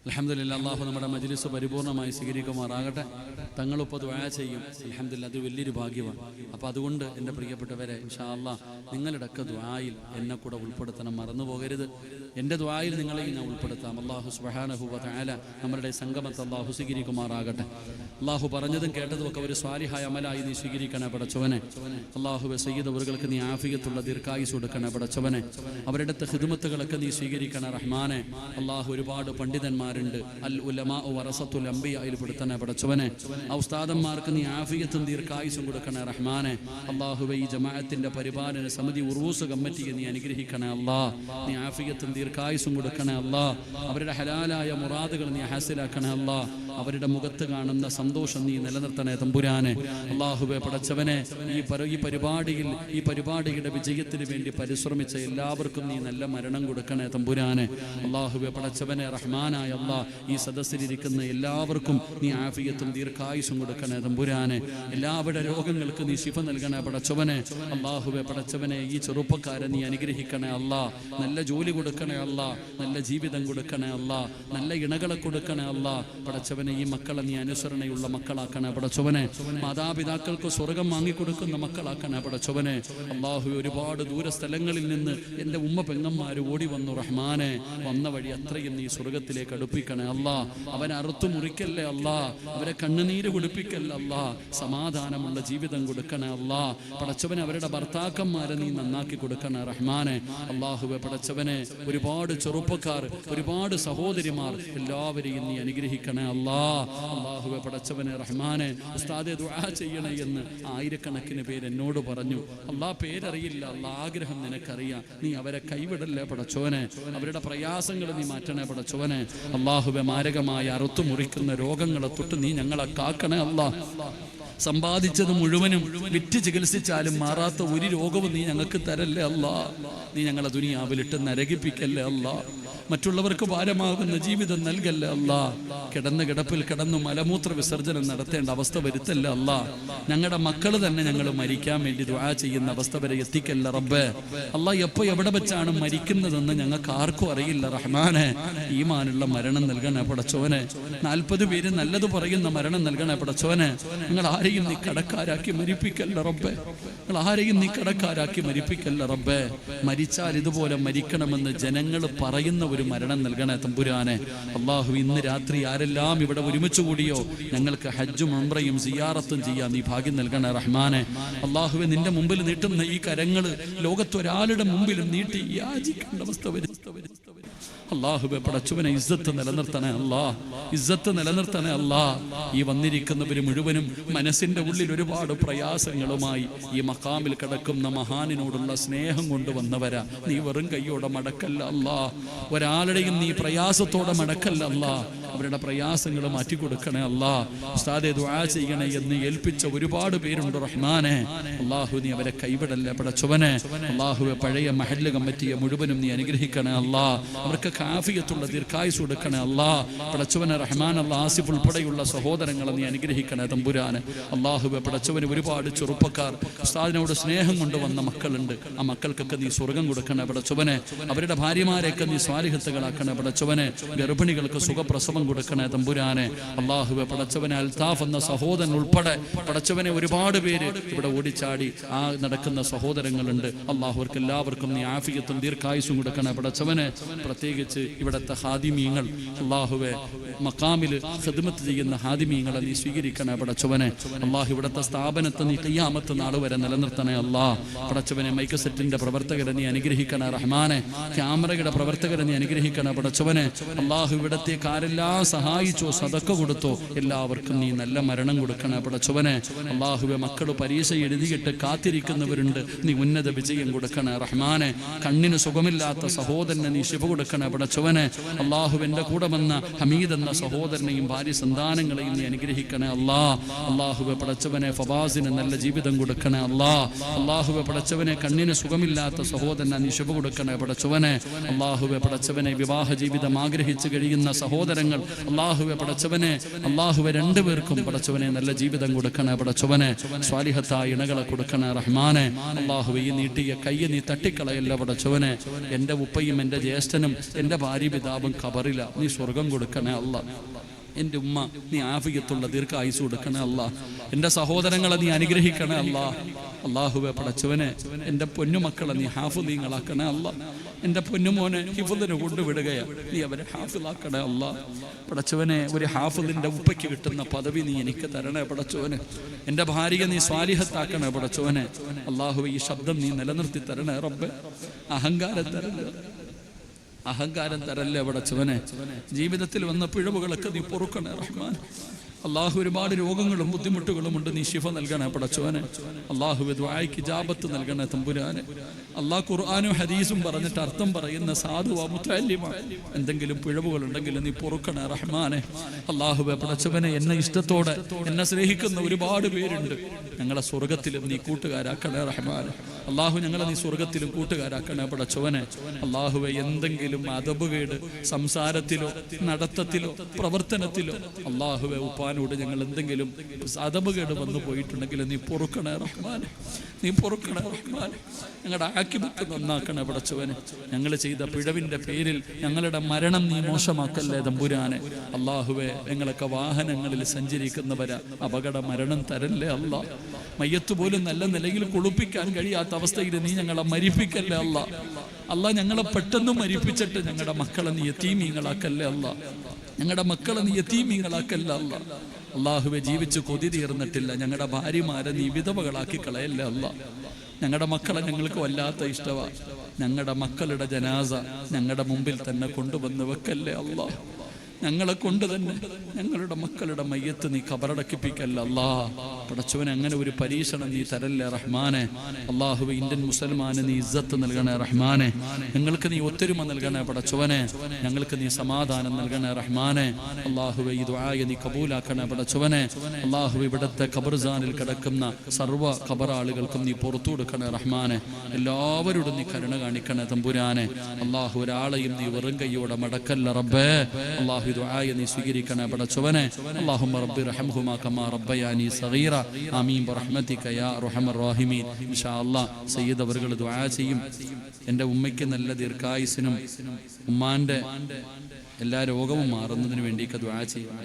അൽഹംദുലില്ലാഹ്, അല്ലാഹു നമ്മുടെ മജ്ലിസ് പരിപൂർണമായി സ്വീകരിക്കുമാറാകട്ടെ. തങ്ങളിപ്പോൾ ദുആ ചെയ്യും. അൽഹംദുലില്ലാഹ്, അത് വലിയൊരു ഭാഗ്യമാണ്. അപ്പോൾ അതുകൊണ്ട് എൻ്റെ പ്രിയപ്പെട്ടവരെ, ഇൻഷാ അല്ലാഹ് നിങ്ങളുടെയൊക്കെ ദുആയിൽ എന്നെ കൂടെ ഉൾപ്പെടുത്തണം, മറന്നു പോകരുത്. എൻ്റെ ദുആയിൽ നിങ്ങളെയും ഞാൻ ഉൾപ്പെടുത്താം. അല്ലാഹു സുബ്ഹാനഹു വ തആല നമ്മുടെ സംഗമത്തെ അല്ലാഹു സ്വീകരിക്കുമാറാകട്ടെ. അല്ലാഹു പറഞ്ഞതും കേട്ടതും ഒക്കെ ഒരു സ്വാലിഹായ അമലായി നീ സ്വീകരിക്കണേ പടച്ചവനെ. അല്ലാഹുവേ, സയ്യിദ് അവർക്ക് നീ ആഫിയത്തുള്ള ദീർഘായുസ് കൊടുക്കണേ പടച്ചവനെ. അവരുടെ ഖിദ്മത്തുകളൊക്കെ നീ സ്വീകരിക്കണേ റഹ്മാനെ. അല്ലാഹു ഒരുപാട് പണ്ഡിതന്മാർ അൽ ഉലമാ വറസത്തുൽ അംബിയായിൽ പെടുത്തണേ പടച്ചവനെ. ആ ഉസ്താദന്മാർക്ക് നീ ആഫിയത്തും ദീർഘായുസും കൊടുക്കണേ റഹ്മാനെ. അല്ലാഹുവേ, ഈ ജമാഅത്തിന്റെ പരിപാലന സമിതി ഉറൂസ് കമ്മിറ്റിയെ നീ അനുഗ്രഹിക്കണേ അല്ലാ. നീ ആഫിയത്തും ദീർഘായുസും കൊടുക്കണേ അല്ലാ. അവരുടെ ഹലാലായ മുറാദുകൾ നീ ഹാസിലാക്കണേ അല്ലാ. അവരുടെ മുഖത്ത് കാണുന്ന സന്തോഷം നീ നിലനിർത്തണേ തമ്പുരാനെ. അല്ലാഹുവേ പടച്ചവനെ, ഈ പരിപാടിയുടെ വിജയത്തിന് വേണ്ടി പരിശ്രമിച്ച എല്ലാവർക്കും നീ നല്ല മരണം കൊടുക്കണേ തമ്പുരാനെ. അല്ലാഹുവേ പടച്ചവനെ, റഹ്മാനായ ഈ സദസ്സിലിരിക്കുന്ന എല്ലാവർക്കും നീ ആഫിയത്തും ദീർഘായുസും കൊടുക്കണേ തമ്പുരാനെ. എല്ലാവരുടെ രോഗങ്ങൾക്ക് നീ ശിഫ നൽകണേ പടച്ചവനെ. അല്ലാഹുവേ പടച്ചവനെ, ഈ ചെറുപ്പക്കാരെ നീ അനുഗ്രഹിക്കണേ അല്ലാ. നല്ല ജോലി കൊടുക്കണേ അല്ലാ. നല്ല ജീവിതം കൊടുക്കണേ അല്ലാ. നല്ല ഇണകളെ കൊടുക്കണേ അല്ലാ. പടച്ചവനെ, ഈ മക്കളെ നീ അനുസരണയുള്ള മക്കളാക്കണേ പടച്ചവനെ. മാതാപിതാക്കൾക്ക് സ്വർഗം വാങ്ങിക്കൊടുക്കുന്ന മക്കളാക്കണേ പടച്ചവനെ. അല്ലാഹുവേ, ഒരുപാട് ദൂര സ്ഥലങ്ങളിൽ നിന്ന് എൻ്റെ ഉമ്മ പെങ്ങന്മാർ ഓടി വന്നു റഹ്മാനെ. വന്ന വഴി അത്രയും നീ സ്വർഗത്തിലേക്ക് അടുപ്പിക്കണേ അല്ലാ. അവനെ അറുത്തു മുറിക്കല്ലേ അല്ലാ. അവരെ കണ്ണുനീര് കുടിപ്പിക്കല്ലേ അല്ലാ. സമാധാനമുള്ള ജീവിതം കൊടുക്കണേ അല്ലാ. പടച്ചവനെ, അവരുടെ ഭർത്താക്കന്മാരെ നീ നന്നാക്കി കൊടുക്കണേ റഹ്മാനെ. അല്ലാഹുവേ പടച്ചവനെ, ഒരുപാട് ചെറുപ്പക്കാർ, ഒരുപാട് സഹോദരിമാർ, എല്ലാവരെയും നീ അനുഗ്രഹിക്കണേ അല്ലാ. അല്ലാഹുവേ പടച്ചവനെ, റഹ്മാനെ, ഉസ്താദെ ദുആ ചെയ്യണേ എന്ന് ആയിരക്കണക്കിന് പേര് എന്നോട് പറഞ്ഞു. അല്ലാ, പേരറിയില്ല അല്ലാ, ആഗ്രഹം നിനക്കറിയാം. നീ അവരെ കൈവിടല്ലേ പടച്ചവനെ. അവരുടെ പ്രയാസങ്ങൾ നീ മാറ്റണേ പടച്ചവനെ. അല്ലാഹുവേ, മാരകമായ അറുത്തു മുറിക്കുന്ന രോഗങ്ങളെ തൊട്ട് നീ ഞങ്ങളെ കാക്കണേ അല്ലാ. സമ്പാദിച്ചത് മുഴുവനും വിറ്റ് ചികിത്സിച്ചാലും മാറാത്ത ഒരു രോഗവും നീ ഞങ്ങൾക്ക് തരല്ലേ അല്ലാ. നീ ഞങ്ങളെ ദുനിയാവിലിട്ട് നരകിപ്പിക്കല്ലേ അല്ലാ. മറ്റുള്ളവർക്ക് ഭാരമാകുന്ന ജീവിതം നൽകല്ലേ അല്ലാ. കിടന്ന കിടപ്പിൽ കിടന്നു മലമൂത്ര വിസർജനം നടത്തേണ്ട അവസ്ഥ വരുത്തല്ലേ അല്ലാ. ഞങ്ങളുടെ മക്കൾ തന്നെ ഞങ്ങൾ മരിക്കാൻ വേണ്ടി ദുആ ചെയ്യുന്ന അവസ്ഥ വരെ എത്തിക്കല്ല റബ്ബേ. അല്ലാ, എപ്പോ എവിടെ വെച്ചാണ് മരിക്കുന്നതെന്ന് ഞങ്ങൾക്ക് ആർക്കും അറിയില്ല റഹ്മാനെ. ഈമാനുള്ള മരണം നൽകണേ പടച്ചോനെ. 40 പേര് നല്ലത് പറയുന്ന മരണം നൽകണേ പടച്ചോനെ. നിങ്ങൾ ആരെയും നീ കടക്കാരാക്കി മരിപ്പിക്കല്ല റബ്ബേ. നിങ്ങൾ ആരെയും നീ കടക്കാരാക്കി മരിപ്പിക്കല്ല റബ്ബേ. മരിച്ചാൽ ഇതുപോലെ മരിക്കണമെന്ന് ജനങ്ങൾ പറയുന്ന ഒരു മരണം നൽകണേ തമ്പുരാനെ. അല്ലാഹു, ഇന്ന് രാത്രി ആരെല്ലാം ഇവിടെ ഒരുമിച്ച് കൂടിയോ ഞങ്ങൾക്ക് ഹജ്ജും ഉംറയും സിയാറത്തും ചെയ്യാൻ നീ ഭാഗ്യം നൽകണേ റഹ്മാനെ. അല്ലാഹുവേ, നിന്റെ മുമ്പിൽ നീട്ടുന്ന ഈ കരങ്ങൾ ലോകത്തൊരാളുടെ മുമ്പിലും നീട്ടി യാചിക്കേണ്ട അവസ്ഥ വരും. അല്ലാഹുവേ പടച്ചവനെ, ഇസ്സത്ത് നിലനിർത്തണേ അല്ലാ. ഇസ്സത്ത് നിലനിർത്തണേ അല്ലാ. ഈ വന്നിരിക്കുന്നവർ മുഴുവനും മനസ്സിന്റെ ഉള്ളിൽ ഒരുപാട് പ്രയാസങ്ങളുമായി ഈ മഖാമിൽ കിടക്കുന്ന മഹാനിനോടുള്ള സ്നേഹം കൊണ്ടുവന്നവരാ. നീ വെറും കൈയോടെ മടക്കല്ല അല്ലാ. ഒരാളുടെയും നീ പ്രയാസത്തോടെ മടക്കല്ല അല്ലാ. അവരുടെ പ്രയാസങ്ങൾ മാറ്റിക്കൊടുക്കണേ അല്ലാ. ഉസ്താദെ ദുആ ചെയ്യണേ എന്ന് ഏൽപ്പിച്ച ഒരുപാട് പേരുണ്ട് റഹ്മാനെ. അല്ലാഹു നീ അവരെ കൈവിടല്ലേ പടച്ചവനെ. അല്ലാഹുവെ പഴയ മഹല്ല് കമ്മിറ്റിയെ മുഴുവനും നീ അനുഗ്രഹിക്കണേ അല്ലാ. അവർക്ക് ആഫിയത്തുള്ള ദീർഘായുസ് കൊടുക്കണേ അല്ലാ. പടച്ചവനെ റഹ്മാൻ അല്ലാ ആസിഫ് ഉൾപ്പെടെയുള്ള സഹോദരങ്ങളെ നീ അനുഗ്രഹിക്കണേ തമ്പുരാനെ. അല്ലാഹുവെ പടച്ചവന് ഒരുപാട് ചെറുപ്പക്കാർ ഉസ്താദിനോട് സ്നേഹം കൊണ്ടുവന്ന മക്കളുണ്ട്. ആ മക്കൾക്കൊക്കെ നീ സ്വർഗം കൊടുക്കണേ പടച്ചവനെ. അവരുടെ ഭാര്യമാരെയൊക്കെ നീ സ്വാലിഹത്തുകളാക്കണേ പടച്ചവനെ. ഗർഭിണികൾക്ക് സുഖപ്രസവം കൊടുക്കണേ തമ്പുരാനെ. അല്ലാഹുവെ പടച്ചവനെ അൽതാഫ് എന്ന സഹോദരൻ ഉൾപ്പെടെ പടച്ചവനെ ഒരുപാട് പേര് ഇവിടെ ഓടിച്ചാടി ആ നടക്കുന്ന സഹോദരങ്ങളുണ്ട്. അല്ലാഹുവർക്ക് എല്ലാവർക്കും നീ ആഫിയത്തും ദീർഘായുസും കൊടുക്കണേ പടച്ചവനെ. പ്രത്യേകിച്ച് ഇവിടുത്തെ ഹാദിമീങ്ങൾ അല്ലാഹുവെ മഖാമില് ഖിദ്മത്ത് ചെയ്യുന്ന ഹാദിമീങ്ങളെ നീ സ്വീകരിക്കണേ പടച്ചവനെ. അല്ലാഹു ഇവിടുത്തെ സ്ഥാപനത്തെ നീ ഖിയാമത്ത് നാൾ വരെ നിലനിർത്തണേ അല്ലാ. പടച്ചവനെ മൈക്ക് സെറ്റിന്റെ പ്രവർത്തകരെ നീ അനുഗ്രഹിക്കണേ റഹ്മാനെ. ക്യാമറയുടെ പ്രവർത്തകരെ നീ അനുഗ്രഹിക്കണേ പടച്ചവനെ. അല്ലാഹു ഇവിടത്തേക്ക് ആരെല്ലാം സഹായിച്ചോ സദക്ക കൊടുത്തോ എല്ലാവർക്കും നീ നല്ല മരണം കൊടുക്കണേ പടച്ചവനെ. അല്ലാഹുവെ മക്കൾ പരീക്ഷ എഴുതിയിട്ട് കാത്തിരിക്കുന്നവരുണ്ട്, നീ ഉന്നത വിജയം കൊടുക്കണേ റഹ്മാനെ. കണ്ണിന് സുഖമില്ലാത്ത സഹോദരനെ നീ ശിഫ കൊടുക്കണേ പടച്ചവനെ. അല്ലാഹു എന്റെ കൂടെ വന്ന ഹമീദ് എന്ന സഹോദരനെയും ഭാര്യ സന്താനങ്ങളെയും നീ അനുഗ്രഹിക്കണേ അല്ലാ. അല്ലാഹുവെ പടച്ചവനെ ഫവാസിന് നല്ല ജീവിതം കൊടുക്കണേ അല്ലാ. അല്ലാഹുവെ പടച്ചവനെ കണ്ണിന് സുഖമില്ലാത്ത സഹോദരനെ നീ ശിഫ കൊടുക്കണേ പടച്ചവനെ. അല്ലാഹുവെ പടച്ചവനെ വിവാഹ ജീവിതം ആഗ്രഹിച്ച് കഴിയുന്ന സഹോദരങ്ങൾ അല്ലാഹുവെ പടച്ചവനെ അല്ലാഹുവെ രണ്ടുപേർക്കും പടച്ചവനെ നല്ല ജീവിതം കൊടുക്കണേ പടച്ചവനെ. സ്വാലിഹത്തായ ഇണകളെ കൊടുക്കണേ റഹ്മാനെ. അല്ലാഹുവെ ഈ നീട്ടിയ കയ്യെ നീ തട്ടിക്കളയല്ല പടച്ചവനെ. എൻ്റെ ഉപ്പയും എൻ്റെ ജ്യേഷ്ഠനും എൻ്റെ ഭാര്യ പിതാവും ഖബറില, നീ സ്വർഗം കൊടുക്കണേ അല്ലാ. എൻ്റെ ഉമ്മ നീ ആഫിയത്തുള്ള ദീർഘായുസ് കൊടുക്കണേ അല്ലാ. എൻ്റെ സഹോദരങ്ങളെ നീ അനുഗ്രഹിക്കണേ അല്ലാ. അല്ലാഹുവെ പടച്ചവനെ എൻ്റെ പൊന്നുമക്കളെ നീ ഹാഫിളീങ്ങളാക്കണേ അല്ലാ. എൻ്റെ പൊന്നുമോനെ ഹിഫ്ളിന് കൊണ്ടുവിടുകയാണ്, നീ അവരെ ഹാഫിളാക്കണേ അല്ലാ. പടച്ചവനെ ഒരു ഹാഫിളിൻ്റെ ഉപ്പയ്ക്ക് കിട്ടുന്ന പദവി നീ എനിക്ക് തരണേ പടച്ചവനെ. എൻ്റെ ഭാര്യയെ നീ സ്വാലിഹത്താക്കണേ പടച്ചവനെ. അല്ലാഹുവെ ഈ ശബ്ദം നീ നിലനിർത്തി തരണേ റബ്ബേ. അഹങ്കാരം തരല്ലേ, അഹങ്കാരം തരല്ലേ പടച്ചവനെ. ജീവിതത്തിൽ വന്ന പിഴവുകളൊക്കെ നീ പൊറുക്കണേ റഹ്മാൻ. അല്ലാഹു ഒരുപാട് രോഗങ്ങളും ബുദ്ധിമുട്ടുകളും ഉണ്ട്, നീ ശിഫ നൽകണേ പടച്ചവനെ. അല്ലാഹു ദുആയ്ക്ക് ഇജാബത്ത് നൽകണേ തമ്പുരാനെ. അല്ലാഹ് ഖുർആനും ഹദീസും പറഞ്ഞിട്ട് അർത്ഥം പറയുന്ന സാധുവ മുതല്ലിമ, എന്തെങ്കിലും പിഴവുകളുണ്ടെങ്കിൽ നീ പൊറുക്കണേ റഹ്മാനെ. അല്ലാഹുവെ പടച്ചവനെ എന്നെ ഇഷ്ടത്തോടെ എന്നെ സ്നേഹിക്കുന്ന ഒരുപാട് പേരുണ്ട്, ഞങ്ങളെ സ്വർഗത്തിലും നീ കൂട്ടുകാരാക്കണേ റഹ്മാനെ. അല്ലാഹു ഞങ്ങളെ നീ സ്വർഗത്തിലും കൂട്ടുകാരാക്കണേ പടച്ചവനെ. അല്ലാഹുവെ എന്തെങ്കിലും അദബുകേട് സംസാരത്തിലോ നടത്തത്തിലോ പ്രവർത്തനത്തിലോ അല്ലാഹുവെ ഉപ്പാനോട് ഞങ്ങൾ എന്തെങ്കിലും അദബുകേട് വന്നു പോയിട്ടുണ്ടെങ്കിൽ നീ പൊറുക്കണേ റഹ്മാനെ, നീ പൊറുക്കണേ റഹ്മാനെ. ഞങ്ങളുടെ ആക്കിബത്ത് നന്നാക്കണേ പടച്ചവനെ. ഞങ്ങൾ ചെയ്ത പിഴവിന്റെ പേരിൽ ഞങ്ങളുടെ മരണം നീ മോശമാക്കല്ലേ തമ്പുരാനെ. അല്ലാഹുവെ ഞങ്ങളൊക്കെ വാഹനങ്ങളിൽ സഞ്ചരിക്കുന്നവരാ, അപകട മരണം തരല്ലേ അല്ലാ. മയ്യത്ത് പോലും നല്ല നിലയിൽ കുളിപ്പിക്കാൻ കഴിയാത്ത അവസ്ഥയിൽ നീ ഞങ്ങളെ മരിപ്പിക്കല്ലേ അല്ലാ. അല്ലാ ഞങ്ങളെ പെട്ടെന്ന് മരിപ്പിച്ചിട്ട് ഞങ്ങളുടെ മക്കളെ നീ യതീമീങ്ങളാക്കല്ലേ അല്ലാ. ഞങ്ങളുടെ മക്കളെ നീ യതീമീങ്ങളാക്കല്ലേ അല്ലാ. അല്ലാഹുവെ ജീവിച്ച് കൊതി തീർന്നിട്ടില്ല ഞങ്ങളുടെ ഭാര്യമാരെ നീ വിധവകളാക്കി കളയല്ലേ അല്ലാ. ഞങ്ങളുടെ മക്കളെ ഞങ്ങൾക്ക് വല്ലാത്ത ഇഷ്ടമാണ്. ഞങ്ങളുടെ മക്കളുടെ ജനാസ ഞങ്ങളുടെ മുമ്പിൽ തന്നെ കൊണ്ടുവന്ന് വെക്കല്ലേ അല്ലാ. ഞങ്ങളെ കൊണ്ട് തന്നെ ഞങ്ങളുടെ മക്കളുടെ മയ്യത്ത് നീ ഖബറടക്കിപ്പിക്കല്ല അല്ലാ. പടച്ചവനെ അങ്ങനെ ഒരു പരീക്ഷണം നീ തരല്ലേ റഹ്മാനെ. അല്ലാഹുവെ ഇന്ത്യൻ മുസൽമാന് നീ ഇസ്സത്ത് നൽകണേ റഹ്മാനെ. ഞങ്ങൾക്ക് നീ ഒത്തൊരുമ നൽകണേ പടച്ചവനെ. ഞങ്ങൾക്ക് നീ സമാധാനം നൽകണേ റഹ്മാനെ. അല്ലാഹുവെ ഈ ദുആയെ നീ കബൂലാക്കണേ പടച്ചവനെ. അല്ലാഹുവെ ഇവിടുത്തെ ഖബർസാനിൽ കിടക്കുന്ന സർവ്വ ഖബറാളുകൾക്കും നീ പുറത്തു കൊടുക്കണേ റഹ്മാനെ. എല്ലാവരോടും നീ കരുണ കാണിക്കണേ തമ്പുരാനെ. അല്ലാഹു ഒരാളെയും നീ വെറും കൈയോടെ മടക്കല്ല റബ്ബേ. അല്ലാഹു ദുആയെ നീ സ്വീകരിക്കണേ പടച്ചവനെ. അല്ലാഹുമ്മ റബ്ബി റഹ്മഹുമാ കമാ റബ്ബയാനി സഗീറ ആമീൻ ബിറഹ്മതിക യാ അർഹമർ റഹീമീൻ. ഇൻഷാ അല്ലാഹ് സയ്യിദ് അവറുകൾ ദുആ ചെയ്യും. എൻ്റെ ഉമ്മയ്ക്ക് നല്ല ദീർഘായുസ്സിനും ഉമ്മാന്റെ എല്ലാ രോഗവും മാറുന്നതിന് വേണ്ടിയൊക്കെ ദുആ ചെയ്യും.